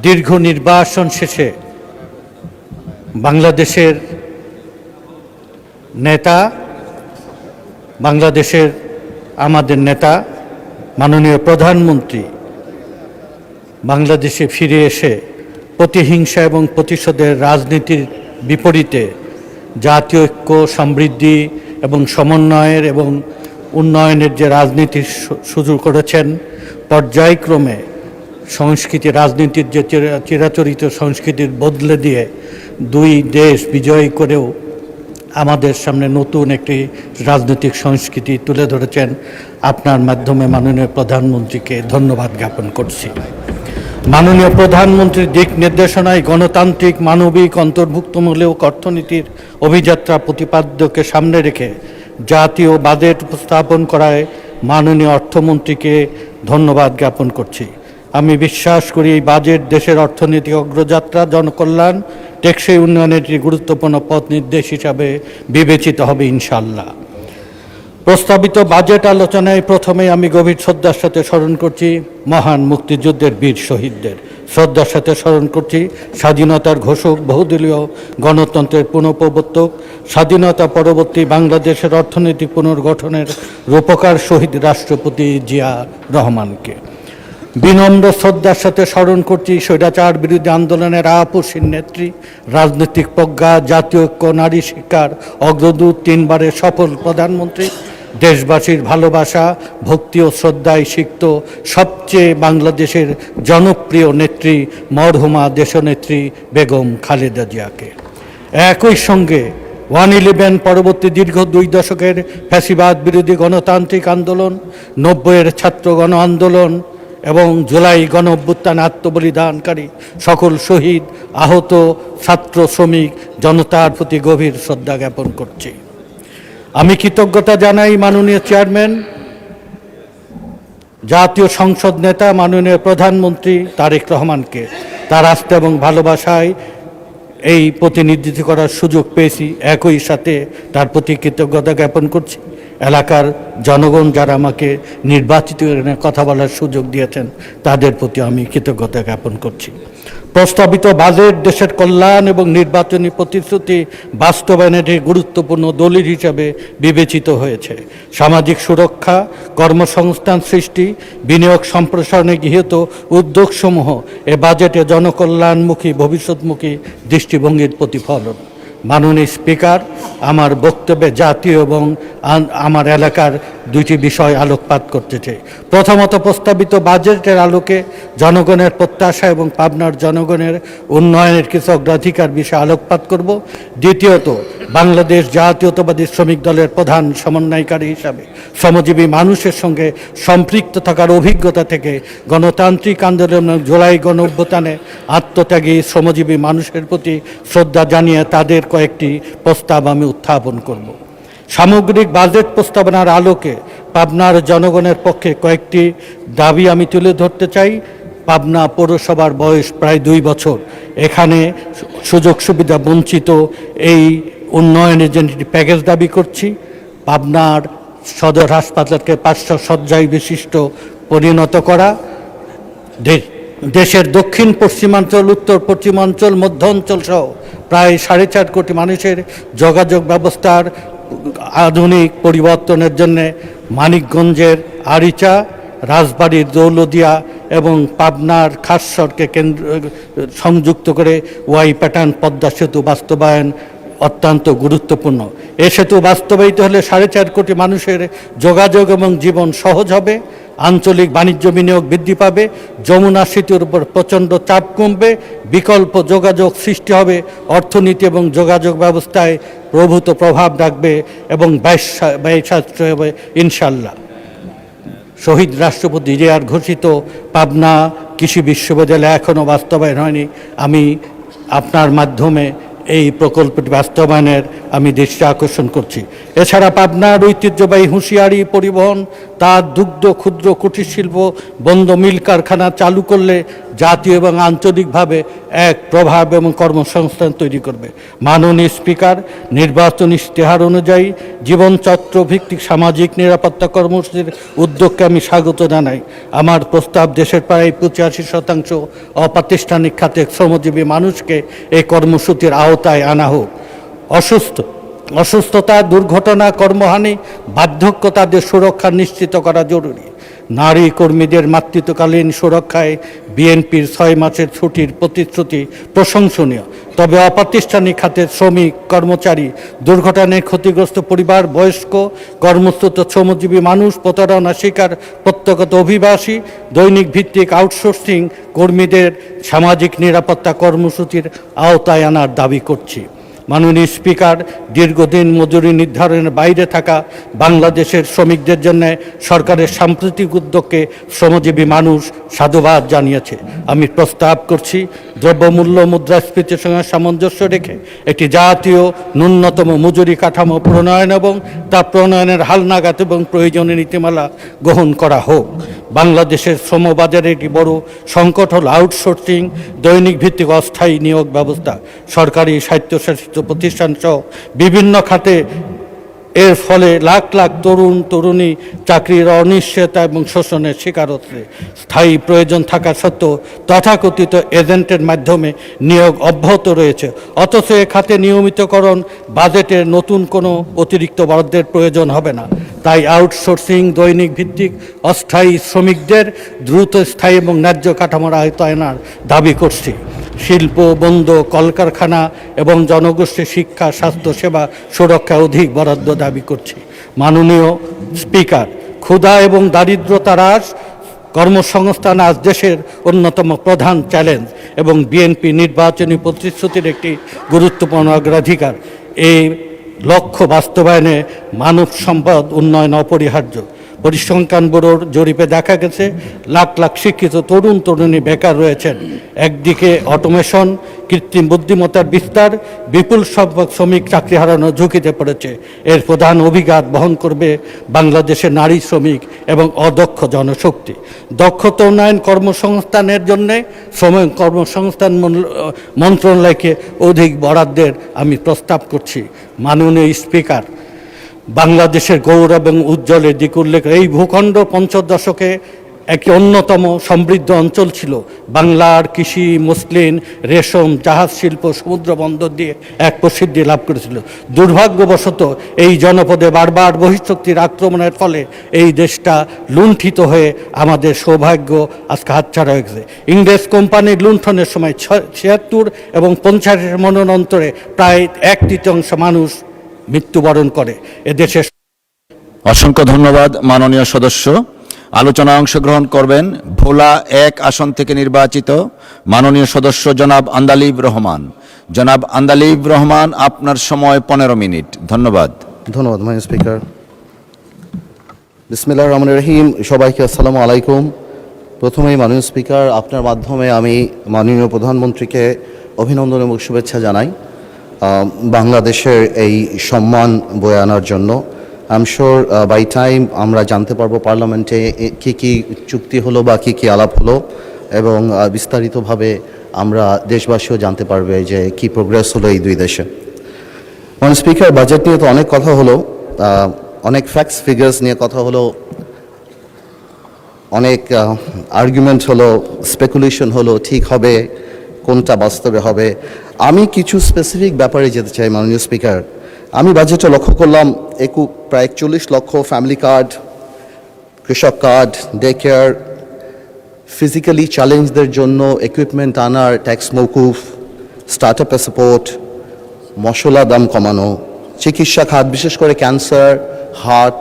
দীর্ঘ নির্বাচন শেষে বাংলাদেশের নেতা, আমাদের নেতা মাননীয় প্রধানমন্ত্রী বাংলাদেশে ফিরে এসে প্রতিহিংসা এবং প্রতিশোধের রাজনীতির বিপরীতে জাতীয় ঐক্য, সমৃদ্ধি এবং সমন্বয়ের এবং উন্নয়নের যে রাজনীতি শুরু করেছেন, পর্যায়ক্রমে রাজনীতির যে চিরাচরিত সংস্কৃতির বদলে দিয়ে 2 দেশ বিজয় করেও আমাদের সামনে নতুন একটি রাজনৈতিক সংস্কৃতি তুলে ধরেছেন। আপনার মাধ্যমে মাননীয় প্রধানমন্ত্রীকে ধন্যবাদ জ্ঞাপন করছি। মাননীয় প্রধানমন্ত্রীর দিক নির্দেশনায় গণতান্ত্রিক, মানবিক, অন্তর্ভুক্তমূলক অর্থনীতির অভিযাত্রা প্রতিপাদ্যকে সামনে রেখে জাতীয় বাজেট উপস্থাপন করায় মাননীয় অর্থমন্ত্রীকে ধন্যবাদ জ্ঞাপন করছি। আমি বিশ্বাস করি এই বাজেট দেশের অর্থনৈতিক অগ্রযাত্রা, জনকল্যাণ, টেকসই উন্নয়নের একটি গুরুত্বপূর্ণ পথ নির্দেশ হিসাবে বিবেচিত হবে ইনশাআল্লাহ। প্রস্তাবিত বাজেট আলোচনায় প্রথমে আমি গভীর শ্রদ্ধার সাথে স্মরণ করছি মহান মুক্তিযুদ্ধের বীর শহীদদের। শ্রদ্ধার সাথে স্মরণ করছি স্বাধীনতার ঘোষক, বহুদলীয় গণতন্ত্রের পুনঃপ্রবর্তক, স্বাধীনতা পরবর্তী বাংলাদেশের অর্থনৈতিক পুনর্গঠনের রূপকার শহীদ রাষ্ট্রপতি জিয়া রহমানকে। বিনম্র শ্রদ্ধার সাথে স্মরণ করছি স্বৈরাচার বিরোধী আন্দোলনের আপসীর নেত্রী, রাজনৈতিক প্রজ্ঞা, জাতীয় ঐক্য, নারী শিক্ষার অগ্রদূত, 3 বারের সফল প্রধানমন্ত্রী, দেশবাসীর ভালোবাসা, ভক্তি ও শ্রদ্ধায় সিক্ত সবচেয়ে বাংলাদেশের জনপ্রিয় নেত্রী মরহুমা দেশনেত্রী বেগম খালেদা জিয়াকে। একই সঙ্গে 1/11 পরবর্তী দীর্ঘ 2 দশকের ফ্যাসিবাদ বিরোধী গণতান্ত্রিক আন্দোলন, 90-এর ছাত্র গণ আন্দোলন এবং জুলাই গণ অভ্যুত্থান আত্মবলিদানকারী সকল শহীদ, আহত ছাত্র, শ্রমিক জনতার প্রতি গভীর শ্রদ্ধা জ্ঞাপন করছি। আমি কৃতজ্ঞতা জানাই মাননীয় চেয়ারম্যান, জাতীয় সংসদ নেতা মাননীয় প্রধানমন্ত্রী তারেক রহমানকে তার আস্থা এবং ভালোবাসায় এই প্রতিনিধিত্ব করার সুযোগ পেয়েছি। একই সাথে তার প্রতি কৃতজ্ঞতা জ্ঞাপন করছি এলাকার জনগণ যারা আমাকে নির্বাচিত করে কথা বলার সুযোগ দিয়েছেন, তাদের প্রতি আমি কৃতজ্ঞতা জ্ঞাপন করছি। প্রস্তাবিত বাজেট দেশের কল্যাণ এবং নির্বাচনী প্রতিশ্রুতি বাস্তবায়নের গুরুত্বপূর্ণ দলিল হিসাবে বিবেচিত হয়েছে। সামাজিক সুরক্ষা, কর্মসংস্থান সৃষ্টি, বিনিয়োগ সম্প্রসারণে গৃহীত উদ্যোগসমূহ এ বাজেটে জনকল্যাণমুখী ভবিষ্যৎমুখী দৃষ্টিভঙ্গির প্রতিফলন। মাননীয় স্পিকার, আমার বক্তব্যে জাতীয় এবং আমার এলাকার 2টি বিষয় আলোকপাত করতে চাই। প্রথমত, প্রস্তাবিত বাজেটের আলোকে জনগণের প্রত্যাশা এবং পাবনার জনগণের উন্নয়নের কিছু অগ্রাধিকার বিষয়ে আলোকপাত করব। দ্বিতীয়ত, বাংলাদেশ জাতীয়তাবাদী শ্রমিক দলের প্রধান সমন্বয়কারী হিসাবে শ্রমজীবী মানুষের সঙ্গে সম্পৃক্ত থাকার অভিজ্ঞতা থেকে গণতান্ত্রিক আন্দোলন এবং জুলাই গণ অভ্যুত্থানে আত্মত্যাগী শ্রমজীবী মানুষের প্রতি শ্রদ্ধা জানিয়ে তাদের কয়েকটি প্রস্তাব আমি উত্থাপন করব। সামগ্রিক বাজেট প্রস্তাবনার আলোকে পাবনার জনগণের পক্ষে কয়েকটি দাবি আমি তুলে ধরতে চাই। পাবনা পৌরসভার বয়স প্রায় 2 বছর। এখানে সুযোগ সুবিধা বঞ্চিত এই উন্নয়নের জন্য একটি প্যাকেজ দাবি করছি। পাবনার সদর হাসপাতালকে 500 শয্যায় বিশিষ্ট পরিণত করা, দেশের দক্ষিণ পশ্চিমাঞ্চল, উত্তর পশ্চিমাঞ্চল, মধ্য অঞ্চল সহ প্রায় 4.5 কোটি মানুষের যোগাযোগ ব্যবস্থার আধুনিক পরিবর্তনের জন্য মানিকগঞ্জের আরিচা, রাজবাড়ির দৌলদিয়া এবং পাবনার খাসসরকে কেন্দ্র সংযুক্ত করে ওয়াই প্যাটার্ন পদ্মা সেতু বাস্তবায়ন অত্যন্ত গুরুত্বপূর্ণ। এ সেতু বাস্তবায়িত হলে 4.5 কোটি মানুষের যোগাযোগ এবং জীবন সহজ হবে, আঞ্চলিক বাণিজ্য বিনিয়োগ বৃদ্ধি পাবে, যমুনা সেতুর উপর প্রচণ্ড চাপ কমবে, বিকল্প যোগাযোগ সৃষ্টি হবে, অর্থনীতি এবং যোগাযোগ ব্যবস্থায় প্রভূত প্রভাব রাখবে এবং ব্যয় সাশ্রয় হবে ইনশাল্লাহ। শহীদ রাষ্ট্রপতি জিয়ার ঘোষিত পাবনা কৃষি বিশ্ববিদ্যালয় এখনও বাস্তবায়ন হয়নি। আমি আপনার মাধ্যমে এই প্রকল্পটি বাস্তবায়নের আমি দৃষ্টি আকর্ষণ করছি। এছাড়া পাবনার ঐতিহ্যবাহী হুঁশিয়ারি পরিবহন, তার দুগ্ধ, ক্ষুদ্র কুটির শিল্প, বন্ধ মিল কারখানা চালু করলে জাতীয় এবং আঞ্চলিকভাবে এক প্রভাব এবং কর্মসংস্থান তৈরি করবে। মাননীয় স্পিকার, নির্বাচনী ইশতেহার অনুযায়ী জীবনচক্র ভিত্তিক সামাজিক নিরাপত্তা কর্মসূচির উদ্যোগকে আমি স্বাগত জানাই। আমার প্রস্তাব দেশের প্রায় 85% অপ্রাতিষ্ঠানিক খাতে শ্রমজীবী মানুষকে এই কর্মসূচির আওতায় আনা হোক। অসুস্থতা, দুর্ঘটনা, কর্মহানি, বার্ধক্য তাদের সুরক্ষা নিশ্চিত করা জরুরি। নারী কর্মীদের মাতৃত্বকালীন সুরক্ষায় বিএনপির 6 মাসের ছুটির প্রতিশ্রুতি প্রশংসনীয়। তবে অপ্রাতিষ্ঠানিক খাতের শ্রমিক, কর্মচারী, দুর্ঘটনায় ক্ষতিগ্রস্ত পরিবার, বয়স্ক, কর্মচ্যুত শ্রমজীবী মানুষ, প্রতারণা শিকার প্রত্যক্ষত অভিবাসী, দৈনিক ভিত্তিক আউটসোর্সিং কর্মীদের সামাজিক নিরাপত্তা কর্মসূচির আওতায় আনার দাবি করছি। মাননীয় স্পিকার, দীর্ঘদিন মজুরি নির্ধারণের বাইরে থাকা বাংলাদেশের শ্রমিকদের জন্য সরকারের সাম্প্রতিক উদ্যোগকে শ্রমজীবী মানুষ সাধুবাদ জানিয়েছে। আমি প্রস্তাব করছি দ্রব্যমূল্য মুদ্রাস্ফীতির সঙ্গে সামঞ্জস্য রেখে একটি জাতীয় ন্যূনতম মজুরি কাঠামো প্রণয়ন এবং তা প্রণয়নের হালনাগাদ এবং প্রয়োজনীয় নীতিমালা গ্রহণ করা হোক। বাংলাদেশের শ্রমবাজারে একটি বড় সংকট হল আউটসোর্সিং, দৈনিক ভিত্তিক অস্থায়ী নিয়োগ ব্যবস্থা। সরকারি স্বায়ত্তশাসিত প্রতিষ্ঠান সহ বিভিন্ন খাতে এর ফলে লাখ লাখ তরুণ তরুণী চাকরির অনিশ্চয়তা এবং শোষণের শিকার হচ্ছে। স্থায়ী প্রয়োজন থাকা সত্ত্বেও তথাকথিত এজেন্টের মাধ্যমে নিয়োগ অব্যাহত রয়েছে, অথচ এ খাতে নিয়মিতকরণ বাজেটের নতুন কোনো অতিরিক্ত বরাদ্দের প্রয়োজন হবে না। তাই আউটসোর্সিং, দৈনিক ভিত্তিক অস্থায়ী শ্রমিকদের দ্রুত স্থায়ী এবং ন্যায্য কাঠামোর আয়ত্তায় আনার দাবি করছি। শিল্প, বন্দর, কলকারখানা এবং জনগোষ্ঠী শিক্ষা, স্বাস্থ্যসেবা, সুরক্ষা অধিক বরাদ্দ দাবি করছি। মাননীয় স্পিকার, ক্ষুধা এবং দারিদ্রতা হ্রাস, কর্মসংস্থান আজ দেশের অন্যতম প্রধান চ্যালেঞ্জ এবং বিএনপি নির্বাচনী প্রতিশ্রুতির একটি গুরুত্বপূর্ণ অগ্রাধিকার। এই লক্ষ্য বাস্তবায়নে মানব সম্পদ উন্নয়ন অপরিহার্য। পরিসংখ্যান ব্যুরোর জরিপে দেখা গেছে লাখ লাখ শিক্ষিত তরুণ তরুণী বেকার রয়েছেন। একদিকে অটোমেশন, কৃত্রিম বুদ্ধিমত্তার বিস্তার বিপুল সংখ্যক শ্রমিক চাকরি হারানোর ঝুঁকিতে পড়েছে। এর প্রধান অভিঘাত বহন করবে বাংলাদেশের নারী শ্রমিক এবং অদক্ষ জনশক্তি। দক্ষতা উন্নয়ন কর্মসংস্থানের জন্যে শ্রম কর্মসংস্থান মন্ত্রণালয়কে অধিক বরাদ্দের আমি প্রস্তাব করছি। মাননীয় স্পিকার, বাংলাদেশের গৌরব এবং উজ্জ্বলের দিক উল্লেখ, এই ভূখণ্ড পঞ্চদশ দশকে একটি অন্যতম সমৃদ্ধ অঞ্চল ছিল। বাংলার কৃষি, মসলিন, রেশম, জাহাজ শিল্প, সমুদ্র বন্দর দিয়ে এক প্রসিদ্ধি লাভ করেছিল। দুর্ভাগ্যবশত এই জনপদে বারবার বহিঃশক্তির আক্রমণের ফলে এই দেশটা লুণ্ঠিত হয়ে আমাদের সৌভাগ্য আজকে হাতছাড়া হয়ে গেছে। ইংরেজ কোম্পানির লুণ্ঠনের সময় ৭৬ এবং ৫০-এর মনন্তরে প্রায় ১/৩ মানুষ মৃত্যুবরণ করে। এদেশের অসংখ্য ধন্যবাদ মাননীয় সদস্য। আলোচনায় অংশগ্রহণ করবেন ভোলা ১ আসন থেকে নির্বাচিত মাননীয় সদস্য জনাব আন্দালিব রহমান। জনাব আন্দালিব রহমান, আপনার সময় 15 মিনিট। ধন্যবাদ। ধন্যবাদ মাননীয় স্পিকার। বিসমিল্লাহির রহমানির রহিম। সবাইকে আসসালামু আলাইকুম। প্রথমেই মাননীয় স্পিকার, আপনার মাধ্যমে আমি মাননীয় প্রধানমন্ত্রীকে অভিনন্দন এবং শুভেচ্ছা জানাই বাংলাদেশের এই সম্মান বয়ে আনার জন্য। I am sure by time আমরা জানতে পারবো পার্লামেন্টে কী কী চুক্তি হলো বা কী কী আলাপ হলো, এবং বিস্তারিতভাবে আমরা দেশবাসীও জানতে পারবে যে কী প্রোগ্রেস হলো এই দুই দেশে। মাননীয় স্পিকার, বাজেট নিয়ে তো অনেক কথা হলো, অনেক ফ্যাক্টস ফিগার্স নিয়ে কথা হলো, অনেক আর্গুমেন্ট হলো, স্পেকুলেশন হলো, ঠিক হবে কোনটা বাস্তবে হবে। আমি কিছু স্পেসিফিক ব্যাপারে যেতে চাই মাননীয় স্পিকার। আমি বাজেটে লক্ষ্য করলাম প্রায় 41 লক্ষ ফ্যামিলি কার্ড, কৃষক কার্ড, ডে কেয়ার, ফিজিক্যালি চ্যালেঞ্জদের জন্য ইকুইপমেন্ট আনার ট্যাক্স মৌকুফ, স্টার্ট আপে সাপোর্ট, মশলা দাম কমানো, চিকিৎসা খাত বিশেষ করে ক্যান্সার, হার্ট,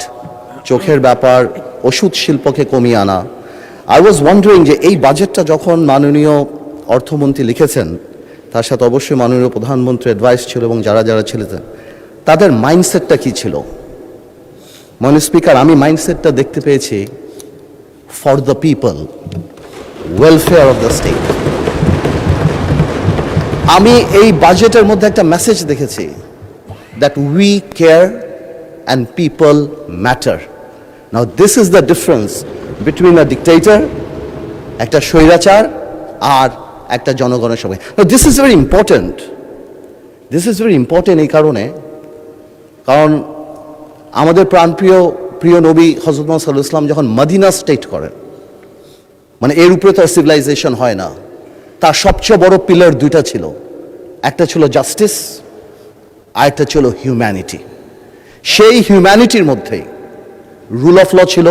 চোখের ব্যাপার, ওষুধ শিল্পকে কমিয়ে আনা। আই ওয়াজ ওয়ান্ডারিং যে এই বাজেটটা যখন মাননীয় অর্থমন্ত্রী লিখেছেন, তার সাথে অবশ্যই মাননীয় প্রধানমন্ত্রীর অ্যাডভাইস ছিল এবং যারা যারা ছিলেন তাদের মাইন্ডসেটটা কী ছিল। মাননীয় স্পিকার, আমি মাইন্ডসেটটা দেখতে পেয়েছি for the people, welfare of the state. আমি এই বাজেটের মধ্যে একটা মেসেজ দেখেছি, that we care and people matter. Now this is the difference between a dictator, একটা স্বৈরাচার, আর একটা জনগণের সঙ্গে। This is very important. This is very important এই কারণ আমাদের প্রিয় নবী হযরত মুহাম্মদ সাল্লাল্লাহু আলাইহি ওয়াসাল্লাম যখন মদিনা স্টেট করেন, মানে এর উপরে তো সিভিলাইজেশন হয় না, তার সবচেয়ে বড় পিলার দুইটা ছিল, একটা ছিল জাস্টিস আর একটা ছিল হিউম্যানিটি। সেই হিউম্যানিটির মধ্যেই রুল অফ ল ছিল।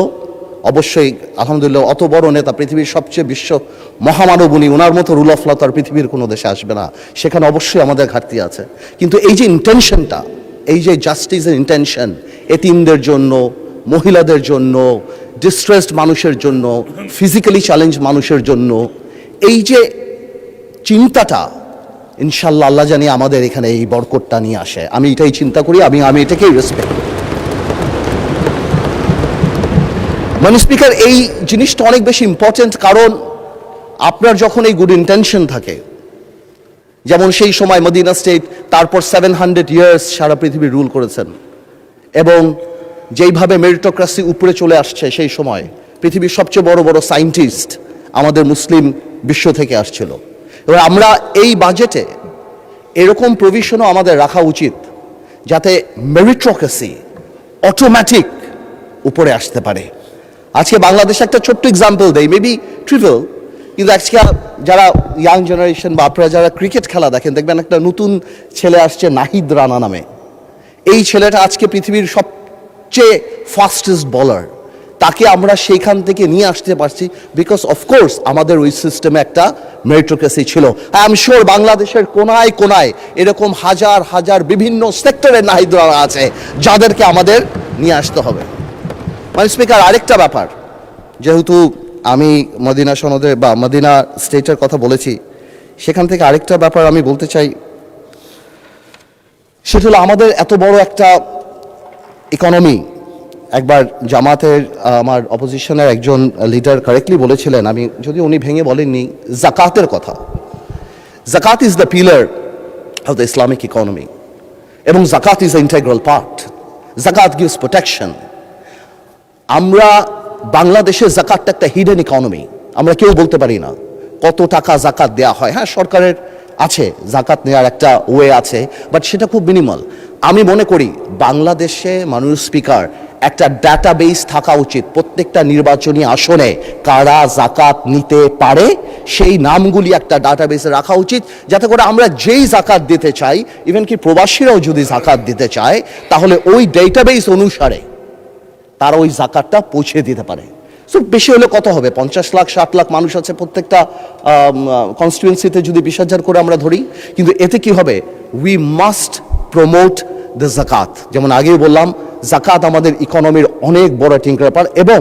অবশ্যই আলহামদুলিল্লাহ অত বড় নেতা, পৃথিবীর সবচেয়ে বিশ্ব মহামানব উনি, ওনার মতো রুল অফ ল তো আর পৃথিবীর কোনো দেশে আসবে না, সেখানে অবশ্যই আমাদের ঘাটতি আছে। কিন্তু এই যে ইন্টেনশনটা, এই যে জাস্টিসের ইন্টেনশন, এতিমদের জন্য, মহিলাদের জন্য, ডিস্ট্রেসড মানুষের জন্য, ফিজিক্যালি চ্যালেঞ্জ মানুষের জন্য, এই যে চিন্তাটা, ইনশাল্লাহ আল্লাহ জানি আমাদের এখানে এই বরকতটা নিয়ে আসে। আমি এটাই চিন্তা করি, আমি এটাকেই রেসপেক্ট করি। মাননীয় স্পিকার, এই জিনিসটা অনেক বেশি ইম্পর্টেন্ট, কারণ আপনার যখন এই গুড ইন্টেনশন থাকে, যেমন সেই সময় মদিনা স্টেট, তারপর 700 ইয়ার্স সারা পৃথিবী রুল করেছেন, এবং যেইভাবে মেরিটোক্রাসি উপরে চলে আসছে, সেই সময় পৃথিবীর সবচেয়ে বড় বড় সায়েন্টিস্ট আমাদের মুসলিম বিশ্ব থেকে আসছিল। এবার আমরা এই বাজেটে এরকম প্রভিশনও আমাদের রাখা উচিত, যাতে মেরিটোক্রাসি অটোমেটিক উপরে আসতে পারে। আজকে বাংলাদেশে একটা ছোট্ট এক্সাম্পল দেই, মেবি ট্রিভিয়াল, কিন্তু আজকে যারা ইয়াং জেনারেশন বা আপনারা যারা ক্রিকেট খেলা দেখেন, দেখবেন একটা নতুন ছেলে আসছে নাহিদ রানা নামে। এই ছেলেটা আজকে পৃথিবীর সবচেয়ে ফাস্টেস্ট বলার, তাকে আমরা সেইখান থেকে নিয়ে আসতে পারছি বিকজ অফকোর্স আমাদের ওই সিস্টেমে একটা মেরিটোক্রেসি ছিল। আই এম শিওর বাংলাদেশের কোনায় কোনায় এরকম হাজার হাজার বিভিন্ন সেক্টরের নাহিদরা আছে যাদেরকে আমাদের নিয়ে আসতে হবে। মানে স্পিকার, আরেকটা ব্যাপার, যেহেতু আমি মদিনা সনদে বা মদিনা স্টেটের কথা বলেছি, সেখান থেকে আরেকটা ব্যাপার আমি বলতে চাই, সেটা হলো আমাদের এত বড় একটা ইকোনমি। একবার জামাতের আমার অপোজিশনের একজন লিডার কারেক্টলি বলেছিলেন, আমি যদি উনি ভেঙে বলেননি, জাকাতের কথা। জাকাত is the pillar of the Islamic economy এবং জাকাত ইজ দ্য ইন্টিগ্রাল পার্ট। জাকাত গিভস প্রোটেকশন। আমরা বাংলাদেশে জাকাতটা একটা হিডেন ইকোনমি, আমরা কেউ বলতে পারি না কত টাকা জাকাত দেয়া হয়। হ্যাঁ, সরকারের আছে জাকাত নেওয়ার একটা ওয়ে আছে, বাট সেটা খুব মিনিমাল। আমি মনে করি বাংলাদেশে মাননীয় স্পিকার একটা ডাটাবেস থাকা উচিত, প্রত্যেকটা নির্বাচনী আসনে কারা জাকাত নিতে পারে সেই নামগুলি একটা ডাটাবেসে রাখা উচিত, যাতে করে আমরা যেই জাকাত দিতে চাই, ইভেন কি প্রবাসীরাও যদি জাকাত দিতে চায়, তাহলে ওই ডেটাবেস অনুসারে তারা ওই জাকাতটা পৌঁছে দিতে পারে। সো বেশি হলে কত হবে, 50 লাখ 60 লাখ মানুষ আছে প্রত্যেকটা কনস্টিটুয়েন্সিতে, যদি 20,000 করে আমরা ধরি। কিন্তু এতে কি হবে, উই মাস্ট প্রমোট দ্য জাকাত। যেমন আগেই বললাম, জাকাত আমাদের ইকোনমির অনেক বড় টিঙ্কার, এবং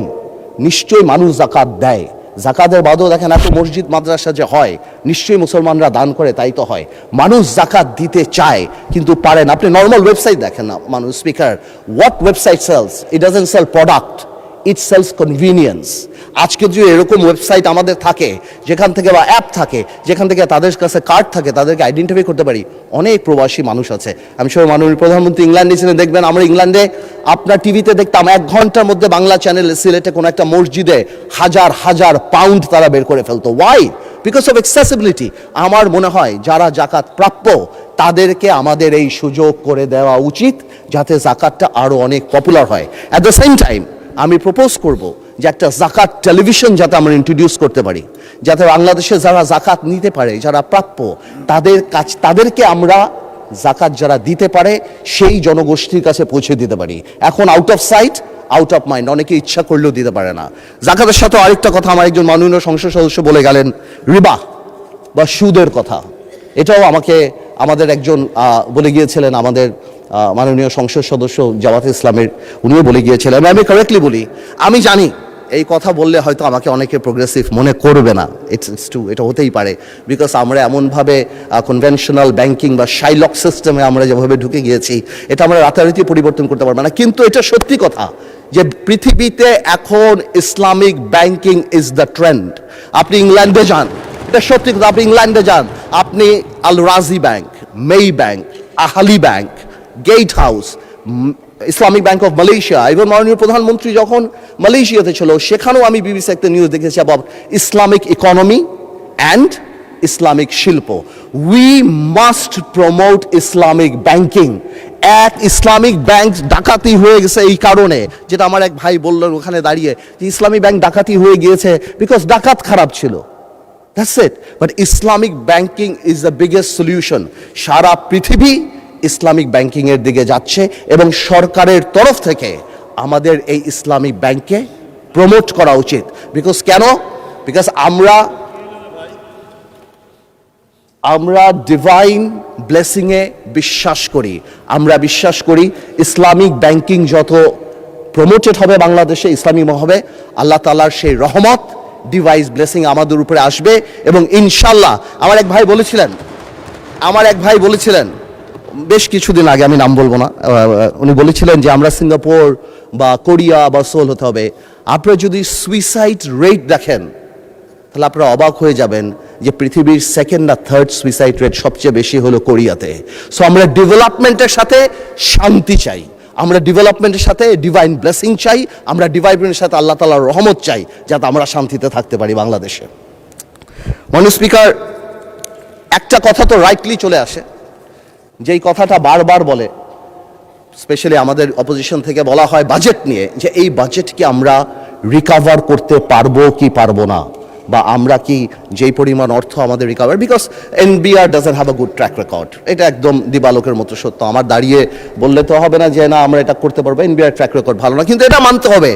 নিশ্চয়ই মানুষ জাকাত দেয়। জাকাতের বাদও দেখেন এত মসজিদ মাদ্রাসা যে হয়, নিশ্চয়ই মুসলমানরা দান করে, তাই তো হয়। মানুষ জাকাত দিতে চায় কিন্তু পারে না। আপনি নর্মাল ওয়েবসাইট দেখেন না মানুষ speaker, what website sells? It doesn't sell product, it sells convenience. আজকে যদি এরকম ওয়েবসাইট আমাদের থাকে, যেখান থেকে বা অ্যাপ থাকে, যেখান থেকে তাদের কাছে কার্ড থাকে, তাদেরকে আইডেন্টিফাই করতে পারি, অনেক প্রবাসী মানুষ আছে। আমি সবাই মাননীয় প্রধানমন্ত্রী ইংল্যান্ডে ছিলেন, দেখবেন আমরা ইংল্যান্ডে আপনার টিভিতে দেখতাম 1 ঘন্টার মধ্যে বাংলা চ্যানেল সিলেটে কোনো একটা মসজিদে হাজার হাজার পাউন্ড তারা বের করে ফেলতো। ওয়াই? Because of accessibility. আমার মনে হয় যারা জাকাত প্রাপ্য তাদেরকে আমাদের এই সুযোগ করে দেওয়া উচিত, যাতে জাকাতটা আরও অনেক পপুলার হয়। অ্যাট দ্য সেম টাইম আমি প্রপোজ করব যে একটা জাকাত টেলিভিশন যাতে আমরা ইন্ট্রোডিউস করতে পারি, যাতে বাংলাদেশে যারা জাকাত নিতে পারে, যারা প্রাপ্য, তাদেরকে আমরা জাকাত যারা দিতে পারে সেই জনগোষ্ঠীর কাছে পৌঁছে দিতে পারি। এখন out of sight out of mind, অনেকে ইচ্ছা করলেও দিতে পারে না। জাকাতের সাথে আরেকটা কথা আমার একজন মাননীয় সংসদ সদস্য বলে গেলেন, রিবা বা সুদের কথা। এটাও আমাদের একজন বলে গিয়েছিলেন, আমাদের মাননীয় সংসদ সদস্য জামাতে ইসলামের, উনিও বলে গিয়েছিলেন। আমি কারেক্টলি বলি, আমি জানি এই কথা বললে হয়তো আমাকে অনেকে প্রোগ্রেসিভ মনে করবে না, ইটস ট্রু, এটা হতেই পারে, বিকজ আমরা এমনভাবে কনভেনশনাল ব্যাংকিং বা শাইলক সিস্টেমে আমরা যেভাবে ঢুকে গিয়েছি, এটা আমরা রাতারাতি পরিবর্তন করতে পারবো না। কিন্তু এটা সত্যি কথা যে পৃথিবীতে এখন Islamic banking is the trend. আপনি ইংল্যান্ডে যান, এটা সত্যি কথা, আপনি ইংল্যান্ডে যান, আপনি Al Rajhi bank, Maybank, Ahli bank, Gatehouse, Islamic bank of Malaysia, এবং মাননীয় প্রধানমন্ত্রী যখন মালয়েশিয়াতে ছিল, সেখানেও আমি বিবিসি একটা নিউজ দেখেছি about Islamic economy and Islamic শিল্প। We must promote Islamic banking. এক ইসলামিক ব্যাংক ডাকাতি হয়ে গেছে এই কারণে, যেটা আমার এক ভাই বললেন ওখানে দাঁড়িয়ে, যে ইসলামিক ব্যাংক ডাকাতি হয়ে গিয়েছে বিকজ ডাকাত খারাপ ছিল। That's it. But Islamic banking is the biggest solution. সারা পৃথিবী ইসলামিক ব্যাংকিং এর দিকে যাচ্ছে, এবং সরকারের তরফ থেকে আমাদের এই ইসলামিক ব্যাংককে প্রমোট করা উচিত। বিকজ কেন? বিকজ আমরা ডিভাইন ব্লেসিংয়ে বিশ্বাস করি। আমরা বিশ্বাস করি ইসলামিক ব্যাংকিং যত প্রমোটেড হবে বাংলাদেশে, ইসলামিক হবে, আল্লাহ তাআলার সেই রহমত, ডিভাইস ব্লেসিং আমাদের উপরে আসবে। এবং ইনশাল্লাহ আমার এক ভাই বলেছিলেন বেশ কিছুদিন আগে, আমি নাম বলবো না, উনি বলেছিলেন যে আমরা সিঙ্গাপুর বা কোরিয়া বা সোল হতে হবে। আপনারা যদি সুইসাইড রেট দেখেন, তাহলে আপনারা অবাক হয়ে যাবেন যে পৃথিবীর 2nd না 3rd সুইসাইড রেট সবচেয়ে বেশি হলো কোরিয়াতে। সো আমরা ডেভেলপমেন্টের সাথে শান্তি চাই, আমরা ডেভেলপমেন্টের সাথে ডিভাইন ব্লেসিং চাই, আমরা ডেভেলপমেন্টের সাথে আল্লাহ তাআলার রহমত চাই, যাতে আমরা শান্তিতে থাকতে পারি বাংলাদেশে। মাননীয় স্পিকার, একটা কথা তো রাইটলি চলে আসে, যেই কথাটা বারবার বলে, স্পেশালি আমাদের অপোজিশন থেকে বলা হয় বাজেট নিয়ে, যে এই বাজেটকে আমরা রিকভার করতে পারবো কি পারবো না। বা আমরা কি যেই পরিমাণ অর্থ আমাদের recover, because NBR doesn't have a good track record. এটা একদম দিবালোকের মতো সত্য। আমার দাঁড়িয়ে বললে তো হবে না যে না আমরা এটা করতে পারবো, এনবিআর ট্র্যাক রেকর্ড ভালো না, কিন্তু এটা মানতে হবে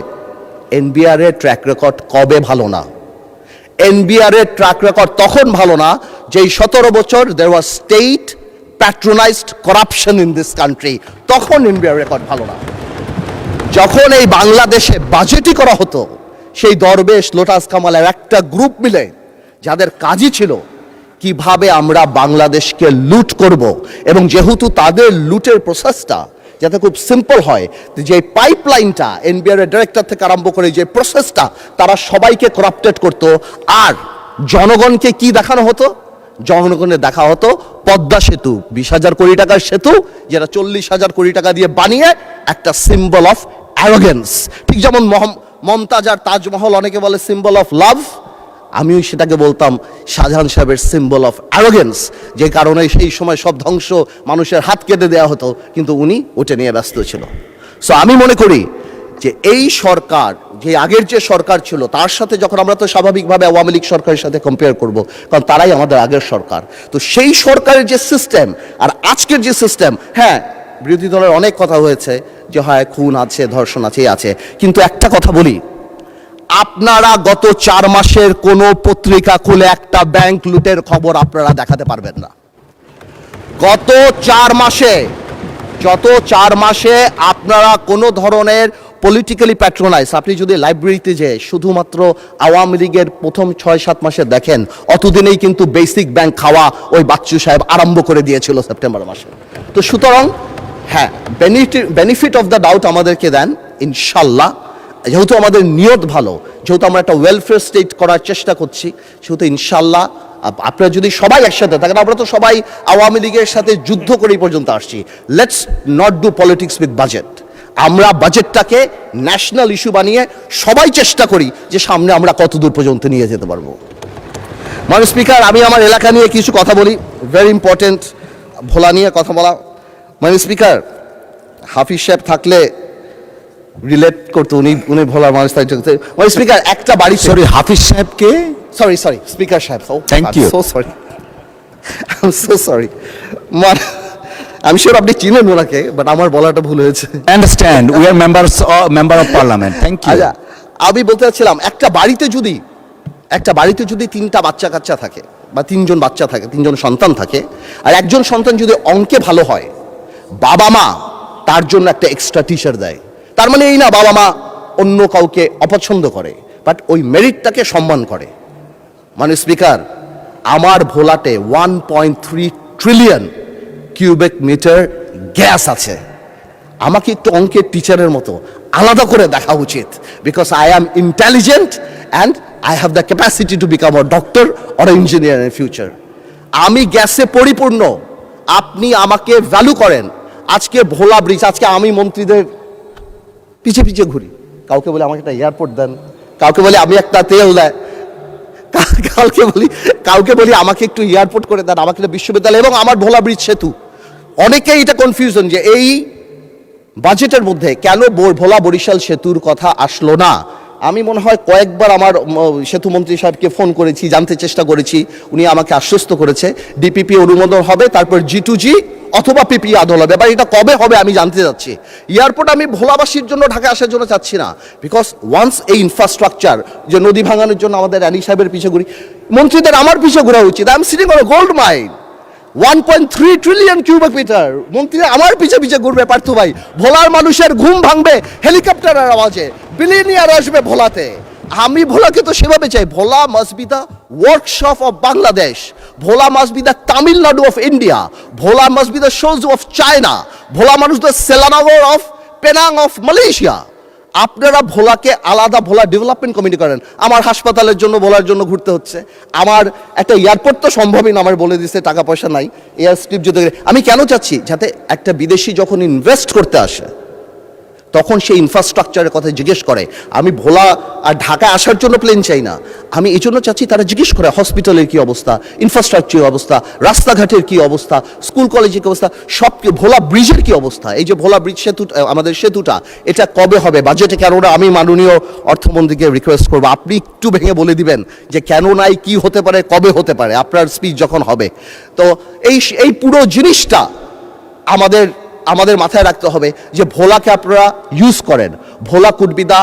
এনবিআর এর ট্র্যাক রেকর্ড কবে ভালো না? এনবিআর এর ট্র্যাক রেকর্ড তখন ভালো না যেই 17 বছর there was state patronised corruption in this country, তখন এনবিআর রেকর্ড ভালো না। যখন এই বাংলাদেশে বাজেটই করা হতো, সেই দরবেশ লোটাস কামালের একটা গ্রুপ মিলে যাদের কাজই ছিল কিভাবে আমরা বাংলাদেশকে লুট করব, এবং যেহেতু তাদের লুটের প্রসেসটা যাতে খুব সিম্পল হয়, যে পাইপলাইনটা এনবিআর এর ডিরেক্টর থেকে আরম্ভ করে যে প্রসেসটা, তারা সবাইকে করাপ্টেড করতো। আর জনগণকে কি দেখানো হতো? জনগণের দেখা হতো পদ্মা সেতু, 20,000 কোটি টাকার সেতু, যেটা 40,000 কোটি টাকা দিয়ে বানিয়ে একটা সিম্বল অফ অ্যারোগেন্স। ঠিক যেমন মমতাজ আর তাজমহল অনেকে বলে সিম্বল অফ লাভ, আমিও সেটাকে বলতাম শাহজাহান সাহেবের সিম্বল অফ অ্যারোগেন্স, যে কারণে সেই সময় সব ধ্বংস মানুষের হাত কেটে দেওয়া হতো, কিন্তু উনি ওটা নিয়ে ব্যস্ত ছিল। সো আমি মনে করি যে এই সরকার, যে আগের যে সরকার ছিল তার সাথে যখন আমরা তো স্বাভাবিকভাবে আওয়ামী লীগ সরকারের সাথে কম্পেয়ার করব, কারণ তারাই আমাদের আগের সরকার, তো সেই সরকারের যে সিস্টেম আর আজকের যে সিস্টেম, হ্যাঁ বিরোধী দলের অনেক কথা হয়েছে যে হয় খুন আছে, ধর্ষণ আছে, আছে, কিন্তু একটা কথা বলি, আপনারা গত 4 মাসের কোনো পত্রিকা খুলে একটা ব্যাংক লুটের খবর আপনারা দেখাতে পারবেন না। গত 4 মাসে আপনারা কোনো ধরনের পলিটিক্যালি প্যাট্রোনাইজ, আপনি যদি লাইব্রেরিতে যে শুধুমাত্র আওয়ামী লীগের প্রথম 6-7 মাসে দেখেন, অতদিনেই কিন্তু বেসিক ব্যাংক খাওয়া ওই বাচ্চু সাহেব আরম্ভ করে দিয়েছিল সেপ্টেম্বর মাসে। তো সুতরাং হ্যাঁ, বেনিফিট অফ দ্য ডাউট আমাদেরকে দেন ইনশাল্লাহ, যেহেতু আমাদের নিয়ত ভালো, যেহেতু আমরা একটা ওয়েলফেয়ার স্টেট করার চেষ্টা করছি, সেহেতু ইনশাল্লাহ আপনারা যদি সবাই একসাথে থাকেন, আমরা তো সবাই আওয়ামী লীগের সাথে যুদ্ধ করেই পর্যন্ত আসছি, let's not do politics with budget. আমরা বাজেটটাকে ন্যাশনাল ইস্যু বানিয়ে সবাই চেষ্টা করি যে সামনে আমরা কত দূর পর্যন্ত নিয়ে যেতে পারবো। মাননীয় স্পিকার, আমি আমার এলাকা নিয়ে কিছু কথা বলি, ভেরি ইম্পর্টেন্ট, ভোলা নিয়ে কথা বলা। মাননীয় স্পিকার, হাফিজ সাহেব থাকলে রিলেট করতো, উনি ভোলার মানুষ। মাননীয় স্পিকার, একটা বাড়ি, সরি হাফিজ সাহেবকে, সরি স্পিকার সাহেব, থ্যাংক ইউ, সো সরি, আমি শিওর আপনি চিনেন ওনাকে, বাট আমার বলাটা ভুল হয়েছে। Understand, we are member of parliament, thank you. আচ্ছা, আমি বলতে চাচ্ছিলাম একটা বাড়িতে যদি 3টা বাচ্চা কাচ্চা থাকে, বা 3জন বাচ্চা থাকে, 3জন সন্তান থাকে, আর একজন সন্তান যদি অঙ্কে ভালো হয়, বাবা মা তার জন্য একটা এক্সট্রা টিচার দেয়। তার মানে এই না বাবা মা অন্য কাউকে অপছন্দ করে, বাট ওই মেরিটটাকে সম্মান করে। মানে স্পিকার, আমার ভোলাতে 1.3 ট্রিলিয়ন কিউবিক মিটার গ্যাস আছে। আমাকে একটু অঙ্কের টিচারের মতো আলাদা করে দেখা উচিত, because I am intelligent and I have the capacity to become a doctor or engineer in future. আমি গ্যাসে পরিপূর্ণ, আপনি আমাকে ভ্যালু করেন। আজকে ভোলা ব্রিজ, আজকে আমি মন্ত্রীদের পিছে পিছে ঘুরি, কাউকে বলে আমাকে একটা এয়ারপোর্ট দেন, কাউকে বলে আমি একটা তেল দেয়, কাউকে বলি আমাকে একটু এয়ারপোর্ট করে দেন, আমাকে একটা বিশ্ববিদ্যালয়, এবং আমার ভোলা ব্রিজ সেতু। অনেকেই এটা কনফিউশন যে এই বাজেটের মধ্যে কেন ভোলা বরিশাল সেতুর কথা আসলো না। আমি মনে হয় কয়েকবার আমার সেতু মন্ত্রী সাহেবকে ফোন করেছি, জানতে চেষ্টা করেছি, উনি আমাকে আশ্বস্ত করেছে ডিপিপি অনুমোদন হবে, তারপর G2G অথবা পিপি আদল হবে। এবার এটা কবে হবে আমি জানতে চাচ্ছি। এয়ারপোর্ট আমি ভোলাবাসীর জন্য ঢাকা আসার জন্য চাচ্ছি না, বিকজ ওয়ান্স এই ইনফ্রাস্ট্রাকচার, যে নদী ভাঙানোর জন্য আমাদের রানী সাহেবের পিছে ঘুরি, মন্ত্রীদের আমার পিছে ঘোরা উচিত। I am sitting on gold mine, 1.3 trillion cubic metre, মন্ত্রী আমার পিছে পিছে ঘুরবে। পার্থ ভাই, ভোলার মানুষের ঘুম ভাঙবে হেলিকপ্টারের আওয়াজে, বিলিয়নিয়ার আসবে ভোলাতে। আমি ভোলাকে তো সেভাবে চাই, Bhola must be the workshop of Bangladesh, Bhola must be the Tamil Nadu of India, Bhola must be the shows of China, Bhola মানুষ the Selangor of Penang of Malaysia. আপনারা ভোলাকে আলাদা ভোলা ডেভেলপমেন্ট কমিটি করেন। আমার হাসপাতালের জন্য ভোলার জন্য ঘুরতে হচ্ছে, আমার একটা এয়ারপোর্ট তো সম্ভবই না, আমার বলে দিচ্ছে টাকা পয়সা নাই, এয়ার স্ট্রিপ যদি। আমি কেন চাচ্ছি, যাতে একটা বিদেশি যখন ইনভেস্ট করতে আসে তখন সেই ইনফ্রাস্ট্রাকচারের কথা জিজ্ঞেস করে। আমি ভোলা আর ঢাকায় আসার জন্য প্লেন চাই না, আমি এই জন্য চাচ্ছি তারা জিজ্ঞেস করে হসপিটালের কী অবস্থা, ইনফ্রাস্ট্রাকচারের অবস্থা, রাস্তাঘাটের কী অবস্থা, স্কুল কলেজের কী অবস্থা, সব ভোলা ব্রিজের কী অবস্থা, এই যে ভোলা ব্রিজ সেতু আমাদের সেতুটা এটা কবে হবে, বাজেটে কেন না। আমি মাননীয় অর্থমন্ত্রীকে রিকোয়েস্ট করবো আপনি একটু ভেঙে বলে দিবেন যে কেন নাই, কি হতে পারে, কবে হতে পারে আপনার স্পিচ যখন হবে। তো এই পুরো জিনিসটা আমাদের মাথায় রাখতে হবে যে ভোলাকে আপনারা ইউজ করেন। Bhola could be the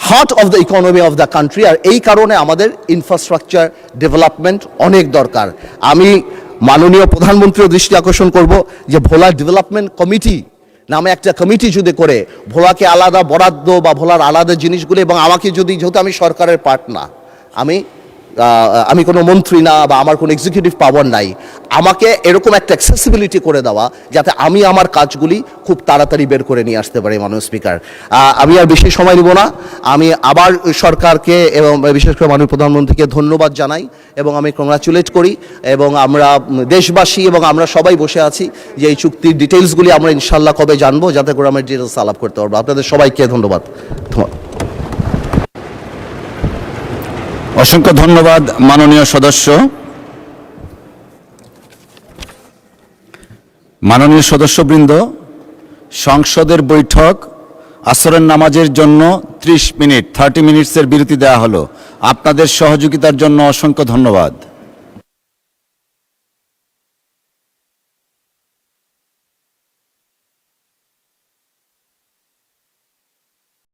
heart of the economy of the country. আর এই কারণে আমাদের ইনফ্রাস্ট্রাকচার ডেভেলপমেন্ট অনেক দরকার। আমি মাননীয় প্রধানমন্ত্রীর দৃষ্টি আকর্ষণ করব যে ভোলা ডেভেলপমেন্ট কমিটি নামে একটা কমিটি যদি করে ভোলাকে আলাদা বরাদ্দ বা ভোলার আলাদা জিনিসগুলো, এবং আমাকে যদি, যেহেতু আমি সরকারের পার্ট না, আমি কোনো মন্ত্রী না বা আমার কোনো এক্সিকিউটিভ পাওয়ার নাই, আমাকে এরকম একটা অ্যাক্সেসিবিলিটি করে দেওয়া যাতে আমি আমার কাজগুলি খুব তাড়াতাড়ি বের করে নিয়ে আসতে পারি। মাননীয় স্পিকার, আমি আর বেশি সময় নিব না। আমি আবার সরকারকে এবং বিশেষ করে মাননীয় প্রধানমন্ত্রীকে ধন্যবাদ জানাই এবং আমি কংগ্রাচুলেট করি। এবং আমরা দেশবাসী এবং আমরা সবাই বসে আছি যে এই চুক্তির ডিটেলসগুলি আমরা ইনশাল্লাহ কবে জানবো, যাতে করে আমরা ডিটেলস আলাপ করতে পারবো। আপনাদের সবাইকে ধন্যবাদ। অসংখ্য ধন্যবাদ মাননীয় সদস্য। মাননীয় সদস্যবৃন্দ, সংসদের বৈঠক আসরের নামাজের জন্য 30 মিনিটের বিরতি দেওয়া হলো। আপনাদের সহযোগিতার জন্য অসংখ্য ধন্যবাদ।